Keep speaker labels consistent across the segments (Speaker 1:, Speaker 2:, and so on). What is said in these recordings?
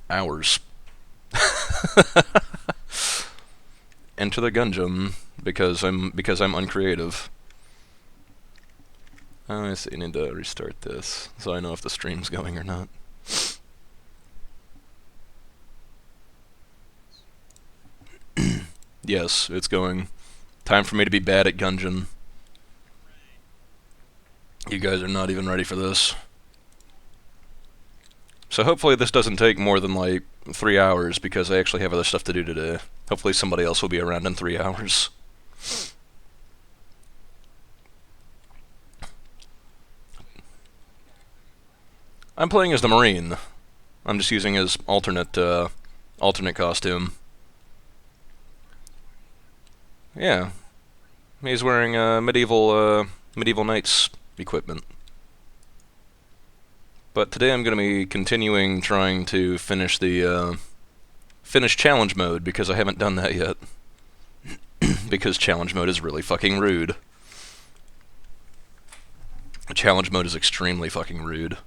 Speaker 1: Hours. Enter the Gungeon because I'm uncreative. I see. I need to restart this so I know if the stream's going or not. Yes, it's going. Time for me to be bad at Gungeon. You guys are not even ready for this. So hopefully this doesn't take more than like 3 hours because I actually have other stuff to do today. Hopefully somebody else will be around in 3 hours. I'm playing as the Marine. I'm just using his alternate costume. Yeah, he's wearing medieval knights equipment. But today I'm going to be continuing trying to finish challenge mode because I haven't done that yet. Because challenge mode is really fucking rude. Challenge mode is extremely fucking rude.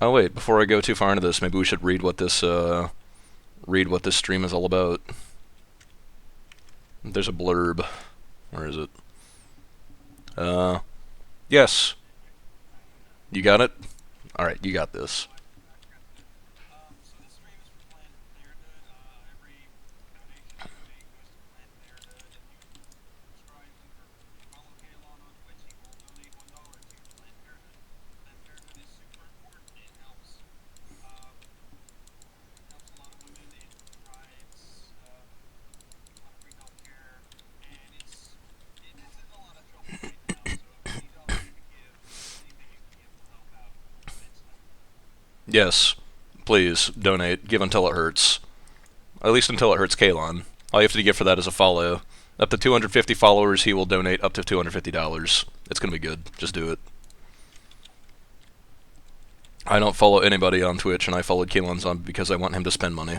Speaker 1: Oh wait, before I go too far into this, maybe we should read what this stream is all about. There's a blurb. Where is it? Yes. You got it? Alright, you got this.
Speaker 2: So this stream is for Planned Parenthood. Every donation you make goes to Planned Parenthood. If you subscribe to or follow Kalon on Twitch, he will donate $1 to Planned Parenthood. Planned Parenthood is super important. It helps a lot of women. It provides a lot of free healthcare, and it is in a lot of trouble right now. So any dollar you can give, anything you can give will help out immensely.
Speaker 1: Yes. Please, donate. Give until it hurts. At least until it hurts Kalon. All you have to give for that is a follow. Up to 250 followers, he will donate up to $250. It's gonna be good. Just do it. I don't follow anybody on Twitch, and I followed Kalon's on because I want him to spend money.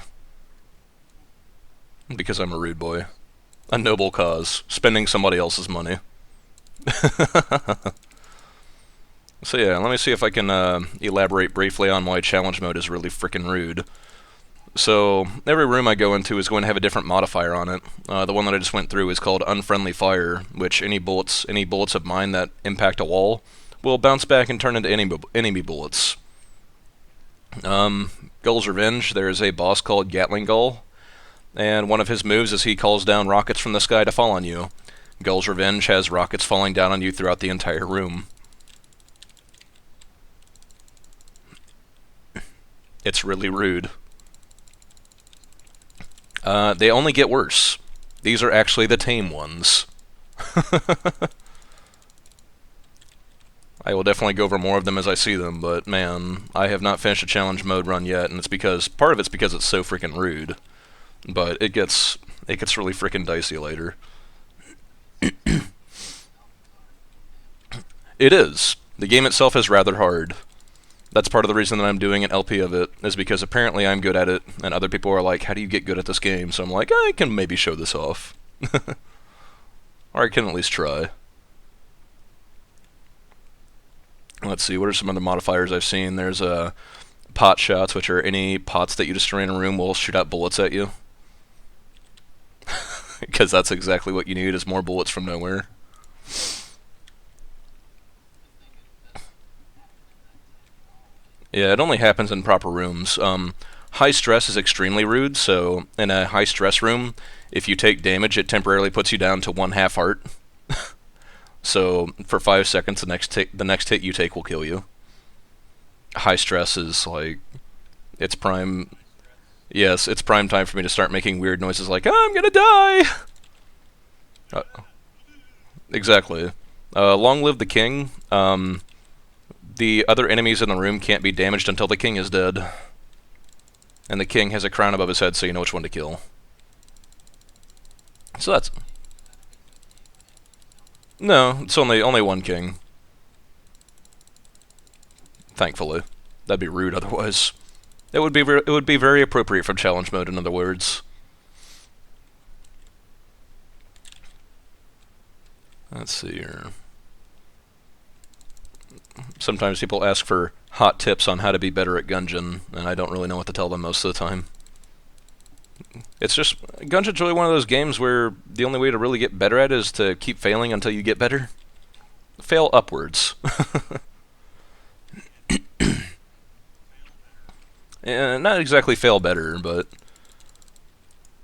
Speaker 1: Because I'm a rude boy. A noble cause. Spending somebody else's money. So yeah, let me see if I can elaborate briefly on why challenge mode is really frickin' rude. So every room I go into is going to have a different modifier on it. The one that I just went through is called Unfriendly Fire, which any bullets of mine that impact a wall will bounce back and turn into enemy bullets. Gull's Revenge, there is a boss called Gatling Gull, and one of his moves is he calls down rockets from the sky to fall on you. Gull's Revenge has rockets falling down on you throughout the entire room. It's really rude. They only get worse. These are actually the tame ones. I will definitely go over more of them as I see them, but man, I have not finished a challenge mode run yet, and it's because part of it's because it's so freaking rude. But it gets really freaking dicey later. It is. The game itself is rather hard. That's part of the reason that I'm doing an LP of it, is because apparently I'm good at it, and other people are like, how do you get good at this game? So I'm like, I can maybe show this off. Or I can at least try. Let's see, what are some other modifiers I've seen? There's pot shots, which are any pots that you destroy in a room will shoot out bullets at you. Because that's exactly what you need, is more bullets from nowhere. Yeah, it only happens in proper rooms. High stress is extremely rude, so in a high stress room, if you take damage, it temporarily puts you down to 1/2 heart. So for 5 seconds, the next hit you take will kill you. High stress is like, it's prime. Yes, it's prime time for me to start making weird noises like, oh, I'm gonna die! Exactly. Long live the king. The other enemies in the room can't be damaged until the king is dead. And the king has a crown above his head, so you know which one to kill. So that's... No, it's only one king. Thankfully. That'd be rude otherwise. It would be very appropriate for challenge mode, in other words. Let's see here. Sometimes people ask for hot tips on how to be better at Gungeon, and I don't really know what to tell them most of the time. It's just Gungeon's really one of those games where the only way to really get better at it is to keep failing until you get better. Fail upwards. Not exactly fail better, but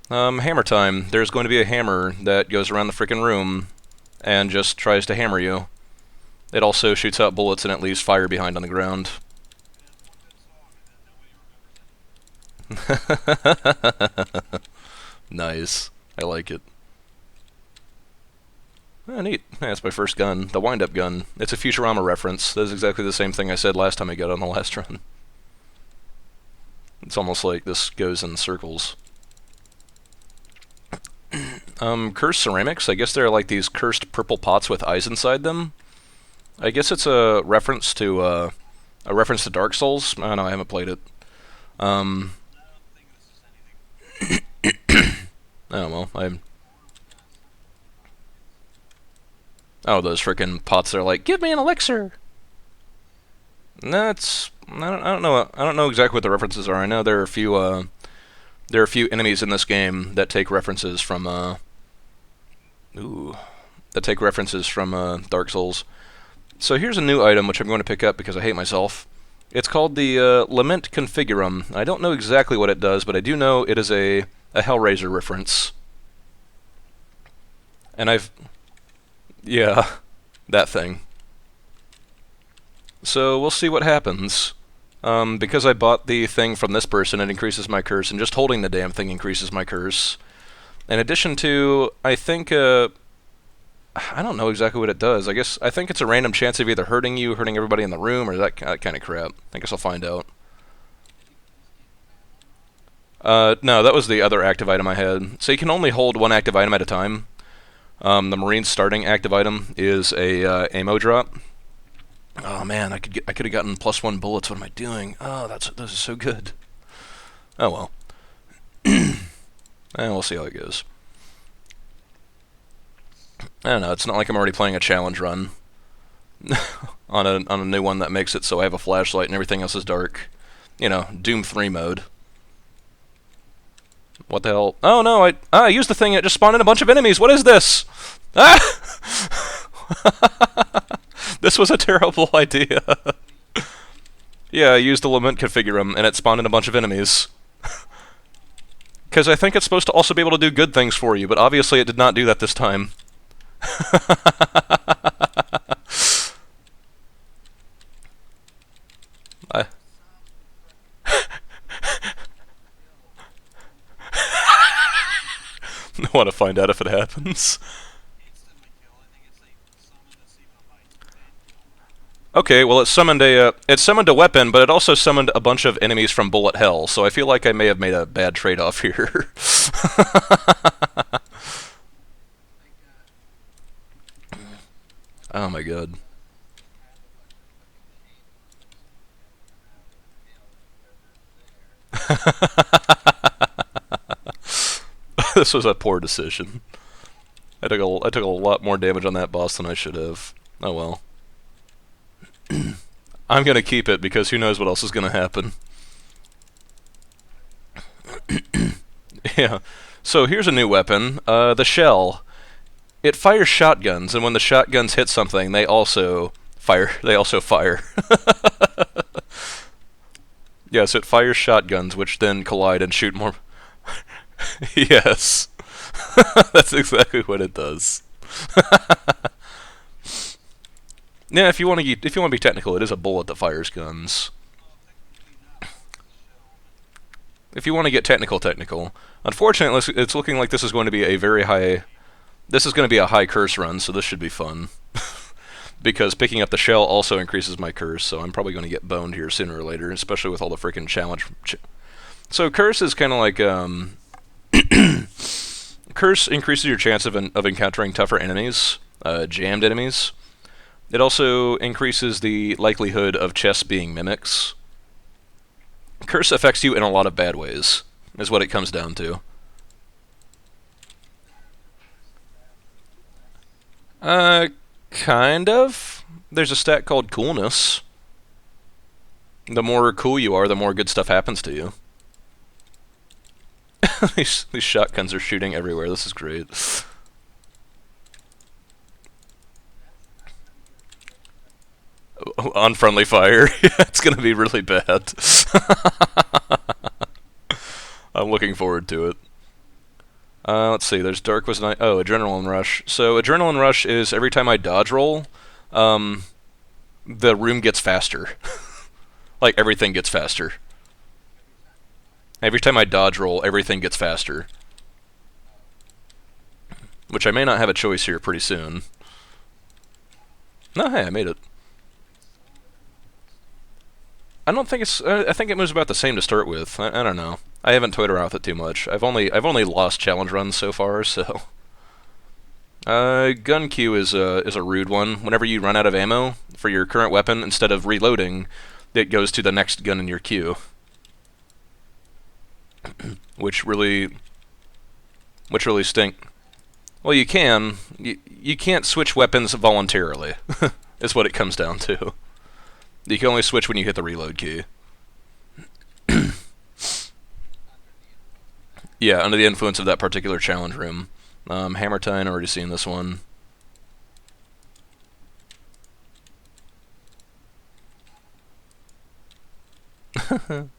Speaker 1: hammer time. There's going to be a hammer that goes around the frickin' room and just tries to hammer you. It also shoots out bullets and it leaves fire behind on the ground. Nice. I like it. Oh, neat. Yeah, that's my first gun. The wind-up gun. It's a Futurama reference. That's exactly the same thing I said last time I got on the last run. It's almost like this goes in circles. Cursed ceramics. I guess they're like these cursed purple pots with eyes inside them. I guess it's a reference to Dark Souls. I don't know. I haven't played it. Um, oh well. Oh, those frickin' pots. They're like, give me an elixir. That's I don't know. I don't know exactly what the references are. I know there are a few enemies in this game that take references from Dark Souls. So here's a new item which I'm going to pick up because I hate myself. It's called the Lament Configurum. I don't know exactly what it does, but I do know it is a Hellraiser reference. And yeah, that thing. So we'll see what happens. Because I bought the thing from this person, it increases my curse, and just holding the damn thing increases my curse. In addition to, I think, I don't know exactly what it does. I think it's a random chance of either hurting you, hurting everybody in the room, or that kind of crap. I guess I'll find out. No, that was the other active item I had. So you can only hold one active item at a time. The Marine's starting active item is a ammo drop. Oh man, I could have gotten +1 bullets. What am I doing? Oh, this is so good. Oh well. And we'll see how it goes. I don't know. It's not like I'm already playing a challenge run on a new one that makes it so I have a flashlight and everything else is dark. You know, Doom 3 mode. What the hell? Oh no! I used the thing and it just spawned in a bunch of enemies. What is this? Ah! This was a terrible idea. Yeah, I used the Lament Configurum, and it spawned in a bunch of enemies. Because I think it's supposed to also be able to do good things for you, but obviously it did not do that this time. I want to find out if it happens. Okay, well it summoned a weapon, but it also summoned a bunch of enemies from Bullet Hell. So I feel like I may have made a bad trade-off here. Oh my god. This was a poor decision. I took a lot more damage on that boss than I should have. Oh well. I'm gonna keep it because who knows what else is gonna happen. Yeah. So here's a new weapon, the shell. It fires shotguns, and when the shotguns hit something, they also fire. They also fire. Yes, it fires shotguns, which then collide and shoot more. Yes, that's exactly what it does. Yeah, if you want to be technical, it is a bullet that fires guns. If you want to get technical. Unfortunately, it's looking like this is going to be a very high. This is going to be a high curse run, so this should be fun. Because picking up the shell also increases my curse, so I'm probably going to get boned here sooner or later, especially with all the freaking challenge. So curse is kind of like curse increases your chance of encountering tougher enemies, jammed enemies. It also increases the likelihood of chests being mimics. Curse affects you in a lot of bad ways, is what it comes down to. Kind of. There's a stat called coolness. The more cool you are, the more good stuff happens to you. These shotguns are shooting everywhere. This is great. Unfriendly fire. It's gonna be really bad. I'm looking forward to it. Let's see. There's Dark was night. Oh, Adrenaline Rush. So Adrenaline Rush is every time I dodge roll, um, the room gets faster. Like everything gets faster. Every time I dodge roll, everything gets faster. Which I may not have a choice here pretty soon. No, hey, I made it. I don't think it's. I think it moves about the same to start with. I don't know. I haven't toyed around with it too much. I've only lost challenge runs so far, so. Gun queue is a rude one. Whenever you run out of ammo for your current weapon, instead of reloading, it goes to the next gun in your queue, which really stink. Well, you can. You can't switch weapons voluntarily. Is what it comes down to. You can only switch when you hit the reload key. Yeah, under the influence of that particular challenge room. Hammer Time, already seen this one. I'm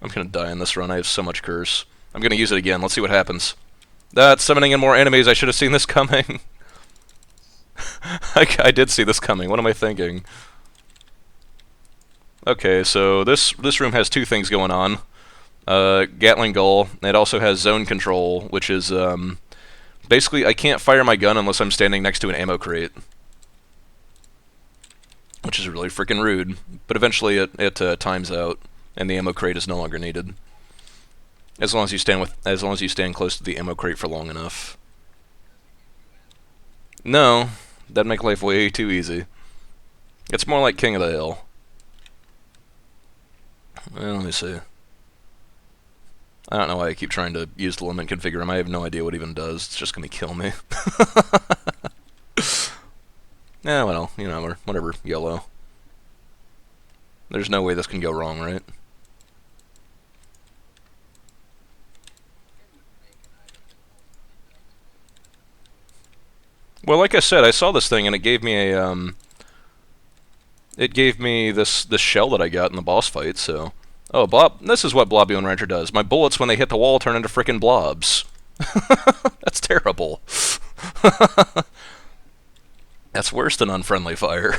Speaker 1: gonna die in this run. I have so much curse. I'm gonna use it again. Let's see what happens. That's summoning in more enemies. I should have seen this coming. I did see this coming. What am I thinking? Okay, so this room has two things going on. Gatling Gull. It also has zone control, which is basically I can't fire my gun unless I'm standing next to an ammo crate, which is really freaking rude. But eventually it times out, and the ammo crate is no longer needed. As long as you stand close to the ammo crate for long enough. No, that'd make life way too easy. It's more like King of the Hill. Well, let me see. I don't know why I keep trying to use the limit configure him. I have no idea what it even does. It's just gonna kill me. Yeah, well, you know, or whatever, yellow. There's no way this can go wrong, right? Well, like I said, I saw this thing and it gave me a it gave me this shell that I got in the boss fight. So, oh, blob. This is what Blobby and Rancher does. My bullets, when they hit the wall, turn into frickin' blobs. That's terrible. That's worse than unfriendly fire.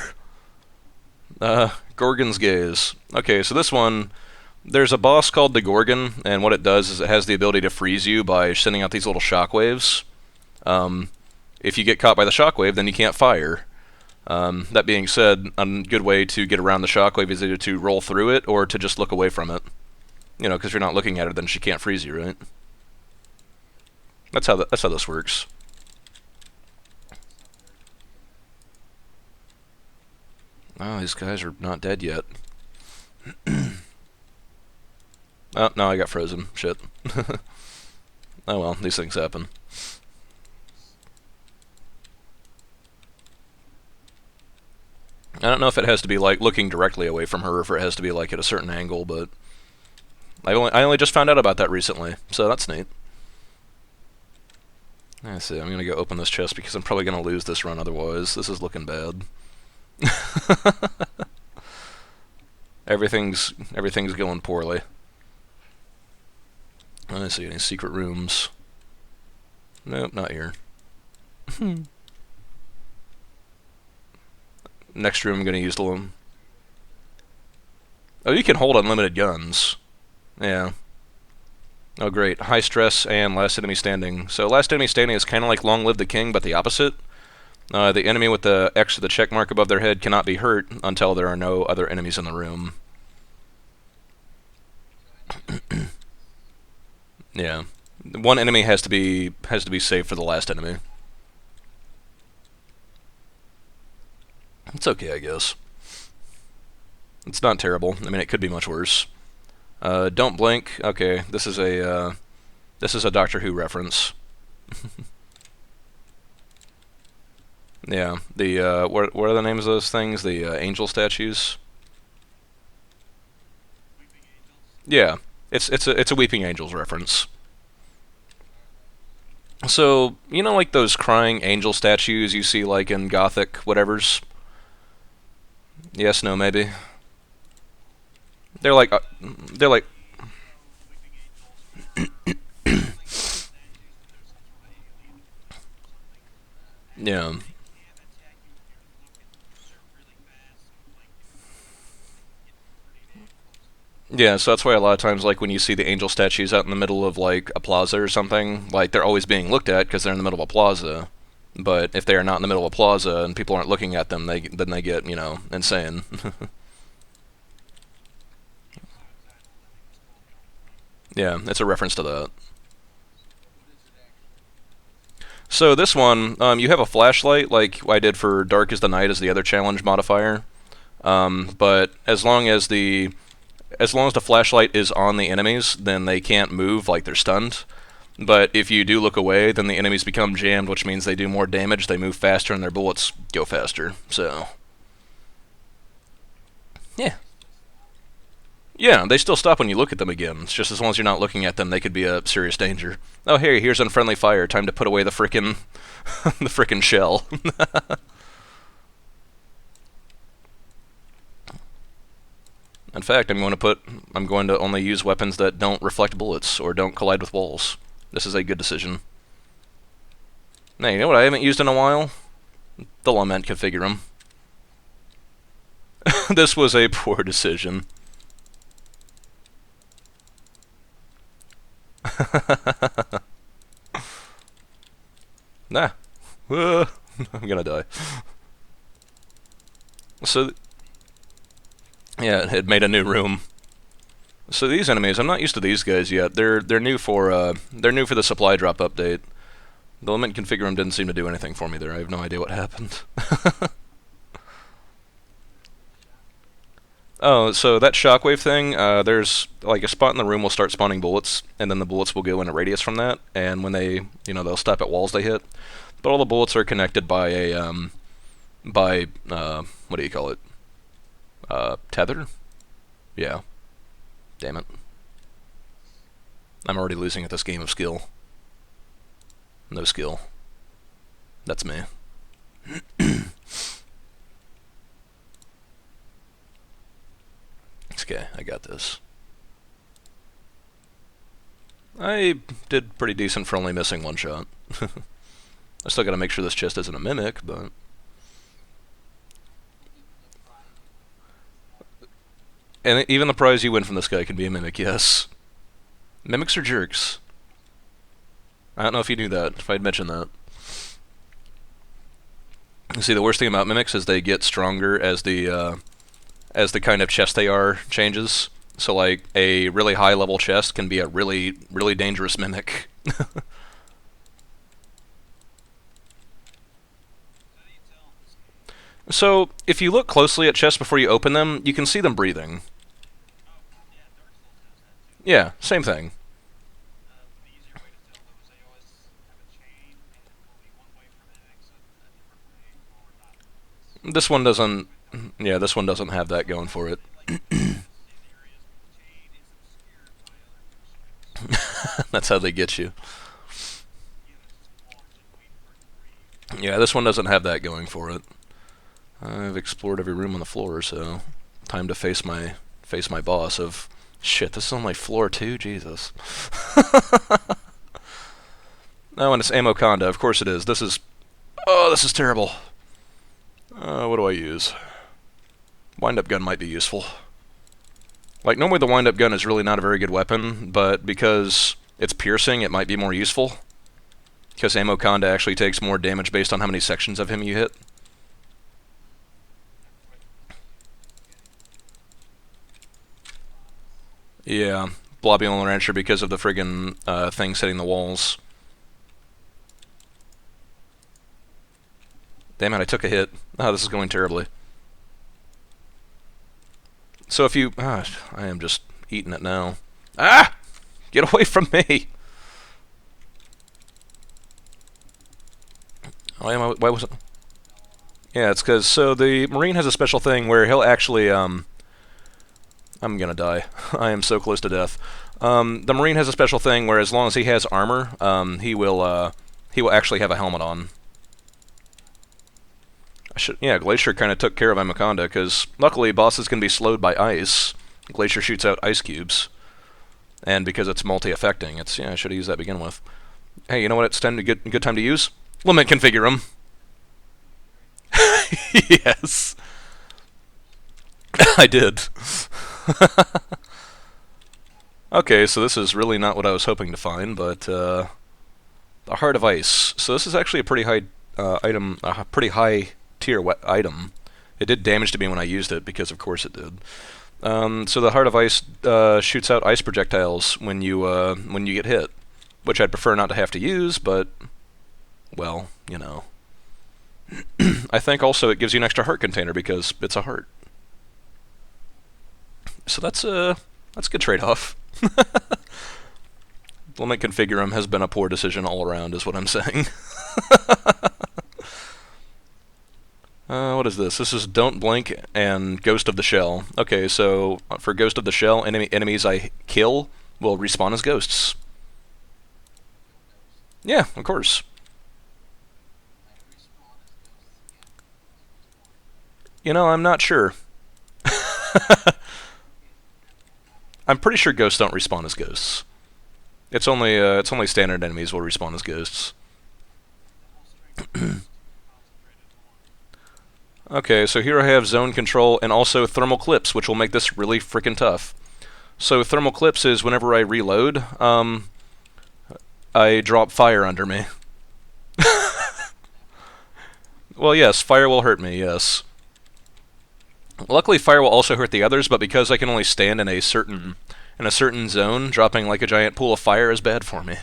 Speaker 1: Gorgon's Gaze. Okay, so this one, there's a boss called the Gorgon, and what it does is it has the ability to freeze you by sending out these little shockwaves. If you get caught by the shockwave, then you can't fire. That being said, a good way to get around the shockwave is either to roll through it or to just look away from it. You know, because if you're not looking at it, then she can't freeze you, right? That's how this works. Oh, these guys are not dead yet. Oh, no, I got frozen. Shit. Oh well, these things happen. I don't know if it has to be like looking directly away from her, or if it has to be like at a certain angle, but I only just found out about that recently, so that's neat. Let's see, I'm gonna go open this chest because I'm probably gonna lose this run otherwise. This is looking bad. Everything's going poorly. Let's see, any secret rooms? Nope, not here. Next room I'm gonna use the one. Oh, you can hold unlimited guns. Yeah. Oh, great. High stress and last enemy standing. So last enemy standing is kind of like Long Live the King, but the opposite. The enemy with the X or the check mark above their head cannot be hurt until there are no other enemies in the room. Yeah. One enemy has to be safe for the last enemy. It's okay, I guess. It's not terrible. I mean, it could be much worse. Don't blink. Okay, this is a Doctor Who reference. Yeah, the what are the names of those things? The angel statues.
Speaker 2: Weeping Angels.
Speaker 1: Yeah, it's a Weeping Angels reference.
Speaker 2: What are they?
Speaker 1: So you know, like those crying angel statues you see like in Gothic whatever's. Yes, no, maybe. They're like they're like
Speaker 2: I know Weeping Angels for usually Gothic statues that there's some sort of alien influence or something,
Speaker 1: yeah.
Speaker 2: and they can attack you if you're looking because they're really fast. So like if you get pretty damn close to them.
Speaker 1: Yeah, so that's why a lot of times, like when you see the angel statues out in the middle of like a plaza or something, like they're always being looked at because they're in the middle of a plaza. But if they are not in the middle of a plaza and people aren't looking at them, they get insane.
Speaker 2: Suicidal living was told me all the time.
Speaker 1: Yeah, it's a reference to that.
Speaker 2: So what is it actually?
Speaker 1: So this one, you have a flashlight like I did for Dark as the Night as the other challenge modifier. But as long as the flashlight is on the enemies, then they can't move like they're stunned. But if you do look away, then the enemies become jammed, which means they do more damage, they move faster, and their bullets go faster. So, yeah.
Speaker 2: They still stop.
Speaker 1: Yeah, they still stop when you look at them again. It's just as long as you're not looking at them, they could be a serious danger. Oh, hey, here's unfriendly fire. Time to put away the frickin' the frickin' shell. In fact, I'm going to only use weapons that don't reflect bullets or don't collide with walls. This is a good decision. Now, you know what I haven't used in a while? The lament configurum. This was a poor decision. Nah. I'm gonna die. So, yeah, it made a new room. So these enemies, I'm not used to these guys yet. They're new for the supply drop update. The lament configurum didn't seem to do anything for me there. I have no idea what happened.
Speaker 2: Shockwave.
Speaker 1: Oh, so that shockwave thing, there's like a spot in the room will start spawning bullets, and then the bullets will go in a radius from that, and when they'll stop at walls they hit. But all the bullets are connected by what do you call it? Tether? Yeah. Damn it. I'm already losing at this game of skill. No skill. That's me. Okay, I got this. I did pretty decent for only missing one shot. I still gotta make sure this chest isn't a mimic, but
Speaker 2: Even the prize you win from this guy.
Speaker 1: and even the prize you win from this guy can be a mimic. Yes, mimics are jerks. I don't know if you knew that. If I'd mentioned that. See, the worst thing about mimics is they get stronger as the kind of chest they are changes. So, like a really high level chest can be a really really dangerous mimic.
Speaker 2: So how do you tell in this game?
Speaker 1: So, if you look closely at chests before you open them, you can see them breathing.
Speaker 2: Oh, yeah, Dark Souls has that too.
Speaker 1: Yeah, same thing.
Speaker 2: The easier way to tell though is they always have a chain, and it will be one way for mimics, a different way for non-mimics.
Speaker 1: This one
Speaker 2: Just
Speaker 1: doesn't.
Speaker 2: right there.
Speaker 1: Yeah, this one doesn't have that going for it.
Speaker 2: Usually, like you notice in areas where the chain is obscured by other constricts.
Speaker 1: That's how they get you.
Speaker 2: Yeah, that just forms and wait for it to breathe.
Speaker 1: Yeah, this one doesn't have that going for it. I've explored every room on the floor, so time to face my boss of shit. This is on my floor too. Jesus. Oh, and it's ammo conda. Of course it is. This is terrible. What do I use? Wind up gun might be useful. Like normally the wind up gun is really not a very good weapon, but because it's piercing, it might be more useful. Because ammo conda actually takes more damage based on how many sections of him you hit.
Speaker 2: Never quite understood the appeal of getting blobs.
Speaker 1: Yeah, Blobulin Rancher because of the friggin' things hitting the walls. Damn it, I took a hit. Oh, this is going terribly. So if you... I am just eating it now. Ah! Get away from me! Why was it... Yeah, it's because so the Marine has a special thing where he'll actually I'm gonna die. I am so close to death. The Marine has a special thing where as long as he has armor, he will actually have a helmet on. Yeah, Glacier kind of took care of Amaconda because luckily bosses can be slowed by ice. Glacier shoots out ice cubes, and because it's multi-affecting, it's I should have used that to begin with. Hey, you know what? It's time to good time to use limit configure him. Yes, I did. Okay, so this is really not what I was hoping to find, but the Heart of Ice. So this is actually a pretty high item, a pretty high tier item. It did damage to me when I used it because, of course, it did. So the Heart of Ice shoots out ice projectiles when you get hit, which I'd prefer not to have to use, but well, you know. I think also it gives you an extra heart container because it's a heart. So that's a good trade-off. Limit configure him has been a poor decision all around, is what I'm saying. What is this? This is Don't Blink and Ghost of the Shell. Okay, so for Ghost of the Shell, enemies I kill will respawn as ghosts. Yeah, of course. You know, I'm not sure. I'm pretty sure ghosts don't respawn as ghosts. It's only standard enemies will respawn as ghosts. Okay, so here I have zone control and also thermal clips, which will make this really freaking tough. So thermal clips is whenever I reload, I drop fire under me. Well, yes, fire will hurt me, yes. Luckily, fire will also hurt the others, but because I can only stand in a certain zone, dropping like a giant pool of fire is bad for me.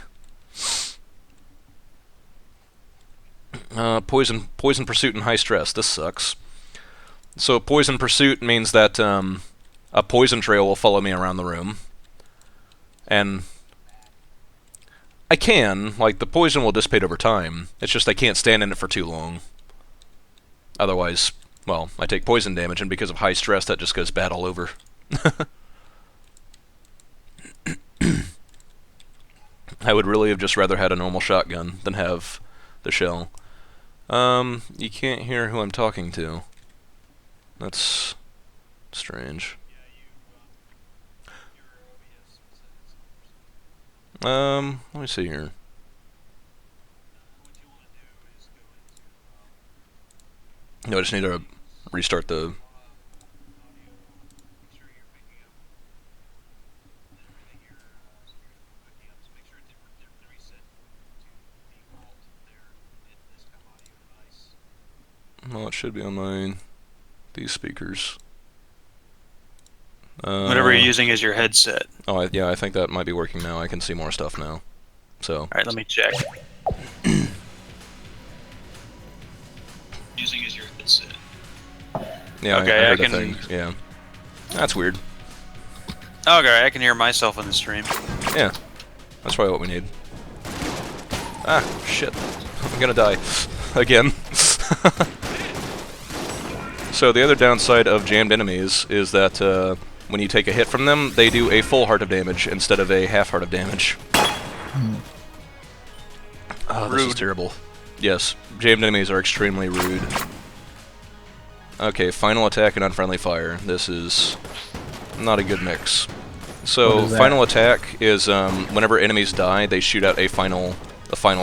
Speaker 1: Poison pursuit and high stress. This sucks. So poison pursuit means that a poison trail will follow me around the room, and I can like the poison will dissipate over time. It's just I can't stand in it for too long. Otherwise, well, I take poison damage, and because of high stress, that just goes bad all over. I would really have just rather had a normal shotgun than have the shell. You can't hear who I'm talking to. That's strange. Let me see here. No, I just need to restart the... Well, it should be on these speakers.
Speaker 3: Whatever you're using as your headset.
Speaker 1: Oh, yeah, I think that might be working now. I can see more stuff now. So.
Speaker 3: All right, let me check. Using as your headset.
Speaker 1: Yeah,
Speaker 3: okay,
Speaker 1: I heard
Speaker 3: I
Speaker 1: a thing. Yeah, that's weird.
Speaker 3: Okay, I can hear myself in the stream.
Speaker 1: Yeah, that's probably what we need. Ah, shit. I'm gonna die. Again. So the other downside of jammed enemies is that when you take a hit from them, they do a full heart of damage instead of a half heart of damage. Oh, this is terrible. Yes, jammed enemies are extremely rude. Okay, final attack and unfriendly fire. This is not a good mix. So final attack is whenever enemies die, they shoot out a final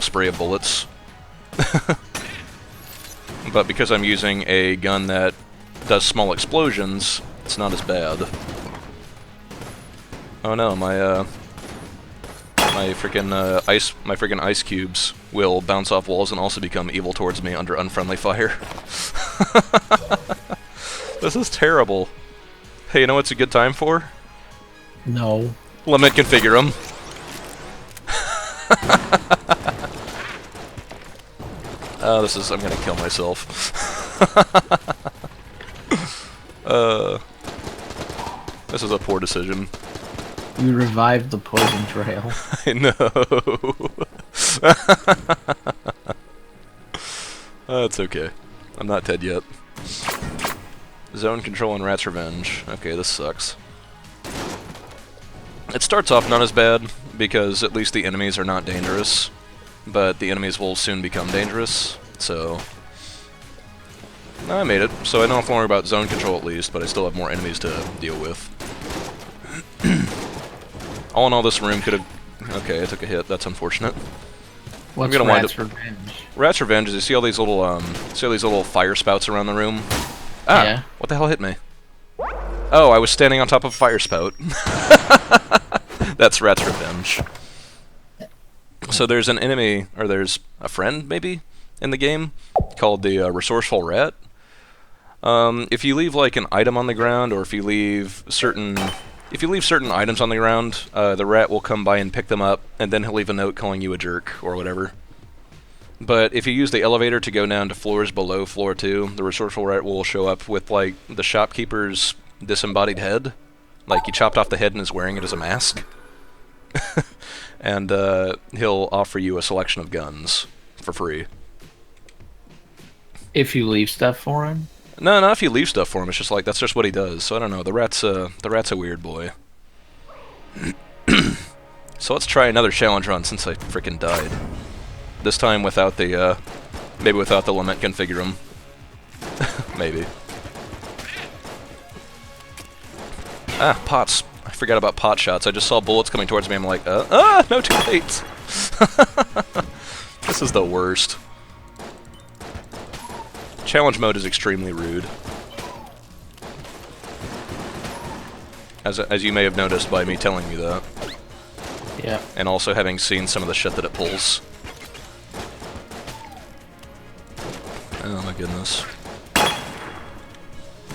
Speaker 1: spray of bullets. But because I'm using a gun that does small explosions, it's not as bad. Oh no, my freaking ice cubes will bounce off walls and also become evil towards me under unfriendly fire. This is terrible. Hey, you know what's a good time for?
Speaker 4: No.
Speaker 1: Limit configure them. I'm gonna kill myself. This is a poor decision.
Speaker 4: You revived the poison trail.
Speaker 1: I know. That's okay. I'm not dead yet. Zone control and Rat's Revenge. Okay, this sucks. It starts off not as bad, because at least the enemies are not dangerous. But the enemies will soon become dangerous, so... I made it, so I don't have to worry about zone control at least, but I still have more enemies to deal with. All in all, this room could have... Okay, I took a hit. That's unfortunate.
Speaker 4: What's
Speaker 1: gonna wind
Speaker 4: Rat's
Speaker 1: up-
Speaker 4: Revenge?
Speaker 1: Rat's Revenge is you see all these little fire spouts around the room? Ah!
Speaker 4: Yeah.
Speaker 1: What the hell hit me? Oh, I was standing on top of a fire spout. That's Rat's Revenge. So there's an enemy, or there's a friend, maybe, in the game, called the Resourceful Rat. If you leave, like, an item on the ground, or if you leave certain items on the ground, the rat will come by and pick them up, and then he'll leave a note calling you a jerk, or whatever. But if you use the elevator to go down to floors below floor 2, the Resourceful Rat will show up with, like, the shopkeeper's disembodied head. Like, he chopped off the head and is wearing it as a mask. And he'll offer you a selection of guns for free.
Speaker 4: If you leave stuff for him?
Speaker 1: No, not if you leave stuff for him. It's just like, that's just what he does. So I don't know. The rat's a weird boy. So let's try another challenge run since I frickin' died. This time without the, maybe without the Lament Configurum. Maybe. Ah, pots. I forgot about pot shots. I just saw bullets coming towards me. I'm like, no, too late. This is the worst. Challenge mode is extremely rude. As you may have noticed by me telling you that.
Speaker 4: Yeah.
Speaker 1: And also having seen some of the shit that it pulls. Oh my goodness.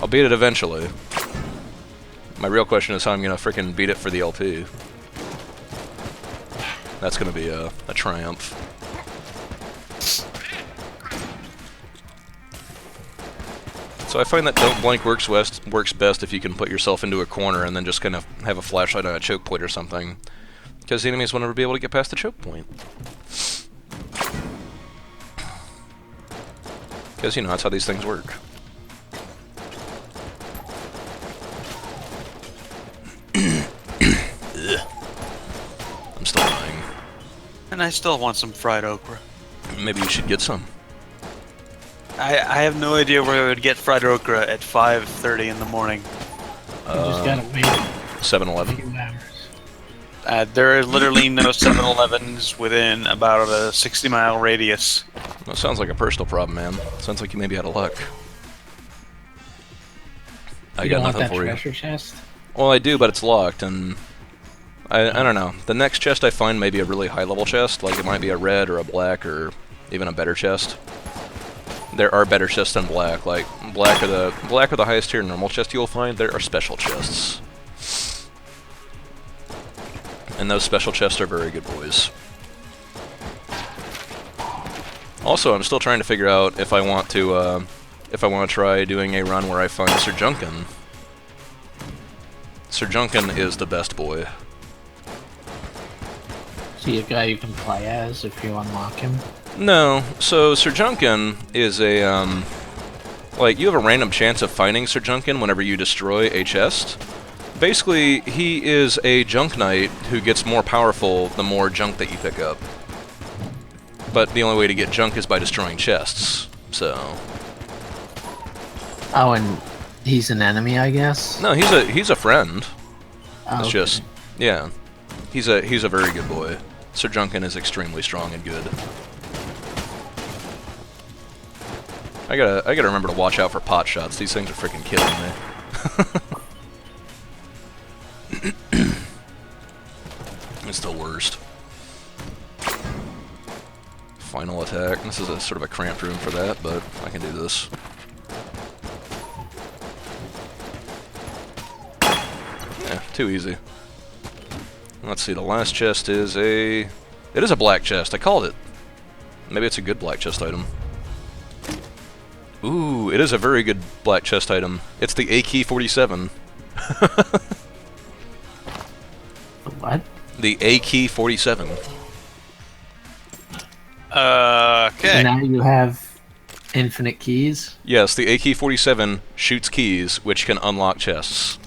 Speaker 1: I'll beat it eventually. My real question is how I'm gonna frickin' beat it for the LP. That's gonna be a triumph. So I find that Don't Blink works best if you can put yourself into a corner and then just kind of have a flashlight on a choke point or something. Because the enemies will never be able to get past the choke point. Because, you know, that's how these things work. I'm still dying.
Speaker 3: And I still want some fried okra.
Speaker 1: Maybe you should get some.
Speaker 3: I have no idea where I would get fried okra at 5:30 in the morning.
Speaker 4: You just gotta wait a
Speaker 1: 7-Eleven.
Speaker 4: few hours.
Speaker 3: There are literally no 7-Elevens within about a 60-mile radius.
Speaker 1: That sounds like a personal problem, man. Sounds like you maybe out of luck. I
Speaker 4: You
Speaker 1: got
Speaker 4: don't want
Speaker 1: nothing
Speaker 4: that
Speaker 1: for you.
Speaker 4: treasure chest?
Speaker 1: Well, I do, but it's locked, and I don't know. The next chest I find may be a really high-level chest, like it might be a red or a black or even a better chest. There are better chests than black. Like black are the highest tier normal chest you'll find. There are special chests, and those special chests are very good boys. Also, I'm still trying to figure out if I want to try doing a run where I find Sir Junkin. Sir Junkin is the best boy.
Speaker 4: See a guy you can play as if you unlock him?
Speaker 1: No, so Sir Junkin is a, like, you have a random chance of finding Sir Junkin whenever you destroy a chest. Basically, he is a junk knight who gets more powerful the more junk that you pick up. But the only way to get junk is by destroying chests, so...
Speaker 4: Oh, and he's an enemy, I guess?
Speaker 1: No, he's a friend.
Speaker 4: Oh,
Speaker 1: It's
Speaker 4: okay.
Speaker 1: just, yeah. He's a very good boy. Sir Junkin is extremely strong and good. I gotta remember to watch out for pot shots. These things are freaking killing me. It's the worst. Final attack. This is a sort of a cramped room for that, but I can do this. Yeah, too easy. Let's see, the last chest is a... It is a black chest, I called it. Maybe it's a good black chest item. Ooh, it is a very good black chest item. It's the AK-47.
Speaker 4: What?
Speaker 1: The AK-47.
Speaker 3: Okay.
Speaker 4: Now you have Infinite keys.
Speaker 1: Yes, the AK-47 shoots keys, which can unlock chests.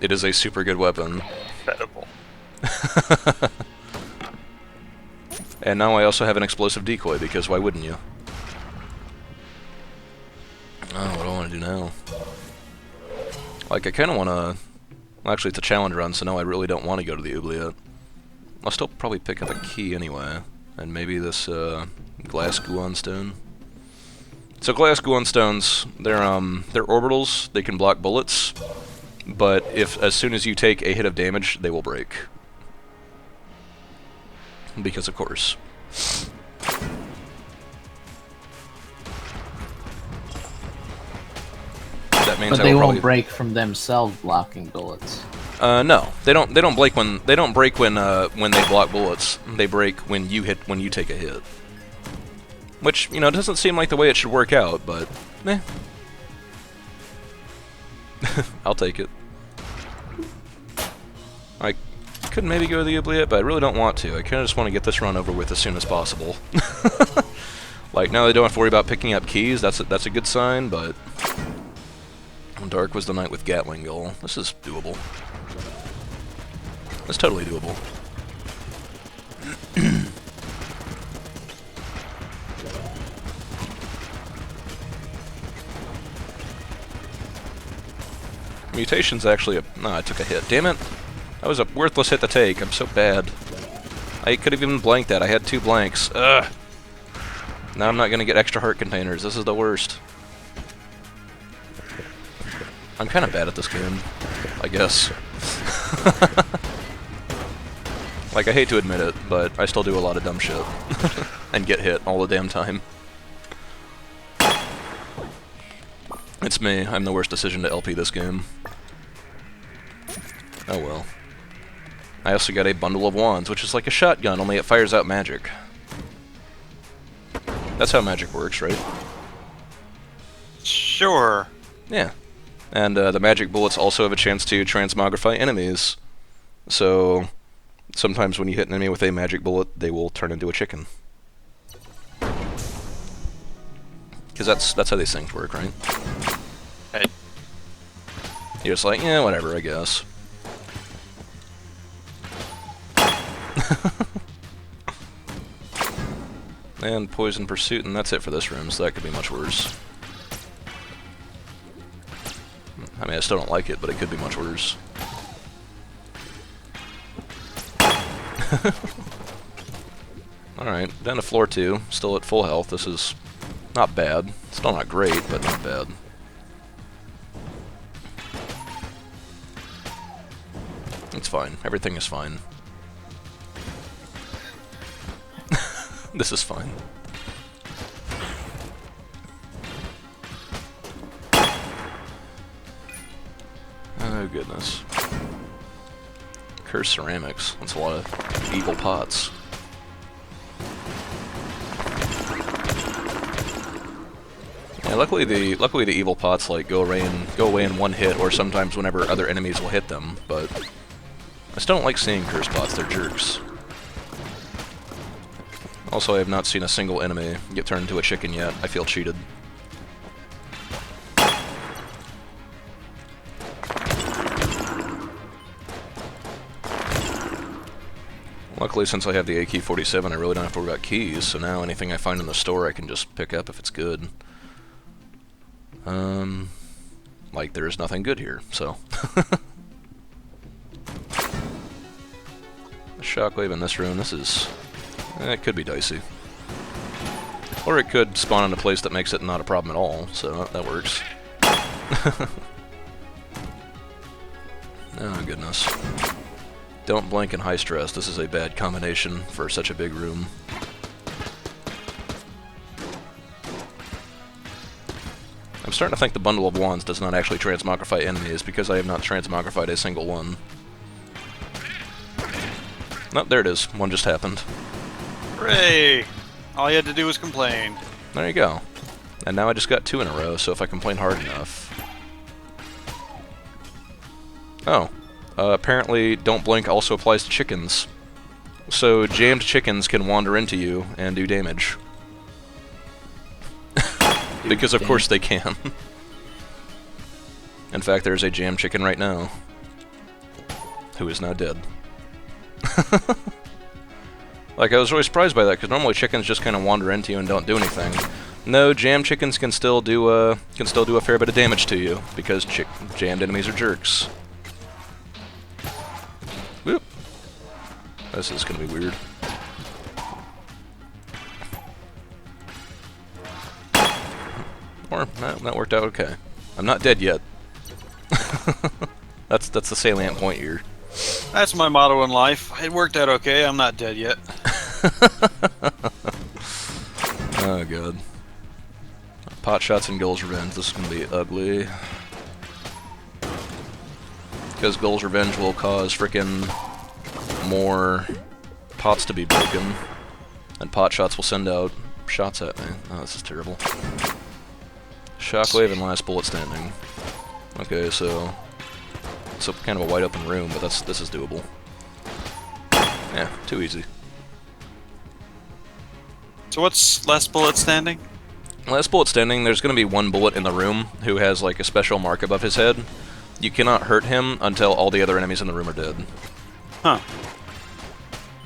Speaker 1: It is a super good weapon.
Speaker 3: Incredible.
Speaker 1: And now I also have an explosive decoy, because why wouldn't you? Oh, what do I want to do now? Like, I kind of want to... Well, actually, it's a challenge run, so no, I really don't want to go to the oubliette. I'll still probably pick up a key anyway. And maybe this, glass Guan stone. So glass Guan stones, they're orbitals, they can block bullets, but as soon as you take a hit of damage, they will break. Because of course. That means
Speaker 4: But
Speaker 1: I
Speaker 4: they
Speaker 1: will
Speaker 4: won't
Speaker 1: probably...
Speaker 4: break from themselves blocking bullets.
Speaker 1: No, they don't break when they block bullets. They break when you take a hit. Which, you know, doesn't seem like the way it should work out, but meh. I'll take it. I could maybe go to the oubliette, but I really don't want to. I kinda just want to get this run over with as soon as possible. Like, now they don't have to worry about picking up keys, that's a good sign, but dark was the night with Gatling Gun. This is doable. It's totally doable. Mutation's actually a... No, I took a hit. Damn it! That was a worthless hit to take. I'm so bad. I could have even blanked that. I had 2 blanks. Ugh! Now I'm not gonna get extra heart containers. This is the worst. I'm kinda bad at this game, I guess. Like, I hate to admit it, but I still do a lot of dumb shit. And get hit all the damn time. It's me. I'm the worst decision to LP this game. Oh well. I also got a bundle of wands, which is like a shotgun, only it fires out magic. That's how magic works, right?
Speaker 3: Sure.
Speaker 1: Yeah. And the magic bullets also have a chance to transmogrify enemies. So sometimes when you hit an enemy with a magic bullet, they will turn into a chicken. Because that's how these things work, right?
Speaker 3: Hey.
Speaker 1: You're just like, yeah, whatever, I guess. And Poison Pursuit, and that's it for this room, so that could be much worse. I mean, I still don't like it, but it could be much worse. Alright, down to floor 2, still at full health. This is not bad. Still not great, but not bad. It's fine. Everything is fine. This is fine. Oh goodness. Cursed ceramics. That's a lot of evil pots. Yeah, luckily the evil pots like go away in one hit, or sometimes whenever other enemies will hit them. But I still don't like seeing cursed pots. They're jerks. Also, I have not seen a single enemy get turned into a chicken yet. I feel cheated. Luckily, since I have the AK-47, I really don't have to worry about keys, so now anything I find in the store I can just pick up if it's good. Like, there's nothing good here, so... A shockwave in this room, this is... it could be dicey. Or it could spawn in a place that makes it not a problem at all, so that works. Oh, goodness. Don't blink in high stress. This is a bad combination for such a big room. I'm starting to think the bundle of wands does not actually transmogrify enemies because I have not transmogrified a single one. Nope, there it is. One just happened.
Speaker 3: Hooray! All you had to do was complain.
Speaker 1: There you go. And now I just got 2 in a row, so if I complain hard enough... Oh. Apparently, don't blink also applies to chickens. So, jammed chickens can wander into you and do damage. Because of course they can. In fact, there's a jam chicken right now, who is now dead. Like, I was really surprised by that, because normally chickens just kind of wander into you and don't do anything. No, jam chickens can still do a fair bit of damage to you, because jammed enemies are jerks. Whoop. This is gonna be weird. Or, no, that worked out okay. I'm not dead yet. That's the salient point here.
Speaker 3: That's my motto in life. It worked out okay. I'm not dead yet.
Speaker 1: Oh god. Pot shots and Gull's Revenge. This is gonna be ugly. Because Gull's Revenge will cause frickin' more pots to be broken. And pot shots will send out shots at me. Oh, this is terrible. Shockwave and last bullet standing. Okay, so it's kind of a wide open room, but this is doable. Yeah, too easy.
Speaker 3: So what's last bullet standing?
Speaker 1: Last bullet standing, there's going to be one bullet in the room who has like a special mark above his head. You cannot hurt him until all the other enemies in the room are dead.
Speaker 3: Huh.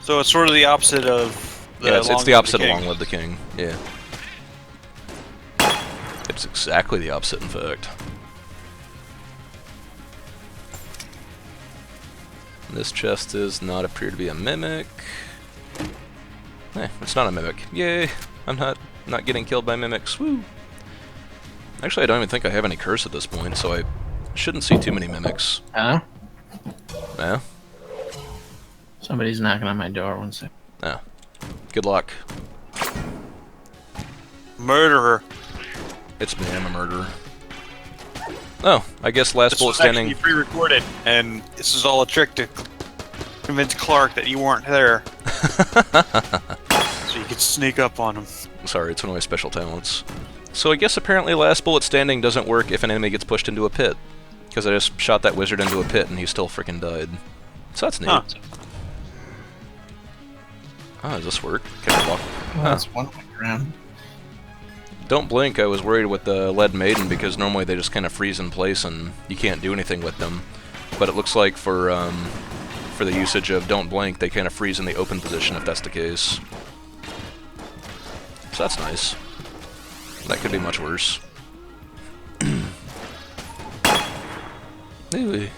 Speaker 3: So it's sort of the opposite of the
Speaker 1: Yeah, it's
Speaker 3: Long
Speaker 1: the
Speaker 3: Live
Speaker 1: opposite
Speaker 3: the
Speaker 1: of
Speaker 3: King.
Speaker 1: Long Live the King. Yeah. It's exactly the opposite, in fact. This chest does not appear to be a mimic. It's not a mimic. Yay! I'm not getting killed by mimics. Woo! Actually, I don't even think I have any curse at this point, so I shouldn't see too many mimics.
Speaker 4: Huh?
Speaker 1: Yeah?
Speaker 4: Somebody's knocking on my door. One sec.
Speaker 1: Yeah. Good luck.
Speaker 3: Murderer.
Speaker 1: It's me, I'm a murderer. Oh, I guess last
Speaker 3: This
Speaker 1: bullet
Speaker 3: was
Speaker 1: standing.
Speaker 3: actually pre-recorded, and this is all a trick to convince Clark that you weren't there, so you could sneak up on him.
Speaker 1: Sorry, it's one of my special talents. So I guess apparently last bullet standing doesn't work if an enemy gets pushed into a pit. Because I just shot that wizard into a pit and he still frickin' died. So that's neat.
Speaker 3: Huh.
Speaker 1: Oh, does this work? Can I walk?
Speaker 4: Well, that's one way around.
Speaker 1: Don't blink, I was worried with the Lead Maiden because normally they just kind of freeze in place and you can't do anything with them. But it looks like for the usage of Don't Blink, they kind of freeze in the open position if that's the case. So that's nice. That could be much worse. Ooh.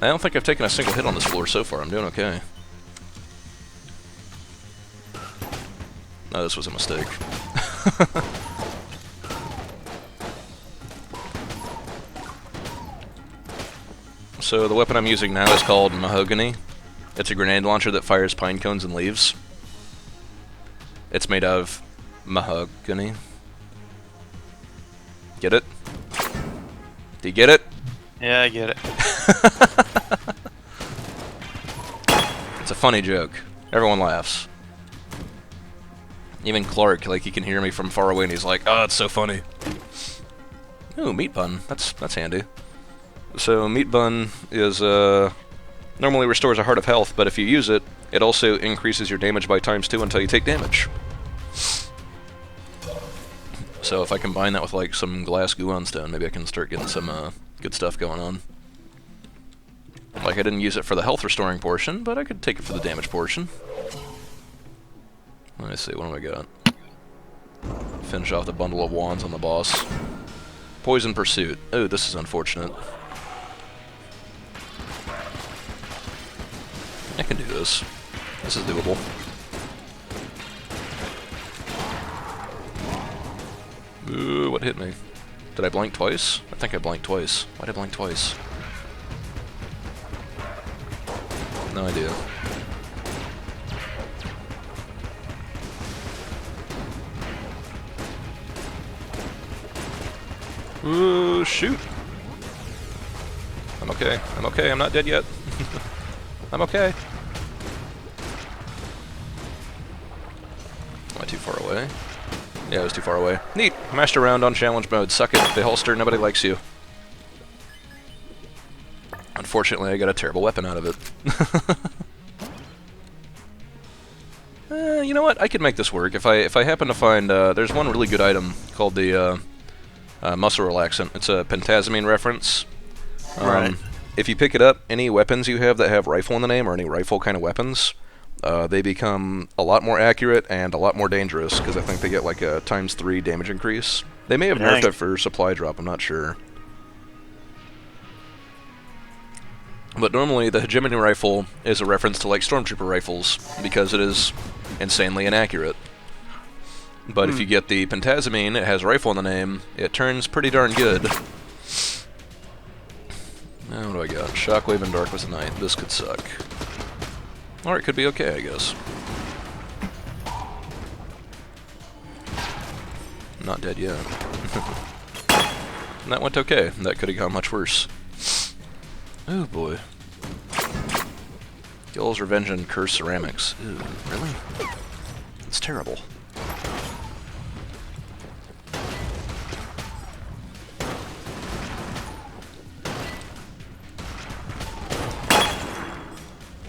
Speaker 1: I don't think I've taken a single hit on this floor so far. I'm doing okay. No, this was a mistake. So the weapon I'm using now is called Mahogany. It's a grenade launcher that fires pine cones and leaves. It's made of mahogany. Get it? Do you get it?
Speaker 3: Yeah, I get it.
Speaker 1: It's a funny joke. Everyone laughs. Even Clark, like, he can hear me from far away and he's like, "Oh, it's so funny." Ooh, meat bun. That's handy. So meat bun is normally restores a heart of health, but if you use it, it also increases your damage by ×2 until you take damage. So if I combine that with like some glass Guon stone, maybe I can start getting some good stuff going on. Like, I didn't use it for the health restoring portion, but I could take it for the damage portion. Let me see, what do I got? Finish off the bundle of wands on the boss. Poison Pursuit. Oh, this is unfortunate. I can do this. This is doable. Ooh, what hit me? Did I blank twice? I think I blanked twice. Why did I blank twice? No idea. Ooh, shoot! I'm okay. I'm okay. I'm not dead yet. I'm okay. Am I too far away? Yeah, I was too far away. Neat! Mashed around on challenge mode. Suck it. The holster, nobody likes you. Unfortunately, I got a terrible weapon out of it. you know what? I could make this work if I happen to find. There's one really good item called the muscle relaxant. It's a pentazamine reference.
Speaker 3: Right.
Speaker 1: If you pick it up, any weapons you have that have rifle in the name or any rifle kind of weapons, they become a lot more accurate and a lot more dangerous because I think they get like a ×3 damage increase. They may have nerfed
Speaker 3: Dang.
Speaker 1: it for supply drop. I'm not sure. But normally the hegemony rifle is a reference to like stormtrooper rifles because it is insanely inaccurate. But if you get the pentazamine, it has rifle in the name, it turns pretty darn good. Now what do I got? Shockwave and Dark was the Night. This could suck. Or it could be okay, I guess. Not dead yet. And that went okay. That could have gone much worse. Oh boy. Gil's Revenge and Curse Ceramics. Ew, really? It's terrible.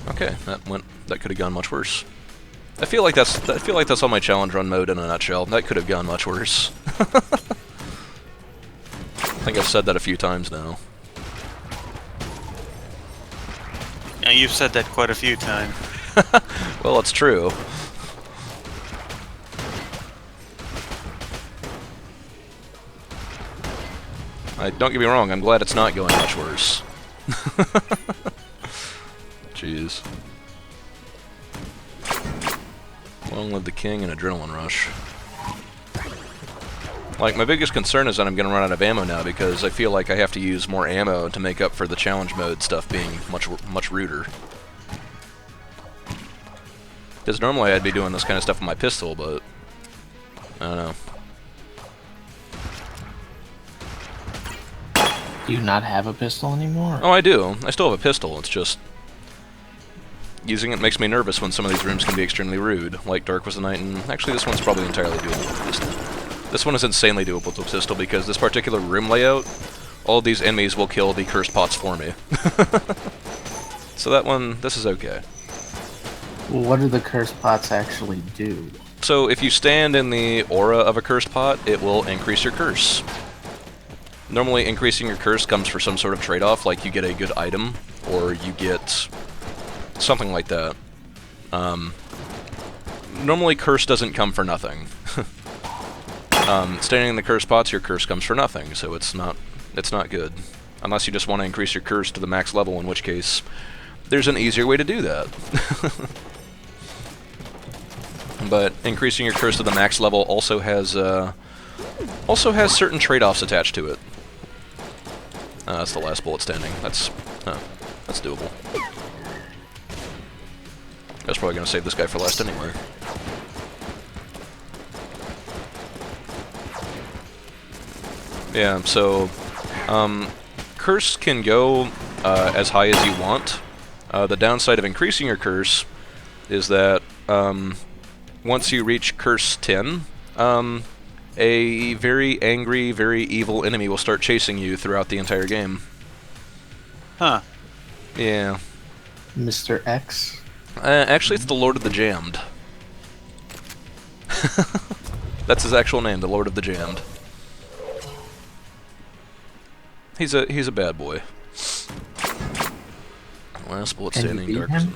Speaker 1: Okay, that could have gone much worse. I feel like that's all my challenge run mode in a nutshell. That could have gone much worse. I think I've said that a few times now.
Speaker 3: Yeah, you've said that quite a few times.
Speaker 1: Well, it's true. Don't get me wrong, I'm glad it's not going much worse. Jeez. Long live the king and adrenaline rush. Like, my biggest concern is that I'm going to run out of ammo now because I feel like I have to use more ammo to make up for the challenge mode stuff being much ruder. Because normally I'd be doing this kind of stuff with my pistol, but I don't know.
Speaker 4: Do you not have a pistol anymore?
Speaker 1: Oh, I do. I still have a pistol. It's just using it makes me nervous when some of these rooms can be extremely rude. Like Dark was the Night, and actually this one's probably entirely doable with a pistol. This one is insanely doable with a pistol because this particular room layout, all of these enemies will kill the cursed pots for me. So that one, this is okay.
Speaker 4: Well, what do the cursed pots actually do?
Speaker 1: So if you stand in the aura of a cursed pot, it will increase your curse. Normally, increasing your curse comes for some sort of trade-off, like you get a good item, or you get something like that. Normally, curse doesn't come for nothing. Standing in the curse pots, your curse comes for nothing, so it's not good. Unless you just want to increase your curse to the max level, in which case, there's an easier way to do that. But increasing your curse to the max level also has certain trade-offs attached to it. That's the last bullet standing. That's doable. I was probably going to save this guy for last anyway. Yeah, so curse can go as high as you want. The downside of increasing your curse is that once you reach curse 10, a very angry, very evil enemy will start chasing you throughout the entire game.
Speaker 3: Huh.
Speaker 1: Yeah.
Speaker 4: Mr. X?
Speaker 1: Actually, it's the Lord of the Jammed. That's his actual name, the Lord of the Jammed. He's a bad boy. Last bullet
Speaker 4: Can you
Speaker 1: standing,
Speaker 4: beat
Speaker 1: Dark as
Speaker 4: him?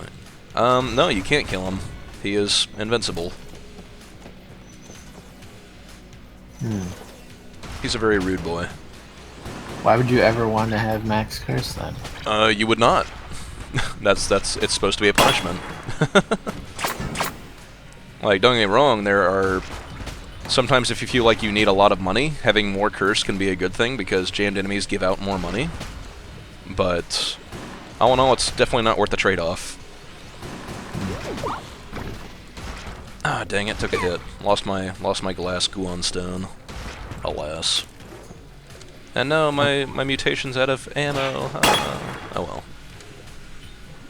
Speaker 1: the Night. No, you can't kill him. He is invincible. He's a very rude boy.
Speaker 4: Why would you ever want to have max curse then?
Speaker 1: You would not. It's supposed to be a punishment. Like, don't get me wrong, there are sometimes if you feel like you need a lot of money, having more curse can be a good thing because jammed enemies give out more money. But all in all, it's definitely not worth the trade-off. Ah, dang it, took a hit. Lost my glass Guon stone. Alas. And no, my mutation's out of ammo. Oh well.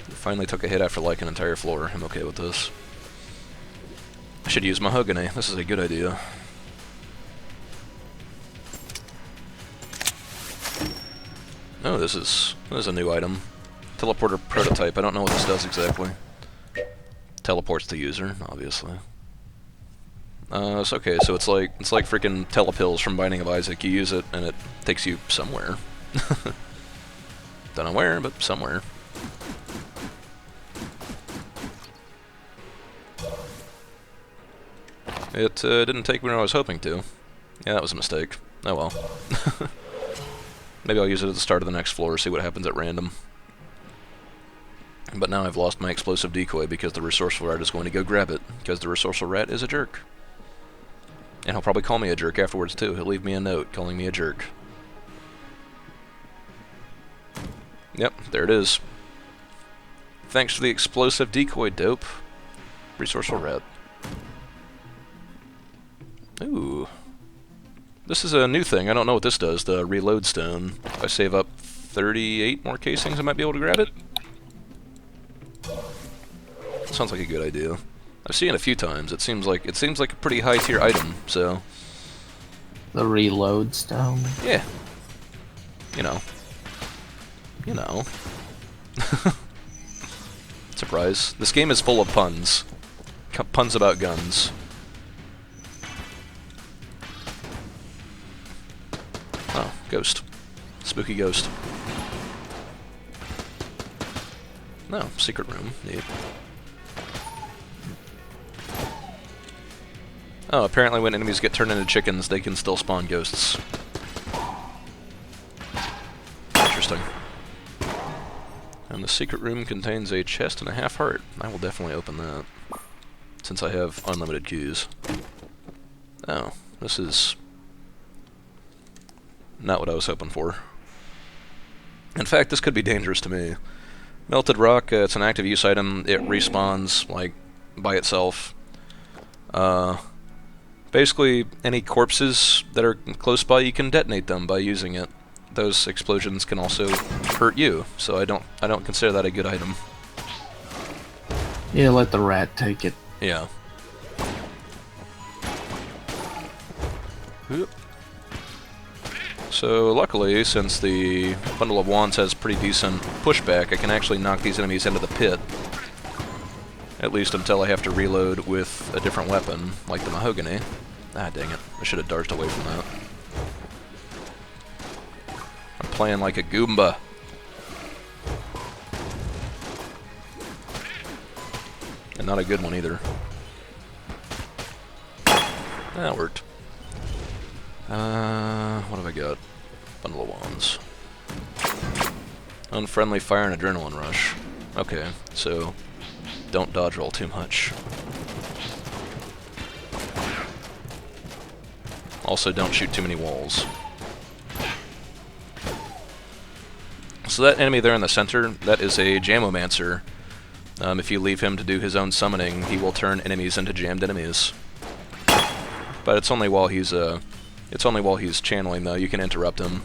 Speaker 1: Finally took a hit after like an entire floor. I'm okay with this. I should use mahogany. This is a good idea. Oh, this is a new item. Teleporter prototype. I don't know what this does exactly. Teleports the user, obviously. It's okay. So it's like freaking telepills from Binding of Isaac. You use it and it takes you somewhere. Don't know where, but somewhere. It didn't take me where I was hoping to. Yeah, that was a mistake. Oh well. Maybe I'll use it at the start of the next floor, see what happens at random. But now I've lost my explosive decoy because the resourceful rat is going to go grab it, because the resourceful rat is a jerk. And he'll probably call me a jerk afterwards too. He'll leave me a note calling me a jerk. Yep, there it is. Thanks for the explosive decoy, dope. Resourceful rat. Ooh. This is a new thing. I don't know what this does, the reload stone. If I save up 38 more casings, I might be able to grab it. Sounds like a good idea. I've seen it a few times. It seems like a pretty high tier item, so
Speaker 4: The reload stone.
Speaker 1: yeah. You know. You know. Surprise. This game is full of puns. Puns about guns. Oh, ghost. Spooky ghost. No, secret room. Neat. Oh, apparently when enemies get turned into chickens, they can still spawn ghosts. Interesting. And the secret room contains a chest and a half heart. I will definitely open that, since I have unlimited keys. Oh, this is not what I was hoping for. In fact, this could be dangerous to me. Melted rock, it's an active use item. It respawns, like, by itself. Basically, any corpses that are close by, you can detonate them by using it. Those explosions can also hurt you, so I don't consider that a good item.
Speaker 4: Yeah, let the rat take it.
Speaker 1: Yeah. Oop. So luckily, since the Bundle of Wands has pretty decent pushback, I can actually knock these enemies into the pit. At least until I have to reload with a different weapon, like the mahogany. Ah, dang it. I should have darted away from that. I'm playing like a Goomba. And not a good one either. That worked. What have I got? Bundle of Wands. Unfriendly fire and adrenaline rush. Okay, so don't dodge roll too much. Also, don't shoot too many walls. So that enemy there in the center, that is a Jamomancer. If you leave him to do his own summoning, he will turn enemies into jammed enemies. But it's only while he's channeling though. You can interrupt him.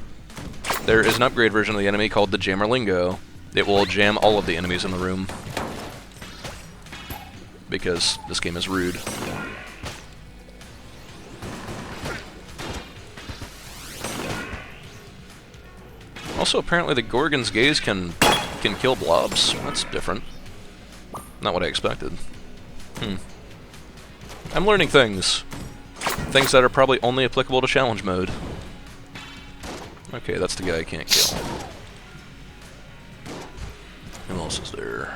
Speaker 1: There is an upgrade version of the enemy called the Jammerlingo. It will jam all of the enemies in the room. Because this game is rude. Also, apparently the Gorgon's Gaze can kill blobs. That's different. Not what I expected. I'm learning things. Things that are probably only applicable to challenge mode. Okay, that's the guy I can't kill. Who else is there?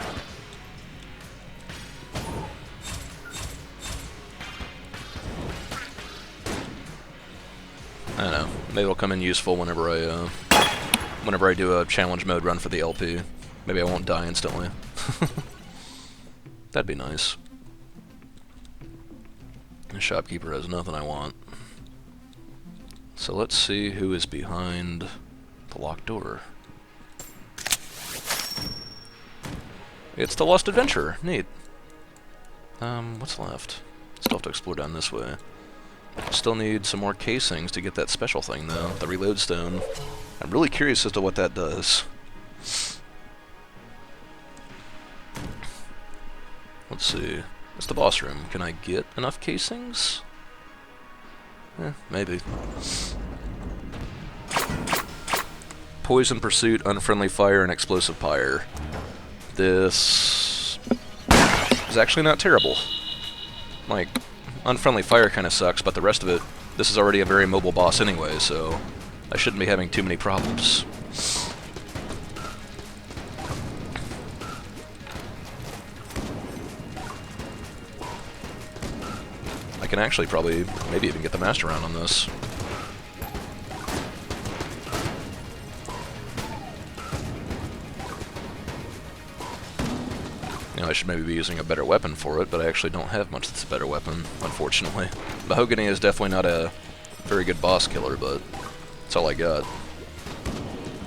Speaker 1: I don't know. Maybe it'll come in useful whenever I do a challenge mode run for the LP. Maybe I won't die instantly. That'd be nice. The shopkeeper has nothing I want. So let's see who is behind the locked door. It's the Lost Adventurer. Neat. What's left? Still have to explore down this way. Still need some more casings to get that special thing, though. The reload stone. I'm really curious as to what that does. Let's see. It's the boss room. Can I get enough casings? Maybe. Poison Pursuit, Unfriendly Fire, and Explosive Fire. This is actually not terrible. Like, unfriendly fire kind of sucks, but the rest of it, this is already a very mobile boss anyway, so I shouldn't be having too many problems. I can actually probably, maybe even get the master round on this. You know, I should maybe be using a better weapon for it, but I actually don't have much that's a better weapon, unfortunately. Mahogany is definitely not a very good boss killer, but that's all I got.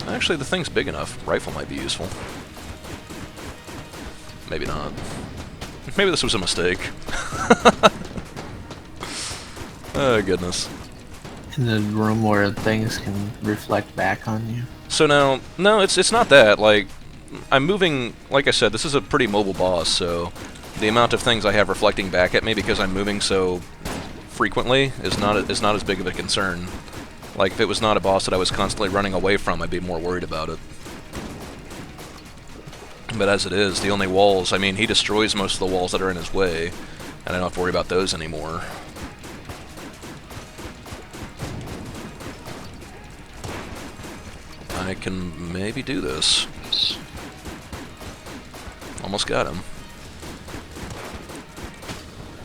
Speaker 1: Actually, the thing's big enough. Rifle might be useful. Maybe not. Maybe this was a mistake. Oh, goodness.
Speaker 4: In the room where things can reflect back on you.
Speaker 1: So now, no, it's not that. Like, I'm moving, like I said, this is a pretty mobile boss, so the amount of things I have reflecting back at me because I'm moving so frequently is not as big of a concern. Like, if it was not a boss that I was constantly running away from, I'd be more worried about it. But as it is, the only walls, I mean, he destroys most of the walls that are in his way, and I don't have to worry about those anymore. I can maybe do this. Almost got him.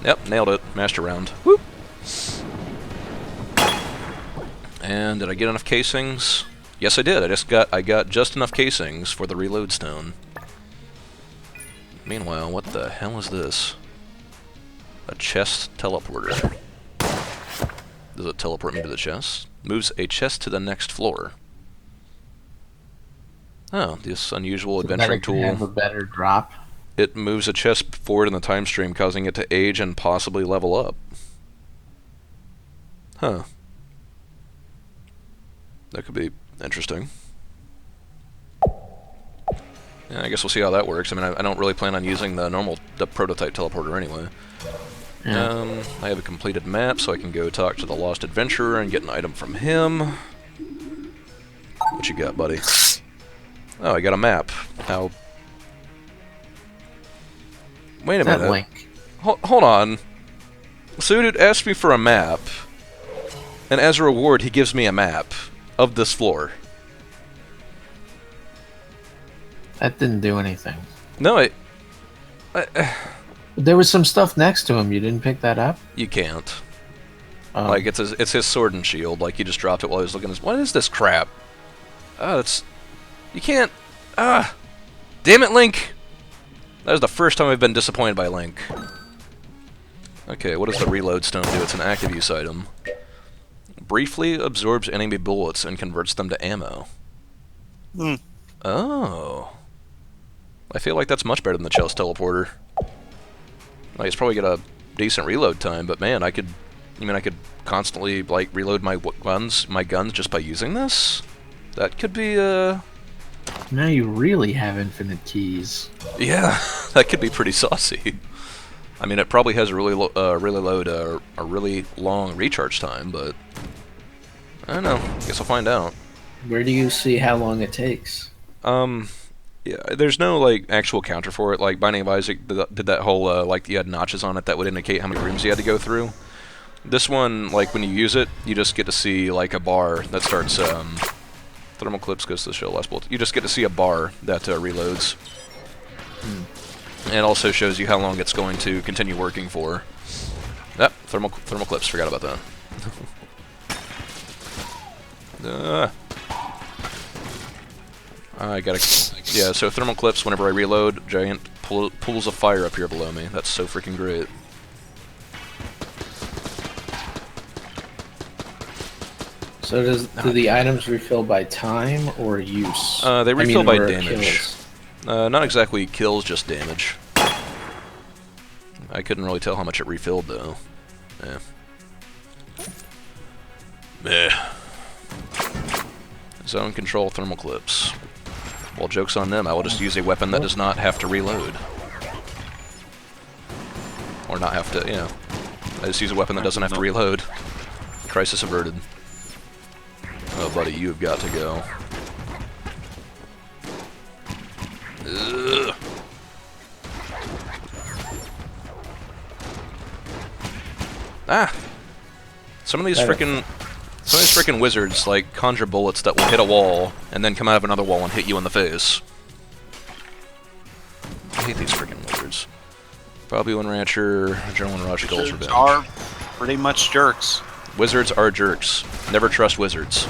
Speaker 1: Yep, nailed it. Master round. Whoop! And did I get enough casings? Yes, I did. I got just enough casings for the reload stone. Meanwhile, what the hell is this? A chest teleporter. Does it teleport me to the chest? Moves a chest to the next floor. Oh, this unusual adventuring tool.
Speaker 4: Have a better drop.
Speaker 1: It moves a chest forward in the time stream, causing it to age and possibly level up. Huh. That could be interesting. Yeah, I guess we'll see how that works. I mean, I don't really plan on using the prototype teleporter anyway.
Speaker 4: Yeah.
Speaker 1: I have a completed map, so I can go talk to the lost adventurer and get an item from him. What you got, buddy? Oh, I got a map. How? Wait a
Speaker 4: That
Speaker 1: minute.
Speaker 4: link.
Speaker 1: Hold on. So dude asked me for a map, and as a reward, he gives me a map of this floor.
Speaker 4: That didn't do anything.
Speaker 1: No,
Speaker 4: There was some stuff next to him. You didn't pick that up?
Speaker 1: you can't.
Speaker 4: Oh.
Speaker 1: Like, it's his sword and shield. Like, he just dropped it while he was looking at his... What is this crap? Oh, it's... You can't... Ah! Damn it, Link! That was the first time I've been disappointed by Link. Okay, what does the reload stone do? It's an active use item. Briefly absorbs enemy bullets and converts them to ammo.
Speaker 3: Hmm.
Speaker 1: Oh. I feel like that's much better than the chest teleporter. Like, it's probably got a decent reload time, but man, I could constantly, like, reload my guns just by using this? That could be,
Speaker 4: Now you really have infinite keys.
Speaker 1: yeah, that could be pretty saucy. I mean, it probably has a really long recharge time, but I don't know. Guess I'll find out.
Speaker 4: Where do you see how long it takes?
Speaker 1: Yeah, there's no, like, actual counter for it. Like, Binding of Isaac did that whole, like, you had notches on it that would indicate how many rooms you had to go through. This one, like, when you use it, you just get to see, like, a bar that starts, thermal clips goes to the shell last bullet. You just get to see a bar that reloads. And it also shows you how long it's going to continue working for. Yep, thermal clips, forgot about that. I gotta... Yeah, so thermal clips, whenever I reload, giant pools of fire up here below me. That's so freaking great.
Speaker 4: So do the items refill by time or use?
Speaker 1: They refill by
Speaker 4: or
Speaker 1: damage.
Speaker 4: kills?
Speaker 1: Not exactly kills, just damage. I couldn't really tell how much it refilled, though. Yeah. Meh. Zone control thermal clips. Well, joke's on them. I will just use a weapon that does not have to reload. Or not have to, you know. I just use a weapon that doesn't have to reload. Crisis averted. Oh, buddy, you've got to go. Ugh. Ah! Some of these freaking wizards, like, conjure bullets that will hit a wall, and then come out of another wall and hit you in the face. I hate these freaking wizards. Bobby One Rancher, Adrenaline Rush, Goals
Speaker 3: Wizards
Speaker 1: Revenge.
Speaker 3: are pretty much jerks.
Speaker 1: Wizards are jerks. Never trust wizards.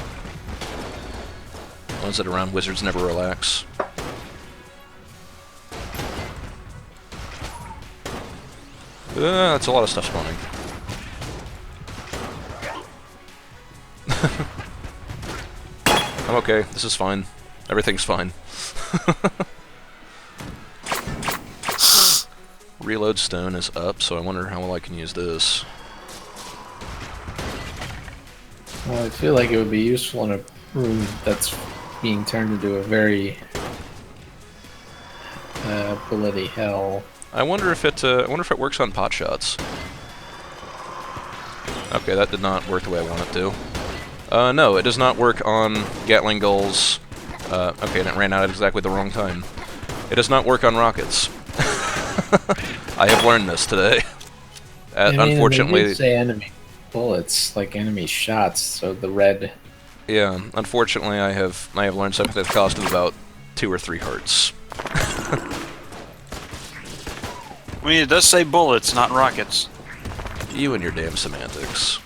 Speaker 1: Ones that are around wizards never relax. That's a lot of stuff spawning. I'm okay. This is fine. Everything's fine. Reload stone is up, so I wonder how well I can use this.
Speaker 4: Well, I feel like it would be useful in a room that's being turned into a very bloody hell.
Speaker 1: I wonder if it works on pot shots. Okay, that did not work the way I want it to. No, it does not work on Gatling gulls. Okay, and it ran out at exactly the wrong time. It does not work on rockets. I have learned this today.
Speaker 4: I mean,
Speaker 1: Unfortunately,
Speaker 4: they did say enemy bullets, like enemy shots, so the red.
Speaker 1: yeah. Unfortunately, I have learned something at the cost of about 2 or 3 hearts.
Speaker 3: I mean, it does say bullets, not rockets.
Speaker 1: You and your damn semantics.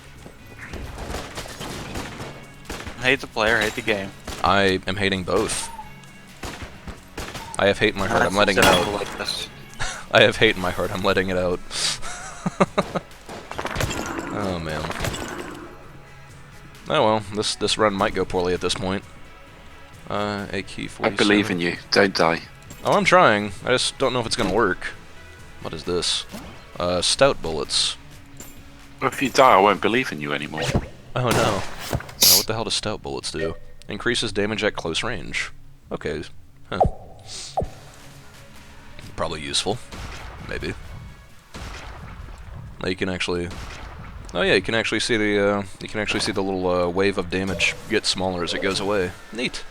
Speaker 3: Hate the player, hate the game.
Speaker 1: I am hating both. I have hate in my heart. I'm letting it out.
Speaker 3: Like this.
Speaker 1: I have hate in my heart. I'm letting it out. Oh man. Oh well, this run might go poorly at this point. AK-47.
Speaker 5: I believe in you. Don't die.
Speaker 1: Oh, I'm trying. I just don't know if it's gonna work. What is this? Stout bullets.
Speaker 5: Well, if you die, I won't believe in you anymore.
Speaker 1: Oh no. What the hell does stout bullets do? Increases damage at close range. Okay. Huh. Probably useful. Maybe. Now you can actually. Oh yeah, you can actually see the little wave of damage get smaller as it goes away. Neat.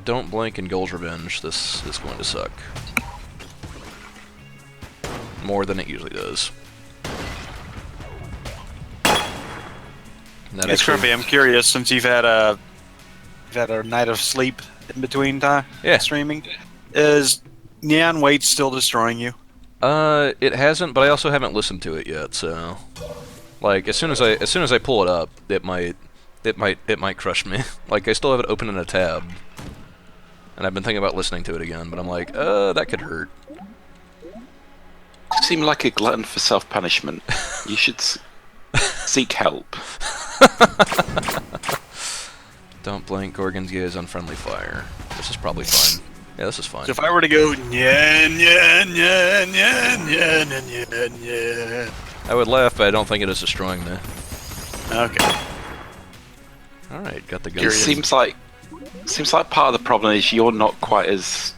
Speaker 1: Don't blink in Goal's Revenge. This is going to suck. More than it usually does. That
Speaker 3: It's
Speaker 1: actually-
Speaker 3: Crimpy, I'm curious, since you've had a night of sleep in between time streaming, is Neon Weight still destroying you?
Speaker 1: It hasn't, but I also haven't listened to it yet. So, like, as soon as I pull it up, it might crush me. Like, I still have it open in a tab, and I've been thinking about listening to it again, but I'm like, that could hurt.
Speaker 5: You seem like a glutton for self-punishment. You should seek help.
Speaker 1: Don't blink, Gorgon's gaze on friendly fire. This is probably fine. Yeah, this is fine.
Speaker 3: So if I were to go, nyan, nyan, nyan, nyan, nyan, nyan, nyan, nyan.
Speaker 1: I would laugh, but I don't think it is destroying me.
Speaker 3: Okay.
Speaker 1: Alright, got the gun.
Speaker 5: It seems like part of the problem is you're not quite as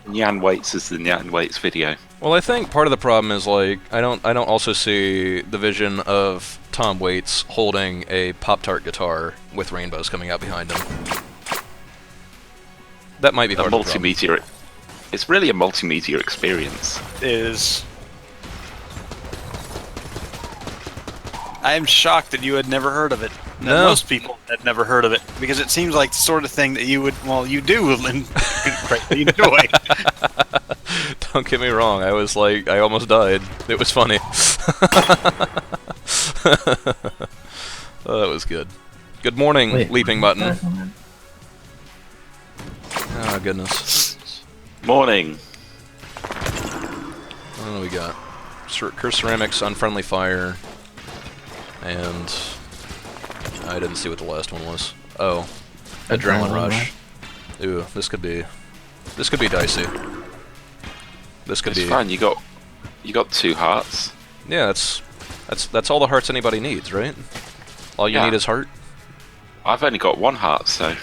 Speaker 5: Nyan Waits as the Nyan Waits video.
Speaker 1: Well, I think part of the problem is, like, I don't also see the vision of Tom Waits holding a Pop-Tart guitar with rainbows coming out behind him. That might be part of the problem.
Speaker 5: Multimedia. It's really a multimedia experience.
Speaker 3: Is I am shocked that you had never heard of it. That
Speaker 1: No.
Speaker 3: most people had never heard of it, because it seems like the sort of thing that you do greatly enjoy.
Speaker 1: Don't get me wrong, I was like, I almost died. It was funny. Oh, that was good. Good morning,
Speaker 4: Wait,
Speaker 1: leaping button. Oh, goodness.
Speaker 5: Morning.
Speaker 1: What do we got? Curse Ceramics, Unfriendly Fire, and I didn't see what the last one was. Oh, Adrenaline Rush. Ooh, this could be dicey. This could
Speaker 5: It's
Speaker 1: be
Speaker 5: fine. You got 2 hearts.
Speaker 1: Yeah, that's all the hearts anybody needs, right? All you
Speaker 5: Yeah.
Speaker 1: need is heart.
Speaker 5: I've only got 1 heart, so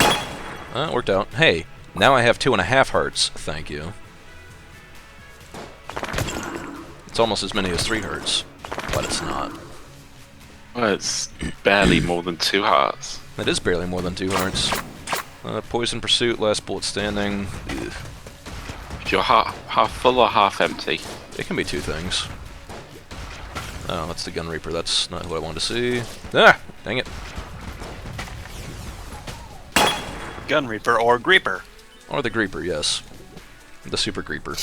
Speaker 1: It worked out. Hey, now I have 2.5 hearts. Thank you. It's almost as many as 3 hearts, but it's not.
Speaker 5: well, it's barely more than 2 hearts.
Speaker 1: It is barely more than 2 hearts. Poison Pursuit, Last Bullet Standing. Ugh.
Speaker 5: you're half full or half empty.
Speaker 1: It can be two things. Oh, that's the Gun Reaper. That's not what I wanted to see. Ah! Dang it.
Speaker 3: Gun Reaper or Greeper.
Speaker 1: Or the Creeper, yes. The Super Creeper.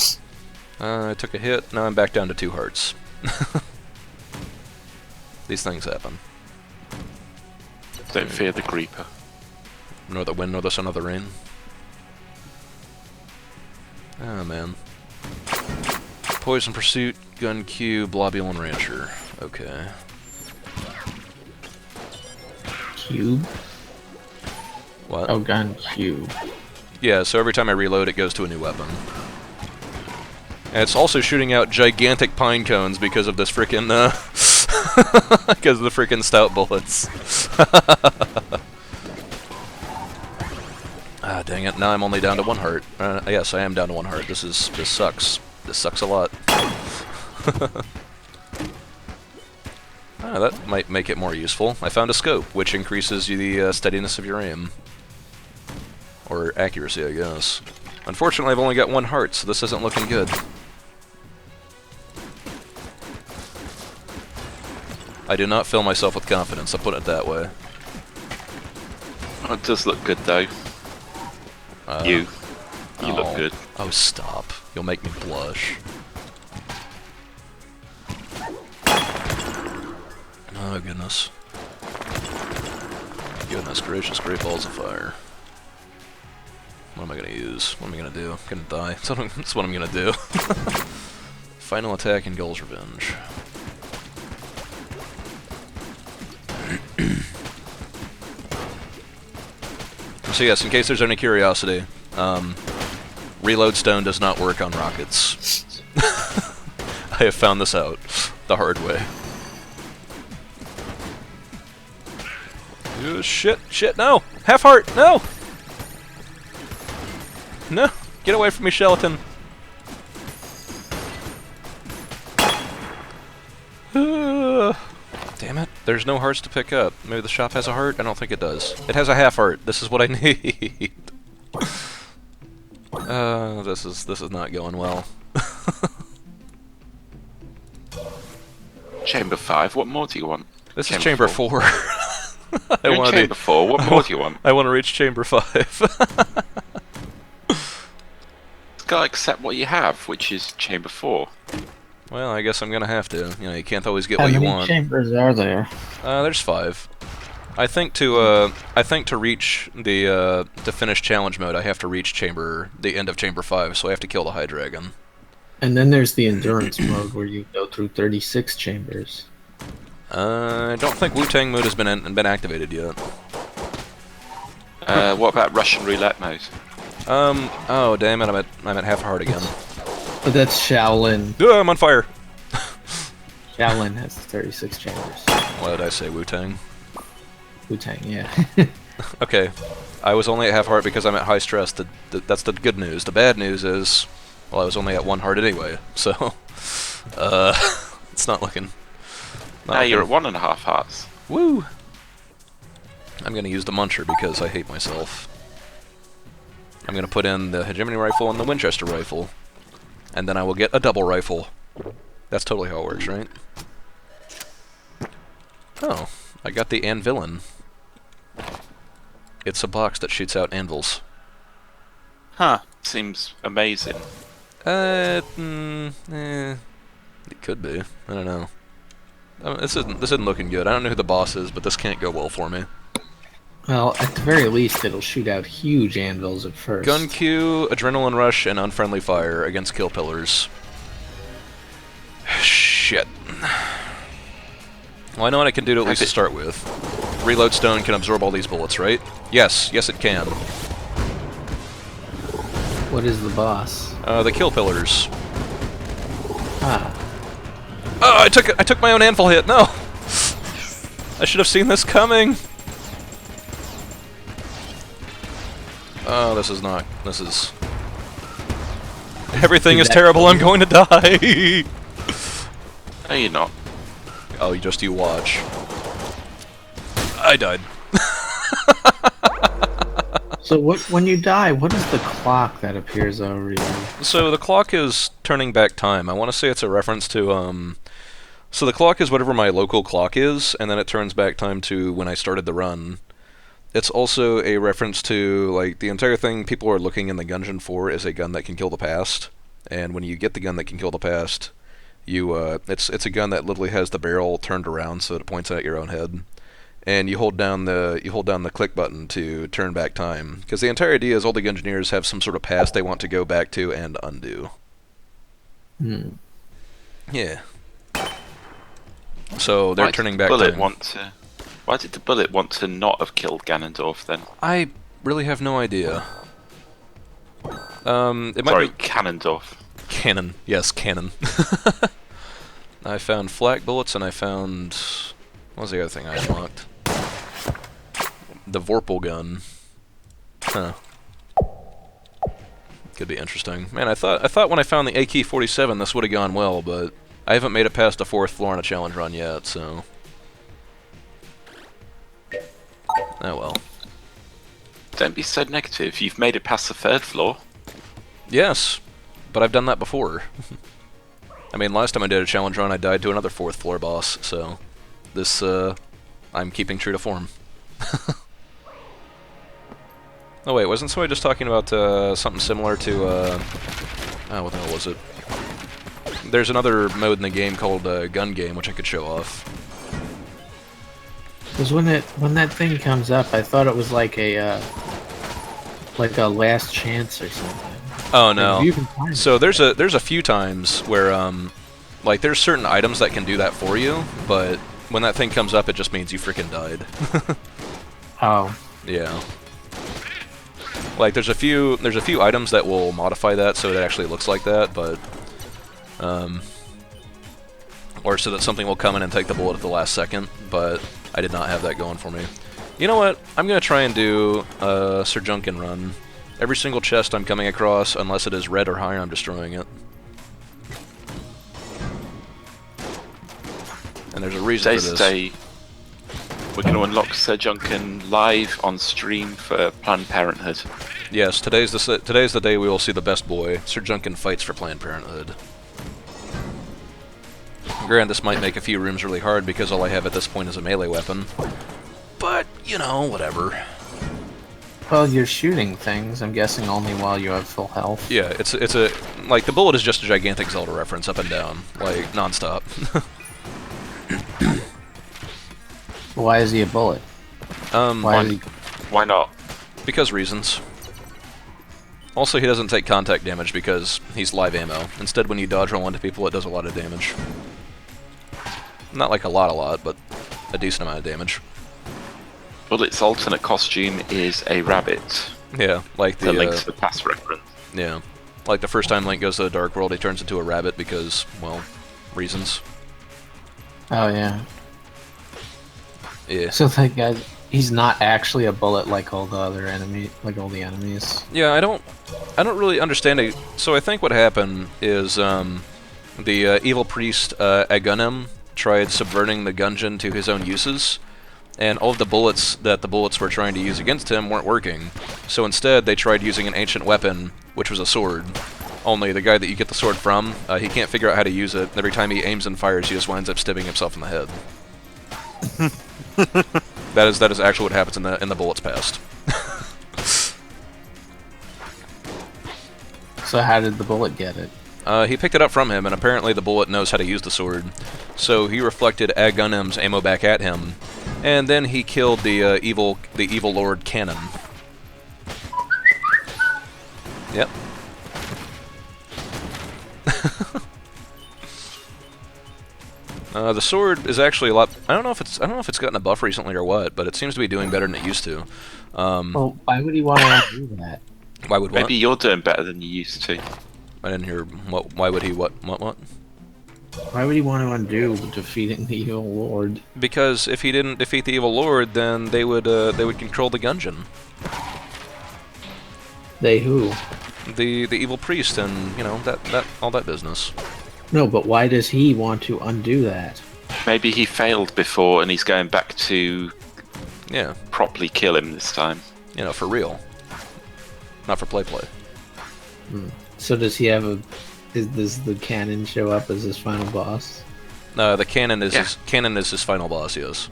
Speaker 1: I took a hit, now I'm back down to 2 hearts. These things happen.
Speaker 5: Don't fear the creeper.
Speaker 1: Nor the wind, nor the sun, nor the rain. Oh man. Poison Pursuit, Gun Q, Blobulin Rancher. Okay.
Speaker 4: Cube?
Speaker 1: What?
Speaker 4: Oh, gun cube.
Speaker 1: Yeah, so every time I reload it goes to a new weapon. And it's also shooting out gigantic pine cones because of this frickin' because of the frickin' stout bullets. Ah, dang it, now I'm only down to 1 heart. Yes, I am down to 1 heart. This sucks. This sucks a lot. Ah, that might make it more useful. I found a scope, which increases the steadiness of your aim. Or accuracy, I guess. Unfortunately, I've only got 1 heart, so this isn't looking good. I do not fill myself with confidence, I'll put it that way.
Speaker 5: Oh, it does look good though. You look good.
Speaker 1: Oh, stop. You'll make me blush. Oh, goodness. Goodness gracious, great balls of fire. What am I gonna use? What am I gonna do? I'm gonna die. That's what I'm gonna do. Final attack and Gull's Revenge. So yes, in case there's any curiosity, reload stone does not work on rockets. I have found this out the hard way. Oh, shit, no! Half heart, no! No! Get away from me, Skeleton! Damn it, there's no hearts to pick up. Maybe the shop has a heart? I don't think it does. It has a half heart. This is what I need. This is not going well.
Speaker 5: Chamber 5, what more do you want?
Speaker 1: This is Chamber 4.
Speaker 5: You're in Chamber 4, what more do you want?
Speaker 1: I want to reach Chamber 5.
Speaker 5: It's gotta accept what you have, which is Chamber 4.
Speaker 1: Well, I guess I'm gonna have to. You know, you can't always get what you
Speaker 4: How many
Speaker 1: want.
Speaker 4: chambers are there?
Speaker 1: There's 5. I think to reach the to finish challenge mode, I have to reach the end of Chamber 5, so I have to kill the High Dragon.
Speaker 4: And then there's the endurance mode where you go through 36 chambers.
Speaker 1: I don't think Wu-Tang mode has been activated yet.
Speaker 5: What about Russian roulette mode?
Speaker 1: Oh damn it! I'm at half heart again.
Speaker 4: But that's Shaolin.
Speaker 1: I'm on fire.
Speaker 4: Shaolin has 36 chambers.
Speaker 1: What did I say? Wu-Tang.
Speaker 4: Wu-Tang, yeah.
Speaker 1: Okay, I was only at half heart because I'm at high stress. That's the good news. The bad news is, well, I was only at 1 heart anyway. So, it's not looking.
Speaker 5: Now you're at 1.5 hearts.
Speaker 1: Woo! I'm gonna use the Muncher because I hate myself. I'm gonna put in the Hegemony Rifle and the Winchester Rifle. And then I will get a double rifle. That's totally how it works, right? Oh, I got the Anvilin. It's a box that shoots out anvils.
Speaker 5: Huh. Seems amazing.
Speaker 1: It could be. I don't know. This isn't looking good. I don't know who the boss is, but this can't go well for me.
Speaker 4: Well, at the very least, it'll shoot out huge anvils at first.
Speaker 1: Gun Q, Adrenaline Rush, and Unfriendly Fire against Kill Pillars. Shit. Well, I know what I can do to at least start with. Reload Stone can absorb all these bullets, right? Yes, it can.
Speaker 4: What is the boss?
Speaker 1: The Kill Pillars.
Speaker 4: Ah.
Speaker 1: Oh, I took my own anvil hit. No, I should have seen this coming. Oh, this is not. This is. Everything is terrible. I'm going to die.
Speaker 5: No, you're not.
Speaker 1: Oh, you watch. I died.
Speaker 4: So when you die, what is the clock that appears over you?
Speaker 1: So the clock is turning back time. I want to say it's a reference to So the clock is whatever my local clock is, and then it turns back time to when I started the run. It's also a reference to, like, the entire thing people are looking in the gungeon for is a gun that can kill the past. And when you get the gun that can kill the past, it's a gun that literally has the barrel turned around so that it points at your own head. And you hold down the click button to turn back time, because the entire idea is all the gungeoneers have some sort of past they want to go back to and undo.
Speaker 4: Hmm.
Speaker 1: Yeah. So they're turning back
Speaker 5: bullet
Speaker 1: time.
Speaker 5: Why did the bullet want to not have killed Ganondorf then?
Speaker 1: I really have no idea. It might
Speaker 5: Sorry,
Speaker 1: be
Speaker 5: Ganondorf.
Speaker 1: cannon. Yes, cannon. I found flak bullets, and I found... What was the other thing I unlocked? The Vorpal gun. Huh. Could be interesting. Man, I thought when I found the AK-47 this would have gone well, but I haven't made it past the 4th floor on a challenge run yet, so... Oh well.
Speaker 5: Don't be so negative. You've made it past the 3rd floor.
Speaker 1: Yes, but I've done that before. I mean, last time I did a challenge run, I died to another 4th floor boss, so... This, I'm keeping true to form. Oh wait, wasn't somebody just talking about, something similar to, oh, what the hell was it? There's another mode in the game called, Gun Game, which I could show off.
Speaker 4: Because when that thing comes up, I thought it was like a last chance or something.
Speaker 1: Oh no.
Speaker 4: You can find
Speaker 1: So
Speaker 4: it.
Speaker 1: there's a few times where, like, there's certain items that can do that for you, but when that thing comes up, it just means you freaking died.
Speaker 4: Oh.
Speaker 1: Yeah. Like, there's a few items that will modify that so it actually looks like that, but, or so that something will come in and take the bullet at the last second, but I did not have that going for me. You know what? I'm gonna try and do a Sir Junkin run. Every single chest I'm coming across, unless it is red or higher, I'm destroying it. And there's a reason for this.
Speaker 5: Today, we're going to unlock Sir Junkin live on stream for Planned Parenthood.
Speaker 1: Yes, today's the day we will see the best boy. Sir Junkin fights for Planned Parenthood. Granted, this might make a few rooms really hard because all I have at this point is a melee weapon. But, you know, whatever.
Speaker 4: Well, you're shooting things, I'm guessing only while you have full health.
Speaker 1: Yeah, it's a... Like, the bullet is just a gigantic Zelda reference up and down. Like, non-stop.
Speaker 4: Why is he a bullet?
Speaker 5: Why not?
Speaker 1: Because reasons. Also, he doesn't take contact damage because he's live ammo. Instead, when you dodge roll into people, it does a lot of damage. Not like a lot, but a decent amount of damage.
Speaker 5: Bullet's alternate costume is a rabbit.
Speaker 1: Yeah, like
Speaker 5: The Link to the Past reference.
Speaker 1: Yeah. Like the first time Link goes to the Dark World, he turns into a rabbit because, well, reasons.
Speaker 4: Oh yeah.
Speaker 1: Yeah.
Speaker 4: So that guy, he's not actually a bullet like all the other the enemies.
Speaker 1: Yeah, I don't really understand it. So I think what happened is the evil priest Agunim tried subverting the gungeon to his own uses, and all of the bullets that the bullets were trying to use against him weren't working. So instead, they tried using an ancient weapon, which was a sword. Only the guy that you get the sword from, he can't figure out how to use it. Every time he aims and fires, he just winds up stabbing himself in the head. That is actually what happens in the bullets past.
Speaker 4: So how did the bullet get it?
Speaker 1: He picked it up from him, and apparently the bullet knows how to use the sword. So he reflected Agunim's ammo back at him, and then he killed the evil Lord Cannon. Yep. The sword is actually a lot. I don't know if it's gotten a buff recently or what, but it seems to be doing better than it used to.
Speaker 4: Well, why would he want to do that?
Speaker 1: Why would what?
Speaker 5: Maybe you're doing better than you used to.
Speaker 1: I didn't hear what. Why would he what?
Speaker 4: Why would he want to undo defeating the evil lord?
Speaker 1: Because if he didn't defeat the evil lord, then they would control the gungeon.
Speaker 4: They who?
Speaker 1: The evil priest and that all that business.
Speaker 4: No, but why does he want to undo that?
Speaker 5: Maybe he failed before and he's going back to
Speaker 1: Yeah.
Speaker 5: properly kill him this time.
Speaker 1: For real. not for play.
Speaker 4: So does he have a? Does the cannon show up as his final boss?
Speaker 1: The cannon is his final boss. Yes.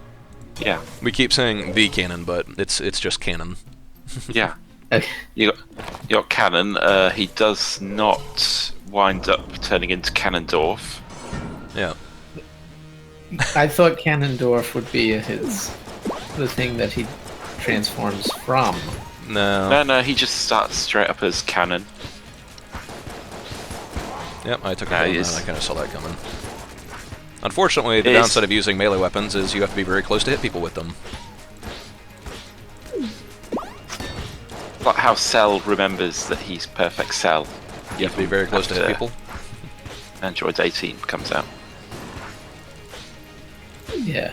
Speaker 5: Yeah.
Speaker 1: We keep saying the cannon, but it's just cannon.
Speaker 5: Yeah.
Speaker 4: Okay.
Speaker 5: You got Cannon. He does not wind up turning into Cannondorf.
Speaker 1: Yeah.
Speaker 4: I thought Cannondorf would be the thing that he transforms from.
Speaker 1: No.
Speaker 5: He just starts straight up as Cannon.
Speaker 1: Yep, I took
Speaker 5: No,
Speaker 1: it. I kind of saw that coming. Unfortunately, the downside of using melee weapons is you have to be very close to hit people with them.
Speaker 5: Like how Cell remembers that he's perfect Cell.
Speaker 1: You have to be very close to hit people.
Speaker 5: Android 18 comes out.
Speaker 4: Yeah.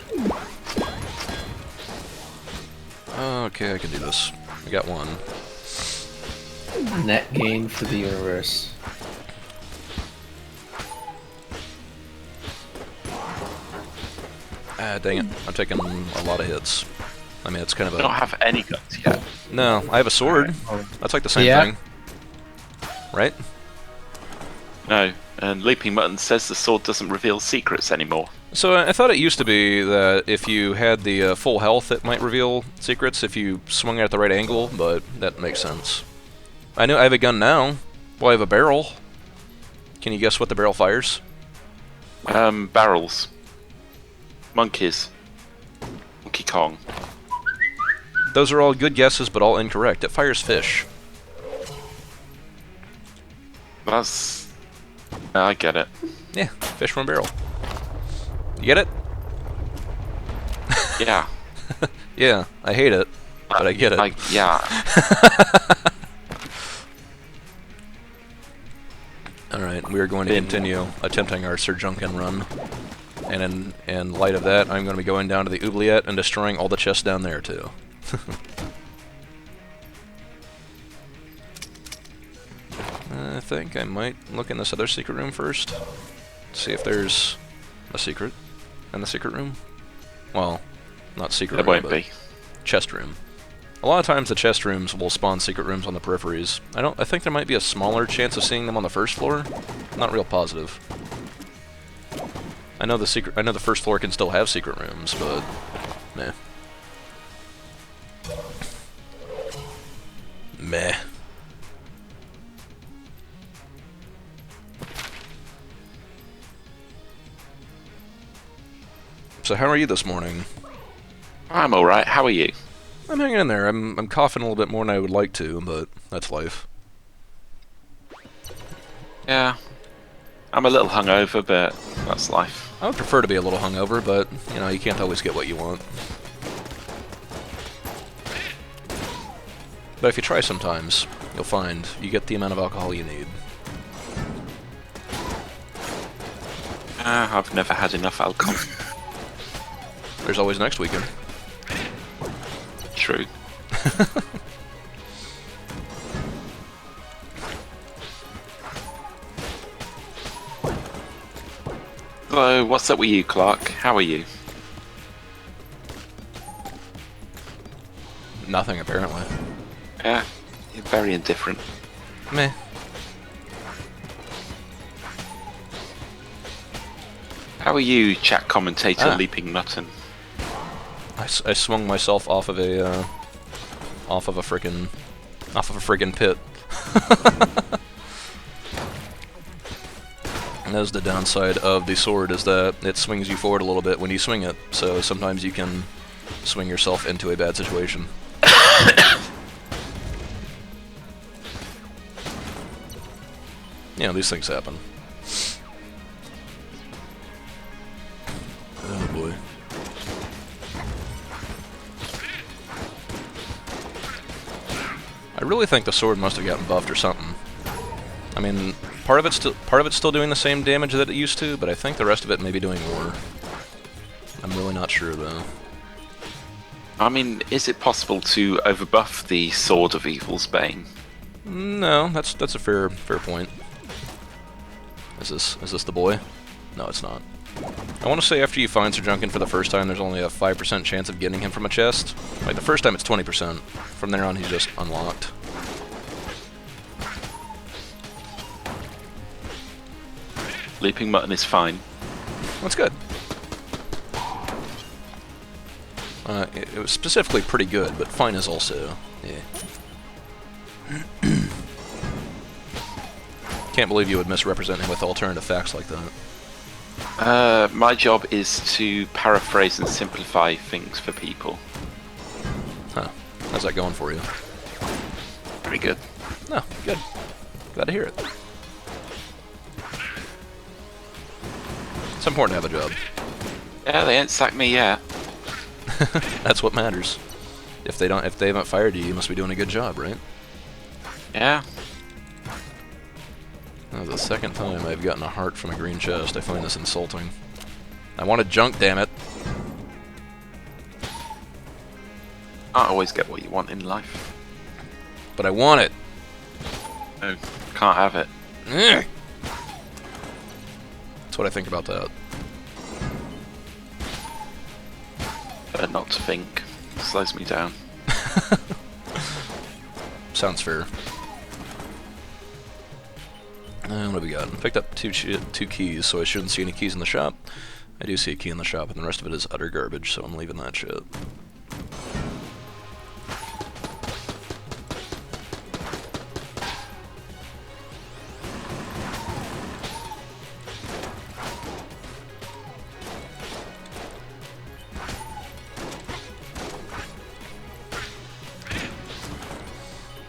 Speaker 1: Okay, I can do this. I got one.
Speaker 4: Net gain for the universe.
Speaker 1: Ah, dang it. I'm taking a lot of hits. I mean, it's kind of
Speaker 5: I don't have any guns yet.
Speaker 1: No, I have a sword. That's like the same thing. Right?
Speaker 5: No, and Leaping Mutton says the sword doesn't reveal secrets anymore.
Speaker 1: So I thought it used to be that if you had the full health, it might reveal secrets if you swung it at the right angle, but that makes sense. I know I have a gun now. Well, I have a barrel. Can you guess what the barrel fires?
Speaker 5: Barrels. Monkeys. Monkey Kong.
Speaker 1: Those are all good guesses, but all incorrect. It fires fish.
Speaker 5: That's... I get it.
Speaker 1: Yeah, fish from a barrel. You get it?
Speaker 5: Yeah.
Speaker 1: Yeah, I hate it, but I get it.
Speaker 5: Yeah.
Speaker 1: Alright, we are going to continue attempting our Sir Junkin run. And in light of that, I'm going to be going down to the oubliette and destroying all the chests down there, too. I think I might look in this other secret room first. See if there's a secret in the secret room. Well, not secret room, but chest room. A lot of times the chest rooms will spawn secret rooms on the peripheries. I think there might be a smaller chance of seeing them on the first floor. Not real positive. I know the first floor can still have secret rooms, but meh. Meh. So how are you this morning?
Speaker 5: I'm alright, how are you?
Speaker 1: I'm hanging in there. I'm coughing a little bit more than I would like to, but that's life.
Speaker 5: Yeah. I'm a little hungover, but that's life.
Speaker 1: I would prefer to be a little hungover, but, you know, you can't always get what you want. But if you try sometimes, you'll find you get the amount of alcohol you need.
Speaker 5: I've never had enough alcohol.
Speaker 1: There's always next weekend.
Speaker 5: True. Hello, what's up with you, Clark? How are you?
Speaker 1: Nothing, apparently.
Speaker 5: Yeah, you're very indifferent.
Speaker 1: Meh.
Speaker 5: How are you, chat commentator Leaping Mutton?
Speaker 1: I swung myself off of a friggin' pit. And that's the downside of the sword, is that it swings you forward a little bit when you swing it, so sometimes you can swing yourself into a bad situation. You know, these things happen. Oh boy. I really think the sword must have gotten buffed or something. I mean, part of it's still doing the same damage that it used to, but I think the rest of it may be doing more. I'm really not sure though.
Speaker 5: I mean, is it possible to overbuff the Sword of Evil's Bane?
Speaker 1: No, that's a fair point. Is this the boy? No, it's not. I want to say after you find Sir Junkin for the first time, there's only a 5% chance of getting him from a chest. Like the first time it's 20%. From there on, he's just unlocked.
Speaker 5: Leaping mutton is fine.
Speaker 1: That's good. It was specifically pretty good, but fine is also, yeah. Can't believe you would misrepresent him with alternative facts like that.
Speaker 5: My job is to paraphrase and simplify things for people.
Speaker 1: Huh. How's that going for you?
Speaker 5: Very good.
Speaker 1: No, good. Glad to hear it. It's important to have a job.
Speaker 5: Yeah, they ain't sacked me yet.
Speaker 1: That's what matters. If they haven't fired you, you must be doing a good job, right?
Speaker 5: Yeah.
Speaker 1: Oh, the second time I've gotten a heart from a green chest. I find this insulting. I wanted junk, damn it.
Speaker 5: Can't always get what you want in life.
Speaker 1: But I want it.
Speaker 5: No, can't have it.
Speaker 1: Ugh. That's what I think about that.
Speaker 5: Better not to think. It slows me down.
Speaker 1: Sounds fair. What have we got? Picked up two keys, so I shouldn't see any keys in the shop. I do see a key in the shop, and the rest of it is utter garbage, so I'm leaving that shit.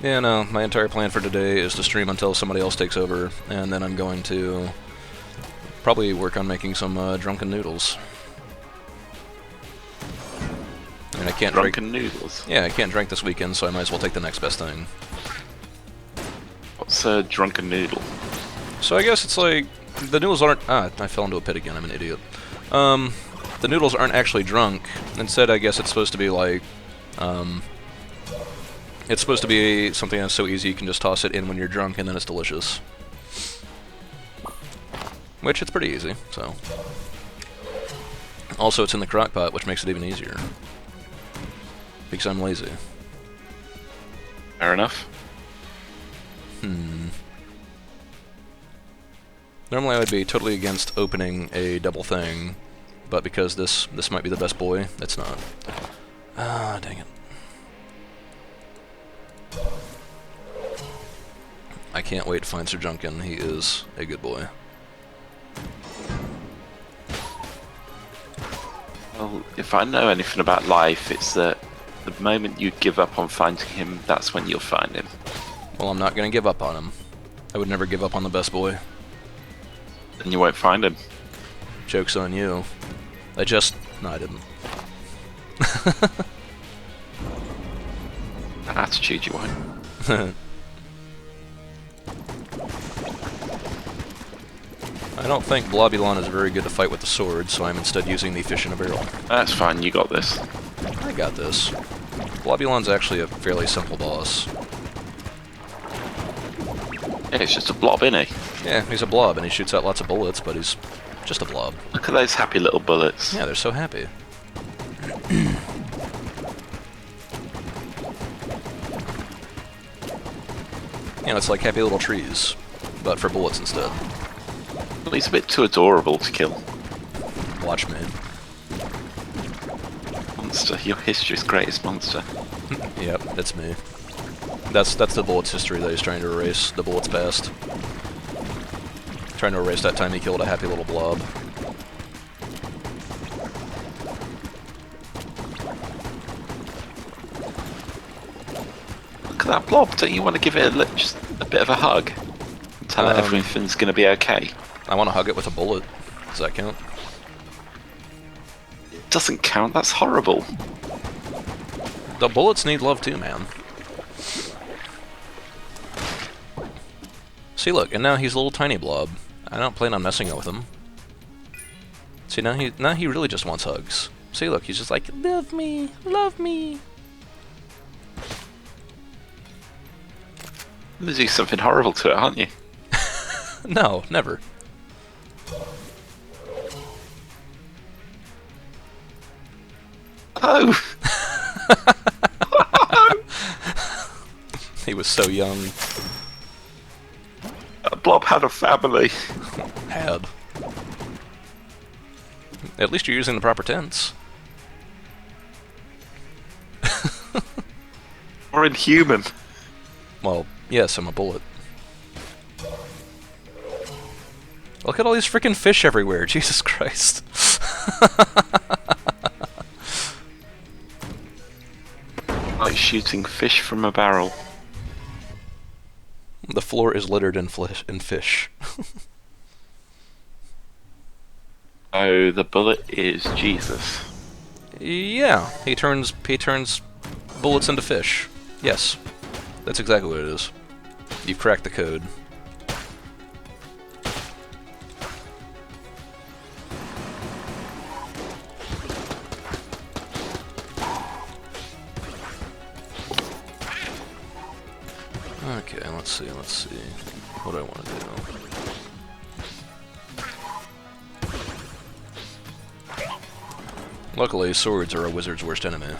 Speaker 1: Yeah, no, my entire plan for today is to stream until somebody else takes over, and then I'm going to probably work on making some drunken noodles. I mean, I can't
Speaker 5: Drunken
Speaker 1: drink.
Speaker 5: noodles.
Speaker 1: Yeah, I can't drink this weekend, so I might as well take the next best thing.
Speaker 5: What's a drunken noodle?
Speaker 1: So I guess it's like the noodles aren't. Ah, I fell into a pit again. I'm an idiot. The noodles aren't actually drunk. Instead, I guess it's supposed to be like. It's supposed to be something that's so easy you can just toss it in when you're drunk and then it's delicious. Which it's pretty easy, so. Also, it's in the crock pot, which makes it even easier. Because I'm lazy.
Speaker 5: Fair enough.
Speaker 1: Normally I would be totally against opening a double thing, but because this might be the best boy, it's not. Ah, dang it. I can't wait to find Sir Junkin. He is a good boy.
Speaker 5: Well, if I know anything about life, it's that the moment you give up on finding him, that's when you'll find him.
Speaker 1: Well, I'm not gonna give up on him. I would never give up on the best boy.
Speaker 5: Then you won't find him.
Speaker 1: Joke's on you. No, I didn't.
Speaker 5: That attitude you won't.
Speaker 1: I don't think Blobulon is very good to fight with the sword, so I'm instead using the fish in a barrel.
Speaker 5: That's fine, you got this.
Speaker 1: I got this. Blobulon's actually a fairly simple boss.
Speaker 5: Yeah, it's just a blob, isn't he?
Speaker 1: Yeah, he's a blob, and he shoots out lots of bullets, but he's just a blob.
Speaker 5: Look at those happy little bullets.
Speaker 1: Yeah, they're so happy. You know, it's like happy little trees, but for bullets instead.
Speaker 5: Well, he's a bit too adorable to kill.
Speaker 1: Watch me.
Speaker 5: Monster, your history's greatest monster.
Speaker 1: Yep, that's me. That's the bullet's history that he's trying to erase, the bullet's past. Trying to erase that time he killed a happy little blob.
Speaker 5: Look at that blob, don't you want to give it just a bit of a hug? And tell it everything's going to be okay?
Speaker 1: I want to hug it with a bullet. Does that count?
Speaker 5: It doesn't count, that's horrible.
Speaker 1: The bullets need love too, man. See, look, and now he's a little tiny blob. I don't plan on messing with him. See, now he really just wants hugs. See, look, he's just like, love me, love me.
Speaker 5: You're going to do something horrible to it, aren't you?
Speaker 1: No, never.
Speaker 5: Oh!
Speaker 1: He was so young.
Speaker 5: That blob had a family.
Speaker 1: Had. At least you're using the proper tense.
Speaker 5: Or inhuman.
Speaker 1: Well, yes, I'm a bullet. Look at all these freaking fish everywhere, Jesus Christ.
Speaker 5: Like shooting fish from a barrel.
Speaker 1: The floor is littered in fish.
Speaker 5: Oh, the bullet is Jesus.
Speaker 1: Yeah, he turns bullets into fish. Yes, that's exactly what it is. You've cracked the code. Okay, let's see. What do I want to do? Luckily, swords are a wizard's worst enemy.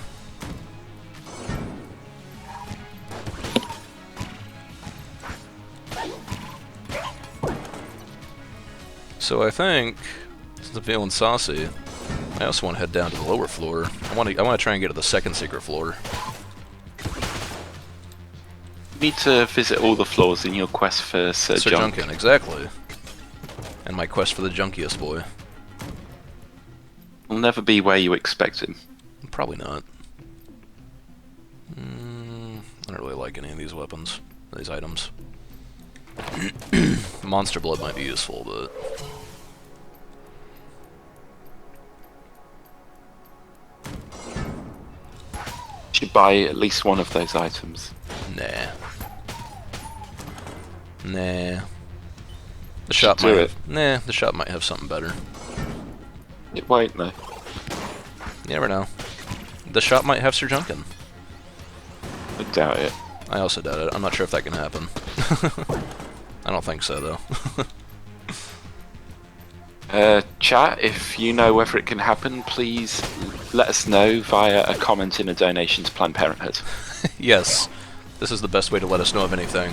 Speaker 1: So I think, since I'm feeling saucy, I also want to head down to the lower floor. I want to try and get to the second secret floor.
Speaker 5: You need to visit all the floors in your quest for Sir Junk.
Speaker 1: Junkin, exactly. And my quest for the junkiest boy.
Speaker 5: Will never be where you expect him.
Speaker 1: Probably not. I don't really like any of these weapons, these items. Monster blood might be useful, but...
Speaker 5: You should buy at least one of those items.
Speaker 1: Nah. The shop might have, the shop might have something better.
Speaker 5: It won't, though.
Speaker 1: You never know. The shop might have Sir Junkin.
Speaker 5: I doubt it.
Speaker 1: I also doubt it. I'm not sure if that can happen. I don't think so, though.
Speaker 5: Chat, if you know whether it can happen, please let us know via a comment in a donation to Planned Parenthood.
Speaker 1: Yes. This is the best way to let us know of anything.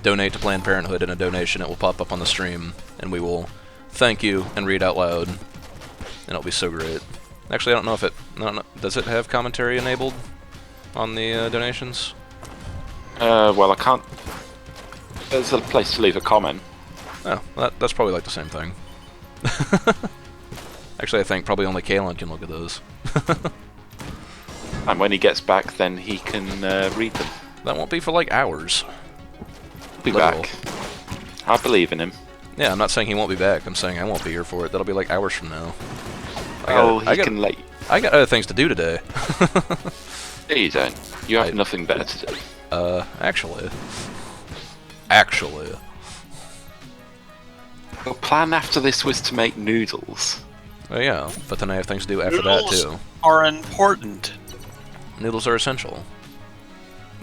Speaker 1: Donate to Planned Parenthood in a donation. It will pop up on the stream, and we will thank you and read out loud. And it'll be so great. Actually, I don't know if it... does it have commentary enabled on the donations?
Speaker 5: Well, I can't... There's a place to leave a comment.
Speaker 1: Oh, that's probably like the same thing. Actually, I think probably only Kalen can look at those.
Speaker 5: And when he gets back, then he can read them.
Speaker 1: That won't be for like hours.
Speaker 5: Be
Speaker 1: Literal.
Speaker 5: back. I believe in him.
Speaker 1: Yeah, I'm not saying he won't be back. I'm saying I won't be here for it. That'll be like hours from now.
Speaker 5: He can let you.
Speaker 1: I got other things to do today.
Speaker 5: No, you don't. You have nothing better to do.
Speaker 1: Actually.
Speaker 5: Your plan after this was to make noodles.
Speaker 1: Oh yeah, but then I have things to do after that
Speaker 3: Noodles
Speaker 1: too.
Speaker 3: are important.
Speaker 1: Noodles are essential.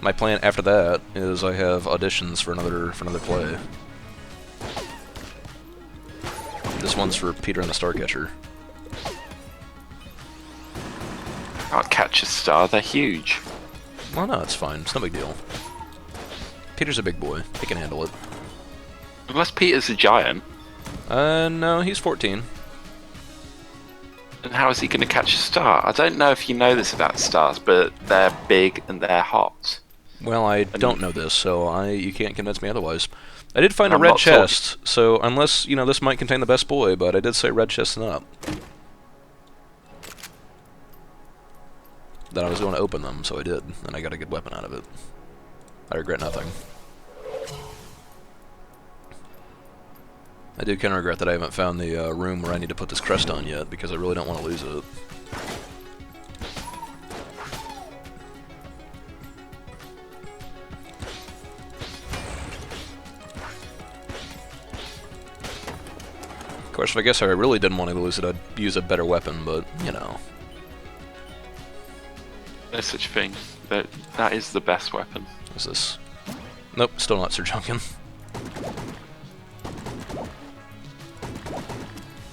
Speaker 1: My plan after that is I have auditions for another play. This one's for Peter and the Starcatcher.
Speaker 5: Can't catch a star, they're huge.
Speaker 1: Well, no, it's fine. It's no big deal. Peter's a big boy. He can handle it.
Speaker 5: Unless Peter's a giant.
Speaker 1: No, he's 14.
Speaker 5: And how is he going to catch a star? I don't know if you know this about stars, but they're big and they're hot.
Speaker 1: Well, I don't know this, so you can't convince me otherwise. I did find a
Speaker 5: I'm
Speaker 1: red
Speaker 5: not
Speaker 1: chest, so unless, this might contain the best boy, but I did say red chest and up. That I was going to open them, so I did, and I got a good weapon out of it. I regret nothing. I do kind of regret that I haven't found the room where I need to put this crest on yet, because I really don't want to lose it. Of course, I guess if I really didn't want to lose it, I'd use a better weapon, but,
Speaker 5: There's such a thing. That is the best weapon.
Speaker 1: What's this? Nope, still not Sir Junkin.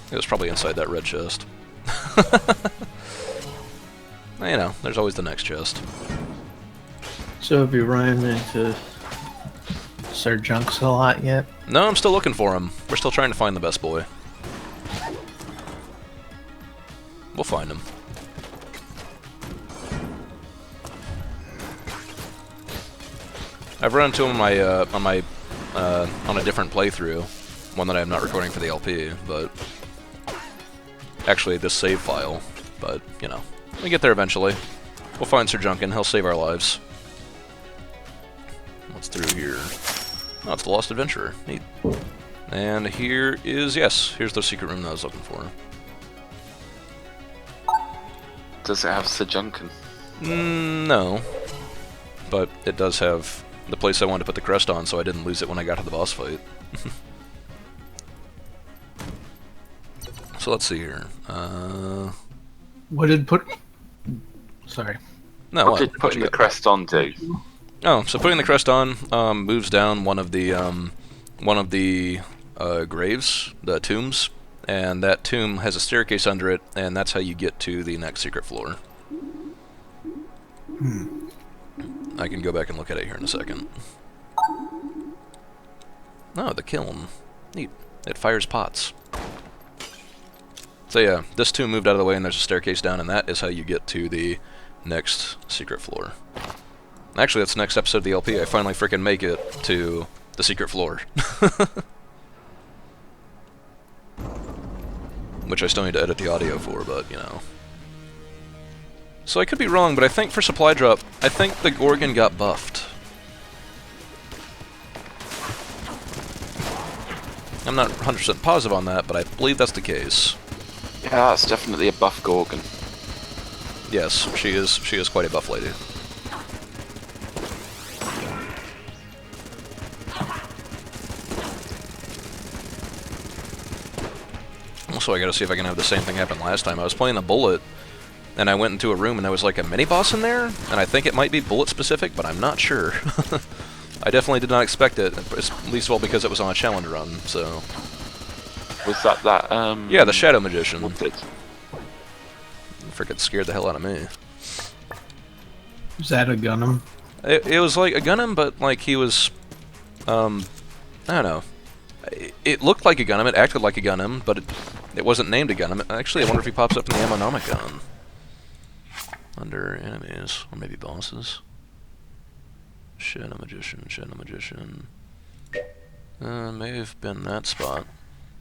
Speaker 1: It was probably inside that red chest. There's always the next chest.
Speaker 4: So have you run into Sir Junks a lot yet?
Speaker 1: No, I'm still looking for him. We're still trying to find the best boy. We'll find him. I've run into him on a different playthrough, one that I'm not recording for the LP, but actually this save file. But you know, we get there eventually. We'll find Sir Junkin. He'll save our lives. What's through here? Oh, it's the Lost Adventurer. Neat. And here is, yes, here's the secret room that I was looking for.
Speaker 5: Does it have Sir Junkin?
Speaker 1: No. But it does have the place I wanted to put the crest on, so I didn't lose it when I got to the boss fight. So let's see here.
Speaker 4: What did put? Sorry.
Speaker 1: No,
Speaker 5: What did putting the crest on do?
Speaker 1: Oh, so putting the crest on moves down one of the graves, the tombs, and that tomb has a staircase under it, and that's how you get to the next secret floor. I can go back and look at it here in a second. Oh, the kiln. Neat. It fires pots. So yeah, this tomb moved out of the way and there's a staircase down, and that is how you get to the next secret floor. Actually, that's the next episode of the LP. I finally freaking make it to the secret floor. Which I still need to edit the audio for, but, you know. So I could be wrong, but I think for supply drop, I think the Gorgon got buffed. I'm not 100% positive on that, but I believe that's the case.
Speaker 5: Yeah, that's definitely a buff Gorgon.
Speaker 1: Yes, she is quite a buff lady. Also, I gotta see if I can have the same thing happen last time. I was playing the bullet, and I went into a room and there was like a mini-boss in there, and I think it might be bullet-specific, but I'm not sure. I definitely did not expect it, at least of all because it was on a challenge run, so...
Speaker 5: Was that
Speaker 1: Yeah, the Shadow Magician.
Speaker 5: What did?
Speaker 1: Frickin' scared the hell out of me.
Speaker 4: Is that a Gunham?
Speaker 1: It was like a Gunham, but like he was... I don't know. It looked like a Gunham, it acted like a Gunham, but it wasn't named a Gunham. Actually, I wonder if he pops up in the Ammonomicon. Under enemies, or maybe bosses. Shadow Magician, Shadow Magician. May have been that spot.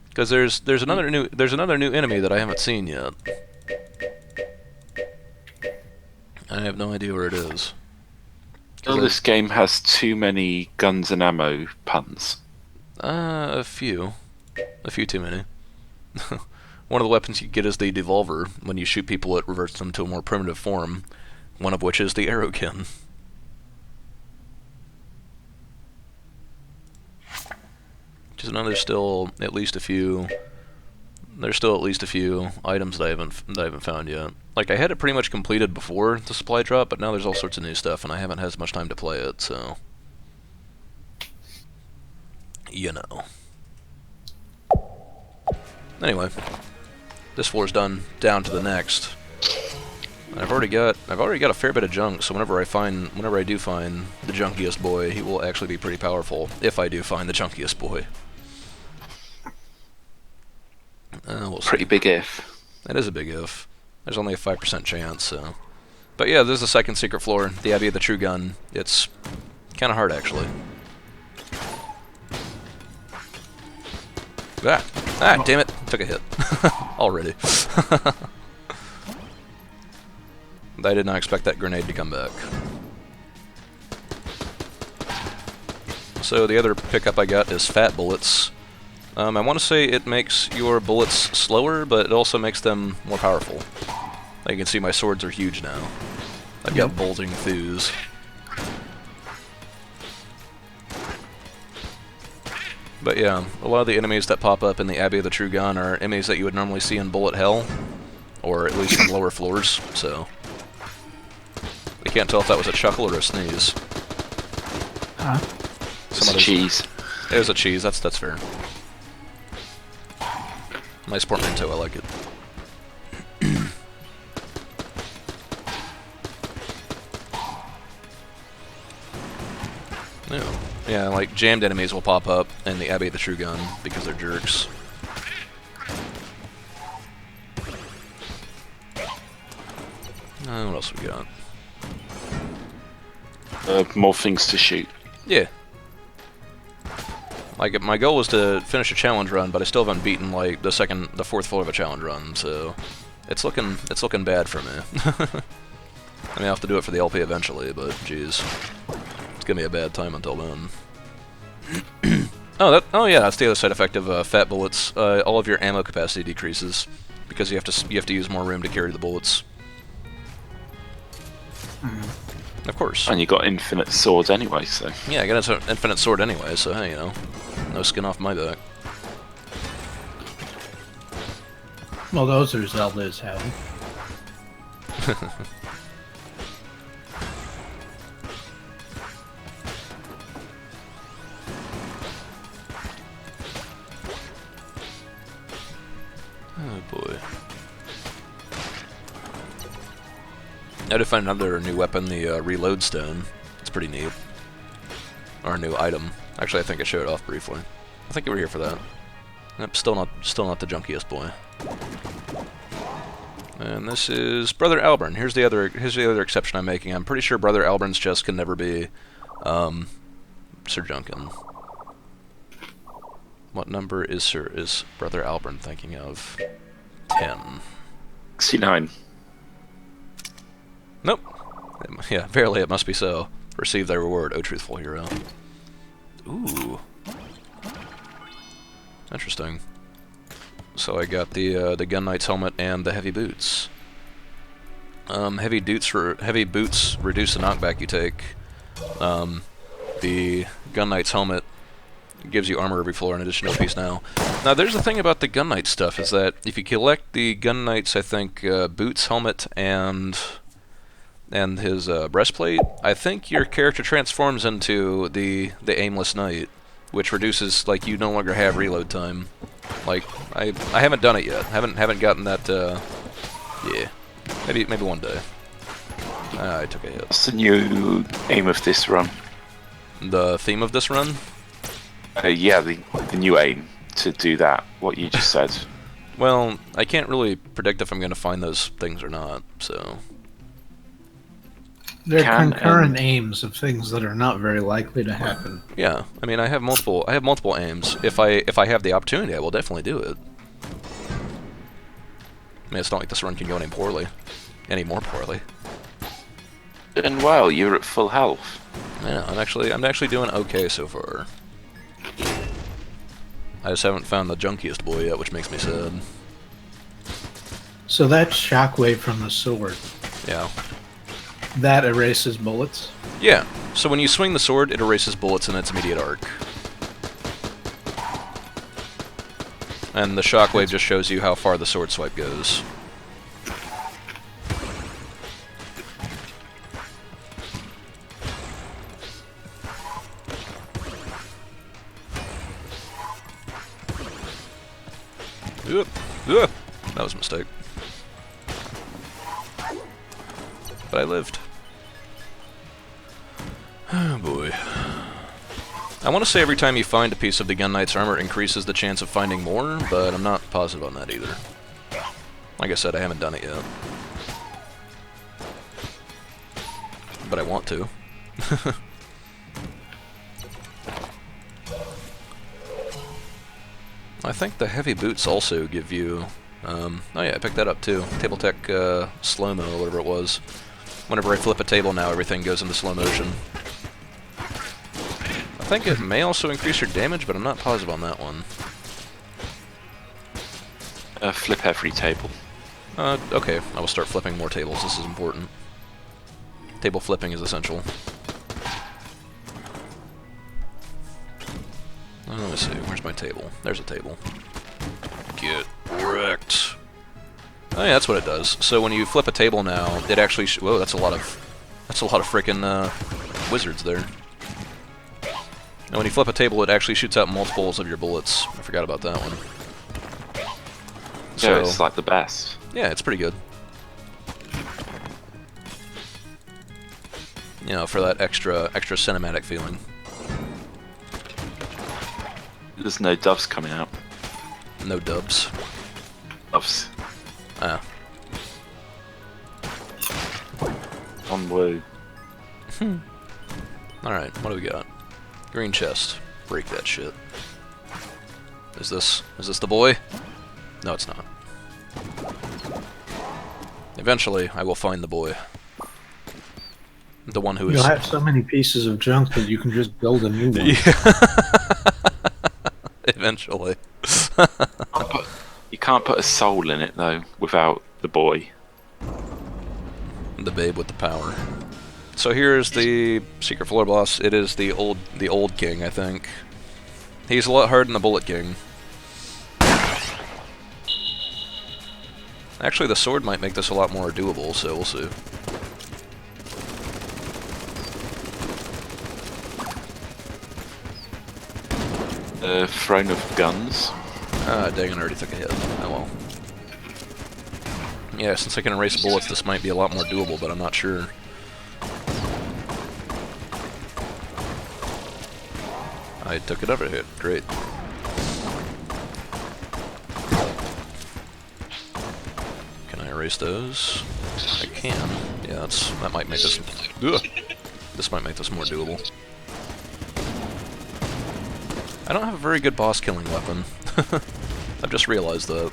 Speaker 1: Because there's another new enemy that I haven't seen yet. I have no idea where it is.
Speaker 5: Oh, this game has too many guns and ammo puns.
Speaker 1: A few too many. One of the weapons you get is the Devolver. When you shoot people, it reverts them to a more primitive form. One of which is the Arrowkin. Which is another still at least a few. There's still at least a few items that I haven't found yet. Like I had it pretty much completed before the supply drop, but now there's all sorts of new stuff, and I haven't had as much time to play it. So, you know. Anyway, this floor's done. Down to the next. And I've already got a fair bit of junk. So whenever I do find the junkiest boy, he will actually be pretty powerful. If I do find the junkiest boy. We'll see.
Speaker 5: Pretty big if.
Speaker 1: That is a big if. There's only a 5% chance, so. But yeah, there's the second secret floor, the Abbey of the True Gun. It's kind of hard, actually. Ah, damn it. Took a hit. Already. I did not expect that grenade to come back. So the other pickup I got is Fat Bullets. I want to say it makes your bullets slower, but it also makes them more powerful. Like you can see my swords are huge now. I've got bulging thews. But yeah, a lot of the enemies that pop up in the Abbey of the True Gun are enemies that you would normally see in Bullet Hell, or at least in lower floors, so... I can't tell if that was a chuckle or a sneeze.
Speaker 4: Huh?
Speaker 5: It's a cheese.
Speaker 1: It was a cheese, that's fair. Nice portmanteau, I like it. Yeah, like jammed enemies will pop up in the Abbey of the True Gun because they're jerks. What else we got?
Speaker 5: More things to shoot.
Speaker 1: Yeah. Like, my goal was to finish a challenge run, but I still haven't beaten, like, the fourth floor of a challenge run, so... It's looking bad for me. I mean, I'll have to do it for the LP eventually, but, jeez. It's gonna be a bad time until then. Oh yeah, that's the other side effect of fat bullets. All of your ammo capacity decreases, because you have to use more room to carry the bullets. Of course.
Speaker 5: And you got infinite swords anyway, so...
Speaker 1: Yeah, I got an infinite sword anyway, so hey, you know, no skin off my back.
Speaker 4: Well, those are Zelda's having.
Speaker 1: Oh boy. Now to find another new weapon, the reload stone. It's pretty neat. Or a new item. Actually, I think I showed it off briefly. I think you were here for that. Yep, still not the junkiest boy. And this is Brother Albern. Here's the other exception I'm making. I'm pretty sure Brother Albern's chest can never be Sir Junkin. What number is Brother Albern thinking of? 10.
Speaker 5: 69.
Speaker 1: Nope. Yeah, verily it must be so. Receive thy reward, O truthful hero. Ooh. Interesting. So I got the Gun Knight's helmet and the heavy boots. Heavy boots reduce the knockback you take. The Gun Knight's helmet gives you armor every floor in addition to a piece now. Now there's the thing about the Gun Knight stuff is that if you collect the Gun Knight's, I think, boots, helmet, and his breastplate, I think your character transforms into the aimless knight, which reduces, like, you no longer have reload time. Like, I haven't done it yet. Haven't gotten that. Yeah, maybe one day. I took a hit.
Speaker 5: What's the new aim of this run?
Speaker 1: The theme of this run?
Speaker 5: Yeah, the new aim to do that. What you just said.
Speaker 1: Well, I can't really predict if I'm going to find those things or not. So.
Speaker 4: They're concurrent aims of things that are not very likely to happen.
Speaker 1: Yeah, I mean, I have multiple aims. If I have the opportunity, I will definitely do it. I mean, it's not like this run can go any more poorly.
Speaker 5: And wow, you're at full health.
Speaker 1: Yeah, I'm actually doing okay so far. I just haven't found the junkiest boy yet, which makes me sad.
Speaker 4: So that shockwave from the sword,
Speaker 1: Yeah.
Speaker 4: that erases bullets?
Speaker 1: Yeah. So when you swing the sword, it erases bullets in its immediate arc. And the shockwave just shows you how far the sword swipe goes. Ugh. That was a mistake. But I lived. Oh boy. I want to say every time you find a piece of the Gun Knight's armor, it increases the chance of finding more, but I'm not positive on that either. Like I said, I haven't done it yet. But I want to. I think the heavy boots also give you... oh yeah, I picked that up too. Table Tech slow-mo, or whatever it was. Whenever I flip a table now, everything goes into slow motion. I think it may also increase your damage, but I'm not positive on that one.
Speaker 5: Flip every table.
Speaker 1: Okay, I will start flipping more tables. This is important. Table flipping is essential. Let me see, where's my table? There's a table. Get wrecked. Oh yeah, that's what it does. So when you flip a table now, it actually whoa, that's a lot of frickin' wizards there. And when you flip a table, it actually shoots out multiples of your bullets. I forgot about that one.
Speaker 5: So it's like the best.
Speaker 1: Yeah, it's pretty good. You know, for that extra cinematic feeling.
Speaker 5: There's no doves coming out.
Speaker 1: No dubs.
Speaker 5: Doves.
Speaker 1: Ah.
Speaker 5: on Woo.
Speaker 1: Alright, what do we got? Green chest. Break that shit. Is this the boy? No, it's not. Eventually, I will find the boy. The one who is...
Speaker 6: You'll have so many pieces of junk that you can just build a new one.
Speaker 1: Eventually.
Speaker 5: You can't put a soul in it though without the boy.
Speaker 1: The babe with the power. So here's the secret floor boss. It is the old king, I think. He's a lot harder than the Bullet King. Actually, the sword might make this a lot more doable, so we'll see.
Speaker 5: Throne of Guns.
Speaker 1: Ah, dang, I already took a hit. Oh well. Yeah, since I can erase bullets, this might be a lot more doable, but I'm not sure. I took another hit. Great. Can I erase those? I can. Yeah, that might make this... Ugh. This might make this more doable. I don't have a very good boss-killing weapon. I've just realized that.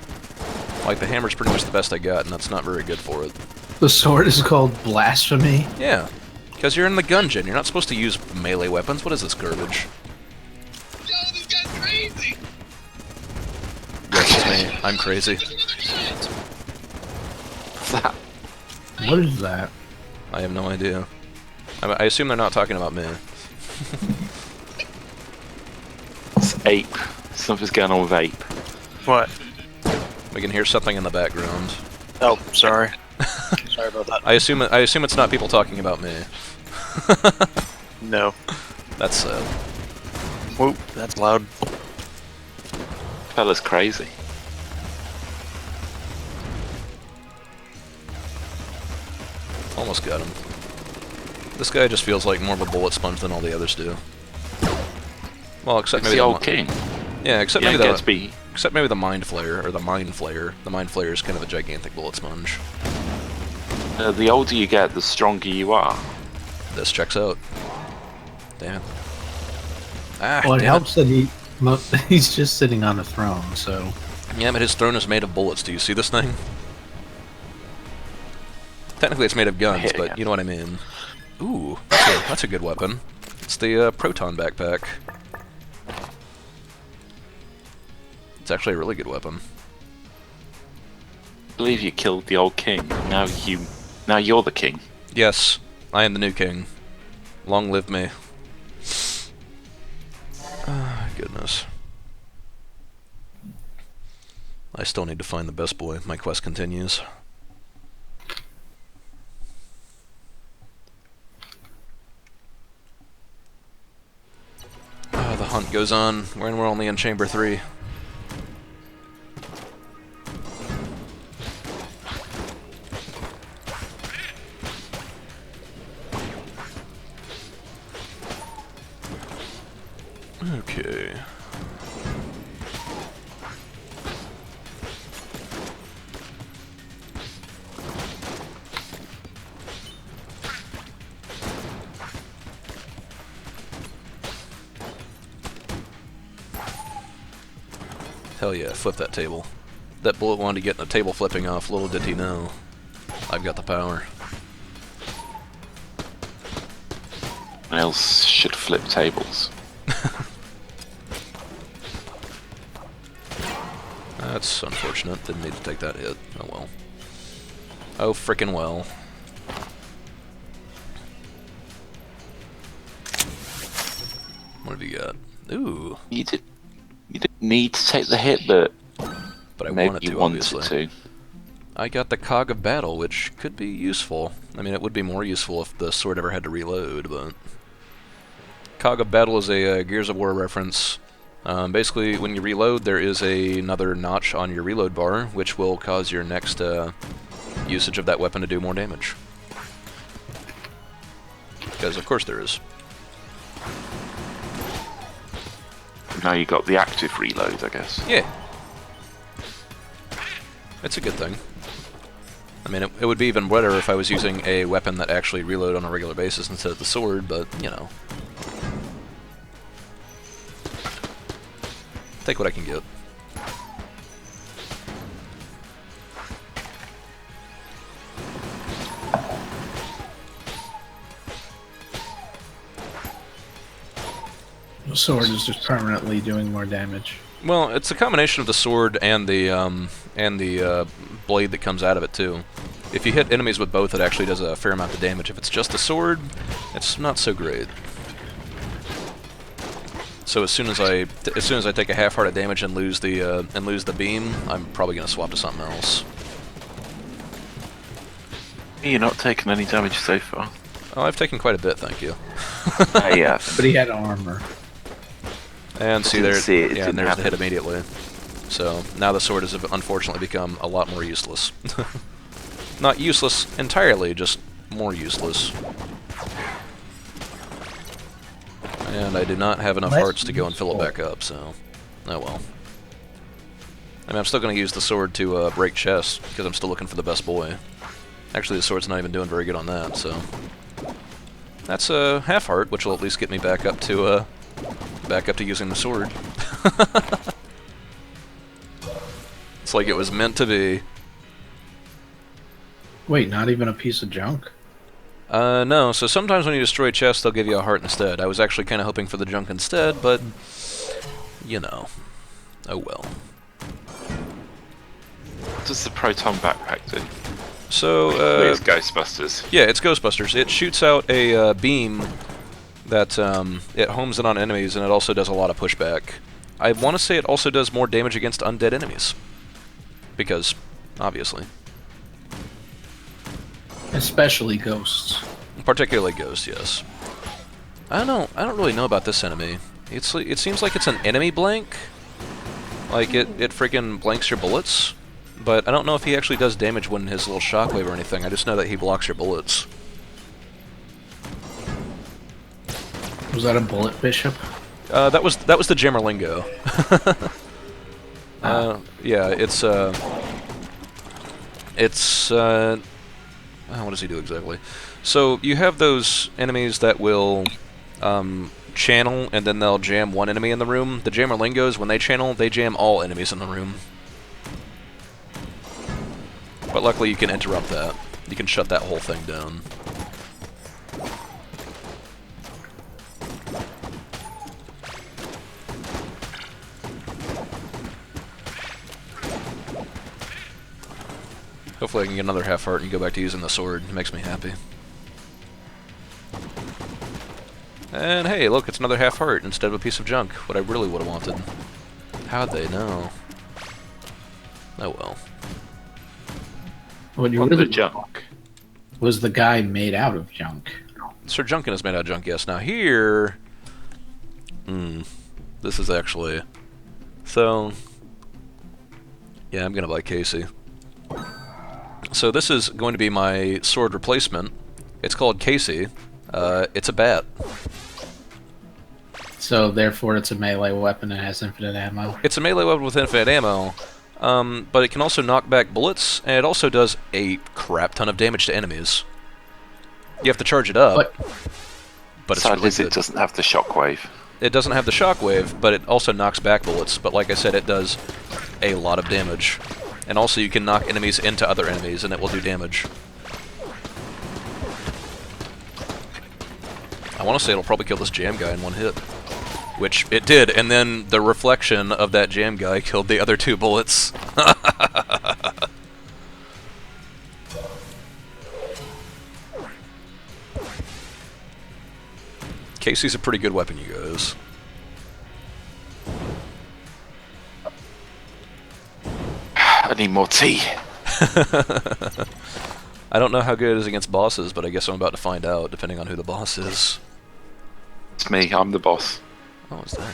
Speaker 1: Like, the hammer's pretty much the best I got, and that's not very good for it.
Speaker 6: The sword is called Blasphemy.
Speaker 1: Yeah, because you're in the gungeon. You're not supposed to use melee weapons. What is this garbage?
Speaker 2: Yo, this guy's crazy!
Speaker 1: Yes, it's me. I'm crazy.
Speaker 6: What is that?
Speaker 1: I have no idea. I assume they're not talking about me.
Speaker 5: It's ape. Something's going on with ape.
Speaker 3: What?
Speaker 1: We can hear something in the background.
Speaker 3: Oh, sorry. Sorry about that.
Speaker 1: I assume it's not people talking about me.
Speaker 3: No.
Speaker 1: That's sad.
Speaker 3: Whoop, that's loud.
Speaker 5: Fella's crazy.
Speaker 1: Almost got him. This guy just feels like more of a bullet sponge than all the others do. Well, except
Speaker 5: It's
Speaker 1: maybe
Speaker 5: the old king.
Speaker 1: Yeah, except
Speaker 5: You
Speaker 1: maybe
Speaker 5: don't get to be.
Speaker 1: except maybe the Mind Flayer or the Mind Flayer. The Mind Flayer is kind of a gigantic bullet sponge.
Speaker 5: The older you get, the stronger you are.
Speaker 1: This checks out. Damn it. Ah,
Speaker 6: Well, it
Speaker 1: damn
Speaker 6: helps that he's just sitting on a throne, so...
Speaker 1: Yeah, but his throne is made of bullets. Do you see this thing? Technically, it's made of guns,
Speaker 5: Hit
Speaker 1: but
Speaker 5: again.
Speaker 1: you know what I mean. Ooh, that's a good weapon. It's the proton backpack. It's actually a really good weapon.
Speaker 5: I believe you killed the old king. Now you're the king.
Speaker 1: Yes, I am the new king. Long live me. Ah, goodness. I still need to find the best boy. My quest continues. Ah, the hunt goes on. We're only in Chamber 3. Okay. Hell yeah, flip that table. That bullet wanted to get the table flipping off, little did he know. I've got the power.
Speaker 5: Someone else should flip tables.
Speaker 1: That's unfortunate, didn't need to take that hit. Oh well. Oh frickin' well. What have you got? Ooh,
Speaker 5: You didn't need to take the hit, but
Speaker 1: but I
Speaker 5: maybe
Speaker 1: wanted
Speaker 5: you
Speaker 1: to,
Speaker 5: wanted
Speaker 1: obviously.
Speaker 5: to.
Speaker 1: I got the Cog of Battle, which could be useful. I mean, it would be more useful if the sword ever had to reload, but... Cog of Battle is a Gears of War reference. Basically, when you reload, there is another notch on your reload bar, which will cause your next usage of that weapon to do more damage. Because, of course, there is.
Speaker 5: Now you got the active reload, I guess.
Speaker 1: Yeah. It's a good thing. I mean, it would be even better if I was using a weapon that actually reload on a regular basis instead of the sword, but, you know. Take what I can get.
Speaker 6: The sword is just permanently doing more damage.
Speaker 1: Well, it's a combination of the sword and the blade that comes out of it too. If you hit enemies with both, it actually does a fair amount of damage. If it's just the sword, it's not so great. So as soon as I take a half heart of damage and lose the beam, I'm probably gonna swap to something else.
Speaker 5: You're not taking any damage so far.
Speaker 1: Oh, I've taken quite a bit, thank you.
Speaker 5: Yeah.
Speaker 6: But he had armor.
Speaker 1: And see
Speaker 5: Didn't
Speaker 1: there,
Speaker 5: see it, it
Speaker 1: yeah, and
Speaker 5: didn't
Speaker 1: there's the hit
Speaker 5: happen.
Speaker 1: immediately. So now the sword has unfortunately become a lot more useless. Not useless entirely, just more useless. And I do not have enough
Speaker 6: Less
Speaker 1: hearts to go and fill it
Speaker 6: useful.
Speaker 1: back up, so oh well. I mean, I'm still going to use the sword to break chests because I'm still looking for the best boy. Actually, the sword's not even doing very good on that, so that's a half heart, which will at least get me back up to using the sword. It's like it was meant to be.
Speaker 6: Wait, not even a piece of junk?
Speaker 1: No, so sometimes when you destroy chests, they'll give you a heart instead. I was actually kind of hoping for the junk instead, but, you know. Oh well.
Speaker 5: What does the proton backpack do?
Speaker 1: So,
Speaker 5: It's Ghostbusters.
Speaker 1: yeah, it's Ghostbusters. It shoots out a beam that it homes in on enemies, and it also does a lot of pushback. I want to say it also does more damage against undead enemies. Because, obviously.
Speaker 6: Especially ghosts.
Speaker 1: Particularly ghosts, yes. I don't really know about this enemy. It seems like it's an enemy blank. Like, it freaking blanks your bullets. But I don't know if he actually does damage when his little shockwave or anything. I just know that he blocks your bullets.
Speaker 6: Was that a bullet bishop?
Speaker 1: That was the Jammerlingo. Yeah, what does he do exactly? So you have those enemies that will channel, and then they'll jam one enemy in the room. The Jammerlingos, when they channel, they jam all enemies in the room. But luckily you can interrupt that. You can shut that whole thing down. Hopefully I can get another half heart and go back to using the sword. It makes me happy. And hey, look, it's another half heart instead of a piece of junk. What I really would have wanted. How'd they know? Oh well.
Speaker 6: What you
Speaker 5: What
Speaker 6: really
Speaker 5: the junk?
Speaker 6: was the guy made out of junk.
Speaker 1: Sir Junkin is made out of junk, yes. Now here... this is actually... So... Yeah, I'm gonna buy Casey. So this is going to be my sword replacement. It's called Casey. It's a bat.
Speaker 6: So therefore it's a melee weapon and has infinite ammo.
Speaker 1: It's a melee weapon with infinite ammo, but it can also knock back bullets, and it also does a crap ton of damage to enemies. You have to charge it up, but it's
Speaker 5: Sadly,
Speaker 1: really good.
Speaker 5: it doesn't have the shockwave.
Speaker 1: It doesn't have the shockwave, but it also knocks back bullets. But like I said, it does a lot of damage. And also you can knock enemies into other enemies, and it will do damage. I want to say it'll probably kill this jam guy in one hit. Which it did, and then the reflection of that jam guy killed the other two bullets. Casey's a pretty good weapon, you guys.
Speaker 5: I need more tea.
Speaker 1: I don't know how good it is against bosses, but I guess I'm about to find out, depending on who the boss is.
Speaker 5: It's me, I'm the boss.
Speaker 1: Oh, what's that?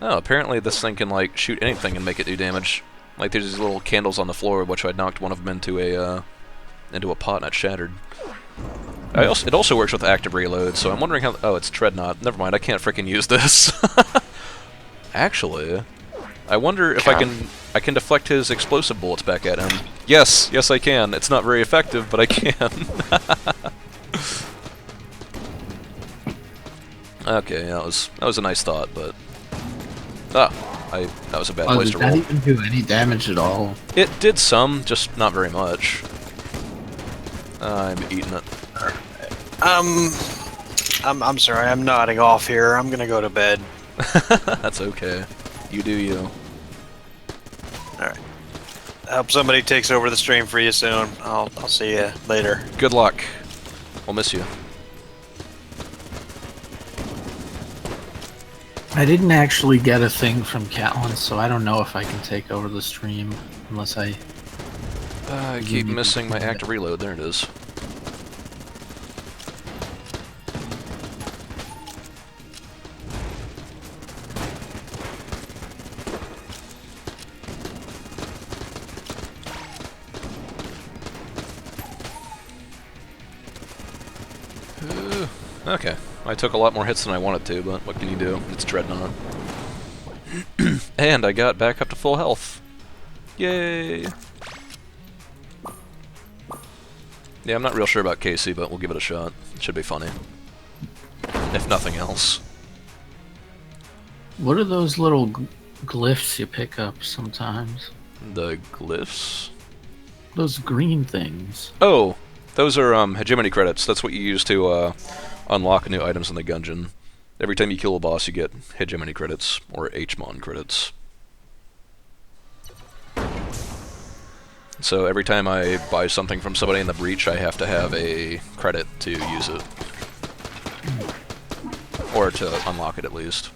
Speaker 1: Oh, apparently this thing can, like, shoot anything and make it do damage. Like, there's these little candles on the floor, which I knocked one of them into a pot and it shattered. It also works with active reload, so I'm wondering how... Oh, it's Treadnought. Never mind, I can't frickin' use this. Actually, I wonder if I can... I can deflect his explosive bullets back at him. Yes, yes I can. It's not very effective, but I can. Okay, that was a nice thought, but that was a bad place to
Speaker 6: Did that
Speaker 1: roll.
Speaker 6: even do any damage at all?
Speaker 1: It did some, just not very much. I'm eating it.
Speaker 3: I'm sorry, I'm nodding off here. I'm gonna go to bed.
Speaker 1: That's okay. You do you.
Speaker 3: Alright. I hope somebody takes over the stream for you soon. I'll see you later.
Speaker 1: Good luck. We'll miss you.
Speaker 6: I didn't actually get a thing from Catlin, so I don't know if I can take over the stream unless I...
Speaker 1: I keep missing my active reload. There it is. Okay. I took a lot more hits than I wanted to, but what can you do? It's Dreadnought. And I got back up to full health. Yay! Yeah, I'm not real sure about Casey, but we'll give it a shot. It should be funny. If nothing else.
Speaker 6: What are those little glyphs you pick up sometimes?
Speaker 1: The glyphs?
Speaker 6: Those green things.
Speaker 1: Oh! Those are hegemony credits. That's what you use to unlock new items in the gungeon. Every time you kill a boss, you get hegemony credits, or HMON credits. So every time I buy something from somebody in the breach, I have to have a credit to use it. Or to unlock it, at least.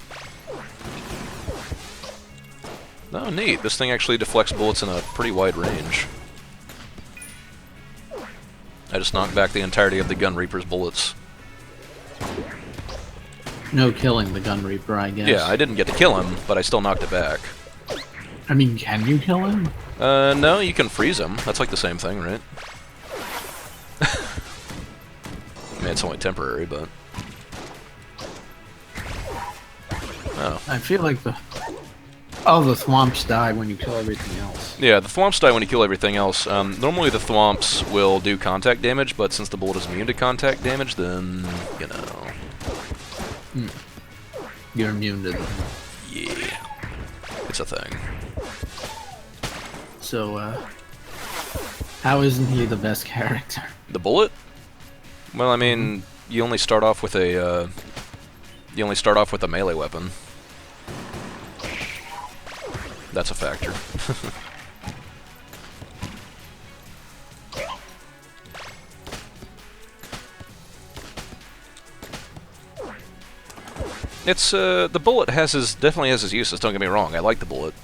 Speaker 1: Oh, neat. This thing actually deflects bullets in a pretty wide range. I just knocked back the entirety of the Gun Reaper's bullets.
Speaker 6: No killing the Gun Reaper, I guess.
Speaker 1: Yeah, I didn't get to kill him, but I still knocked it back.
Speaker 6: I mean, can you kill him?
Speaker 1: No, you can freeze him. That's like the same thing, right? I mean, it's only temporary, but... Oh.
Speaker 6: I feel like the... Oh, the thwomps die when you kill everything else.
Speaker 1: Yeah, the thwomps die when you kill everything else. Normally the thwomps will do contact damage, but since the bullet is immune to contact damage, then, you know...
Speaker 6: You're immune to them.
Speaker 1: Yeah. It's a thing.
Speaker 6: So, how isn't he the best character?
Speaker 1: The bullet? Well, I mean, you only start off with a, melee weapon. That's a factor. It's, the bullet definitely has his uses, don't get me wrong, I like the bullet.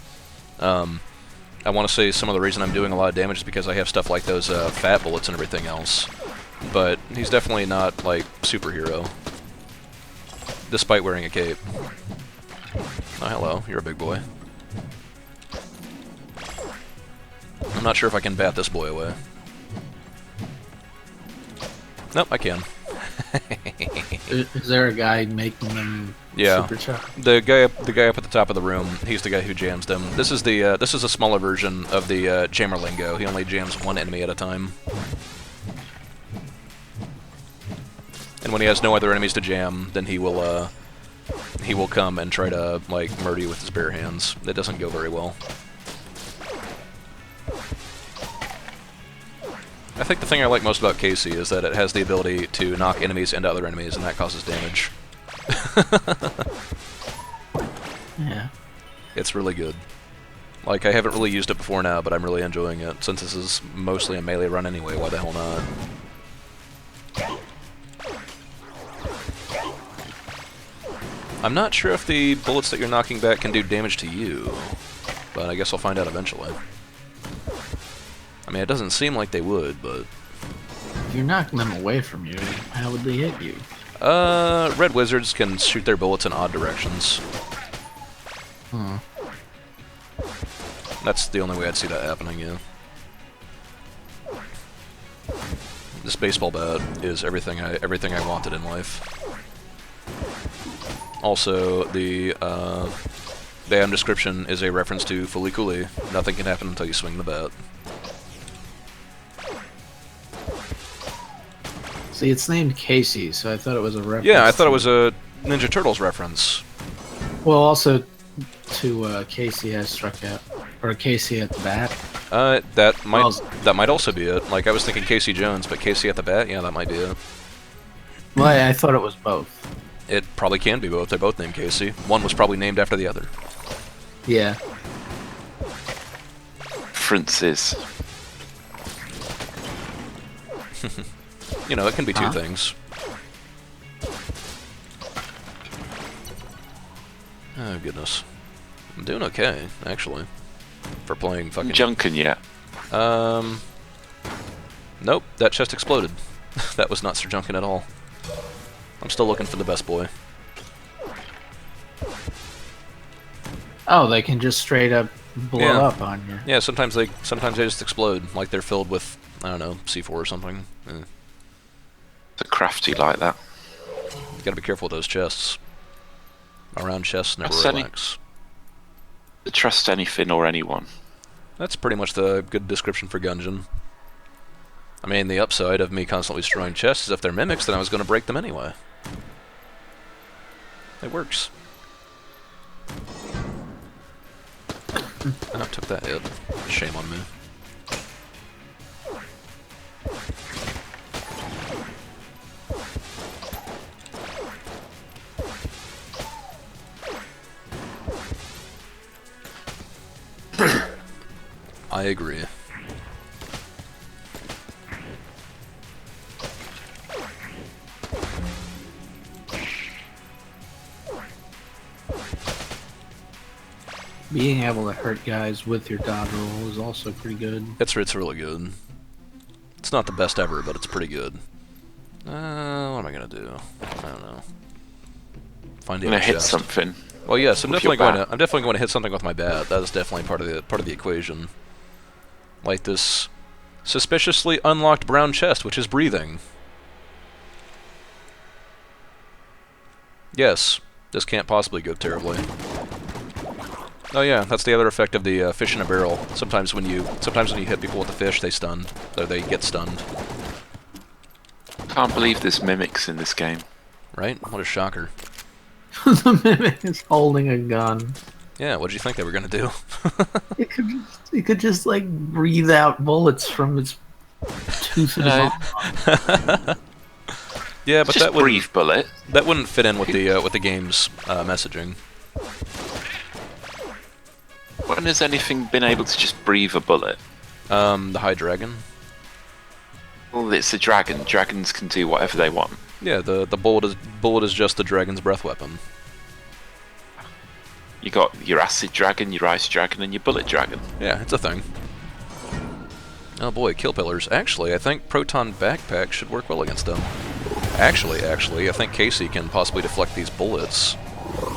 Speaker 1: I want to say some of the reason I'm doing a lot of damage is because I have stuff like those, fat bullets and everything else. But he's definitely not, like, superhero. Despite wearing a cape. Oh, hello, you're a big boy. I'm not sure if I can bat this boy away. Nope, I can.
Speaker 6: Is there a guy making them supercharged?
Speaker 1: The guy up at the top of the room, he's the guy who jams them. This is a smaller version of the jammer lingo. He only jams one enemy at a time. And when he has no other enemies to jam, then he will come and try to, like, murder you with his bare hands. It doesn't go very well. I think the thing I like most about Casey is that it has the ability to knock enemies into other enemies, and that causes damage.
Speaker 6: Yeah.
Speaker 1: It's really good. Like, I haven't really used it before now, but I'm really enjoying it. Since this is mostly a melee run anyway, why the hell not? I'm not sure if the bullets that you're knocking back can do damage to you, but I guess I'll find out eventually. I mean, it doesn't seem like they would, but...
Speaker 6: If you're knocking them away from you, how would they hit you?
Speaker 1: Red wizards can shoot their bullets in odd directions.
Speaker 6: Hmm.
Speaker 1: That's the only way I'd see that happening, yeah. This baseball bat is everything I wanted in life. Also, the The item description is a reference to Fooly Cooly. Nothing can happen until you swing the bat.
Speaker 6: See, it's named Casey, so I thought it was a reference.
Speaker 1: Yeah, I thought it was a Ninja Turtles reference.
Speaker 6: Well, also to Casey has struck out, or Casey at the bat.
Speaker 1: That might also be it. Like, I was thinking Casey Jones, but Casey at the bat, yeah, that might be it.
Speaker 6: Well, I thought it was both.
Speaker 1: It probably can be both. They're both named Casey. One was probably named after the other.
Speaker 6: Yeah.
Speaker 5: Francis.
Speaker 1: You know, it can be two things. Oh, goodness. I'm doing okay, actually. For playing fucking...
Speaker 5: Junkin yet?
Speaker 1: Nope, that chest exploded. That was not Sir Junkin at all. I'm still looking for the best boy.
Speaker 6: Oh, they can just straight up blow up on you.
Speaker 1: Yeah, sometimes they just explode, like they're filled with, I don't know, C4 or something.
Speaker 5: They're crafty like that.
Speaker 1: You gotta be careful with those chests. Around chests never relax.
Speaker 5: To trust anything or anyone.
Speaker 1: That's pretty much the good description for Gungeon. I mean, the upside of me constantly destroying chests is if they're mimics, then I was going to break them anyway. It works. I took that hit. Shame on me. I agree.
Speaker 6: Being able to hurt guys with your dodge roll is also pretty good.
Speaker 1: It's really good. It's not the best ever, but it's pretty good. What am I gonna do? I don't know. Find
Speaker 5: I'm gonna hit something.
Speaker 1: Well, yes, I'm definitely going to hit something with my bat. That is definitely part of the equation. Like this suspiciously unlocked brown chest, which is breathing. Yes, this can't possibly go terribly. Oh yeah, that's the other effect of the fish in a barrel. Sometimes when you hit people with the fish, they stun, or they get stunned.
Speaker 5: Can't believe there's mimics in this game.
Speaker 1: Right? What a shocker.
Speaker 6: The mimic is holding a gun.
Speaker 1: Yeah, what did you think they were gonna do?
Speaker 6: It could just like breathe out bullets from its tooth in his arm.
Speaker 1: Yeah, but
Speaker 5: just
Speaker 1: that wouldn't
Speaker 5: brief bullet.
Speaker 1: That wouldn't fit in with the game's messaging.
Speaker 5: When has anything been able to just breathe a bullet?
Speaker 1: The High Dragon.
Speaker 5: Well, it's a dragon. Dragons can do whatever they want.
Speaker 1: Yeah, the bullet is just the dragon's breath weapon.
Speaker 5: You got your acid dragon, your ice dragon, and your bullet dragon.
Speaker 1: Yeah, it's a thing. Oh boy, kill pillars. Actually, I think proton backpack should work well against them. Actually, I think Casey can possibly deflect these bullets.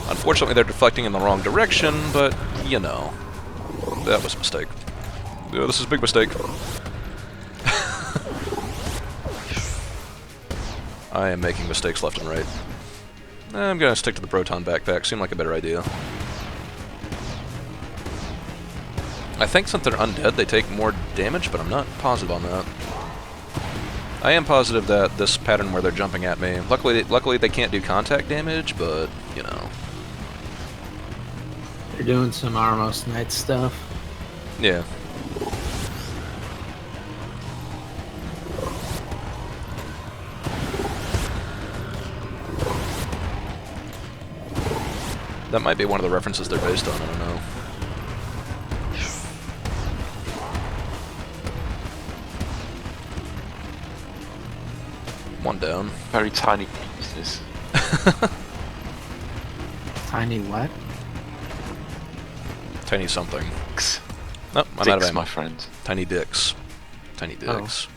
Speaker 1: Unfortunately, they're deflecting in the wrong direction, but, you know. That was a mistake. Yeah, this is a big mistake. I am making mistakes left and right. I'm gonna stick to the proton backpack. Seemed like a better idea. I think since they're undead, they take more damage, but I'm not positive on that. I am positive that this pattern where they're jumping at me, luckily they can't do contact damage, but, you know.
Speaker 6: They're doing some Armos Knight stuff.
Speaker 1: Yeah. That might be one of the references they're based on, I don't know. One down.
Speaker 5: Very tiny pieces.
Speaker 6: Tiny what?
Speaker 1: Tiny something.
Speaker 5: Dicks.
Speaker 1: Nope, I'm out of
Speaker 5: Dicks,
Speaker 1: ammo.
Speaker 5: my friend.
Speaker 1: Tiny dicks. Tiny dicks.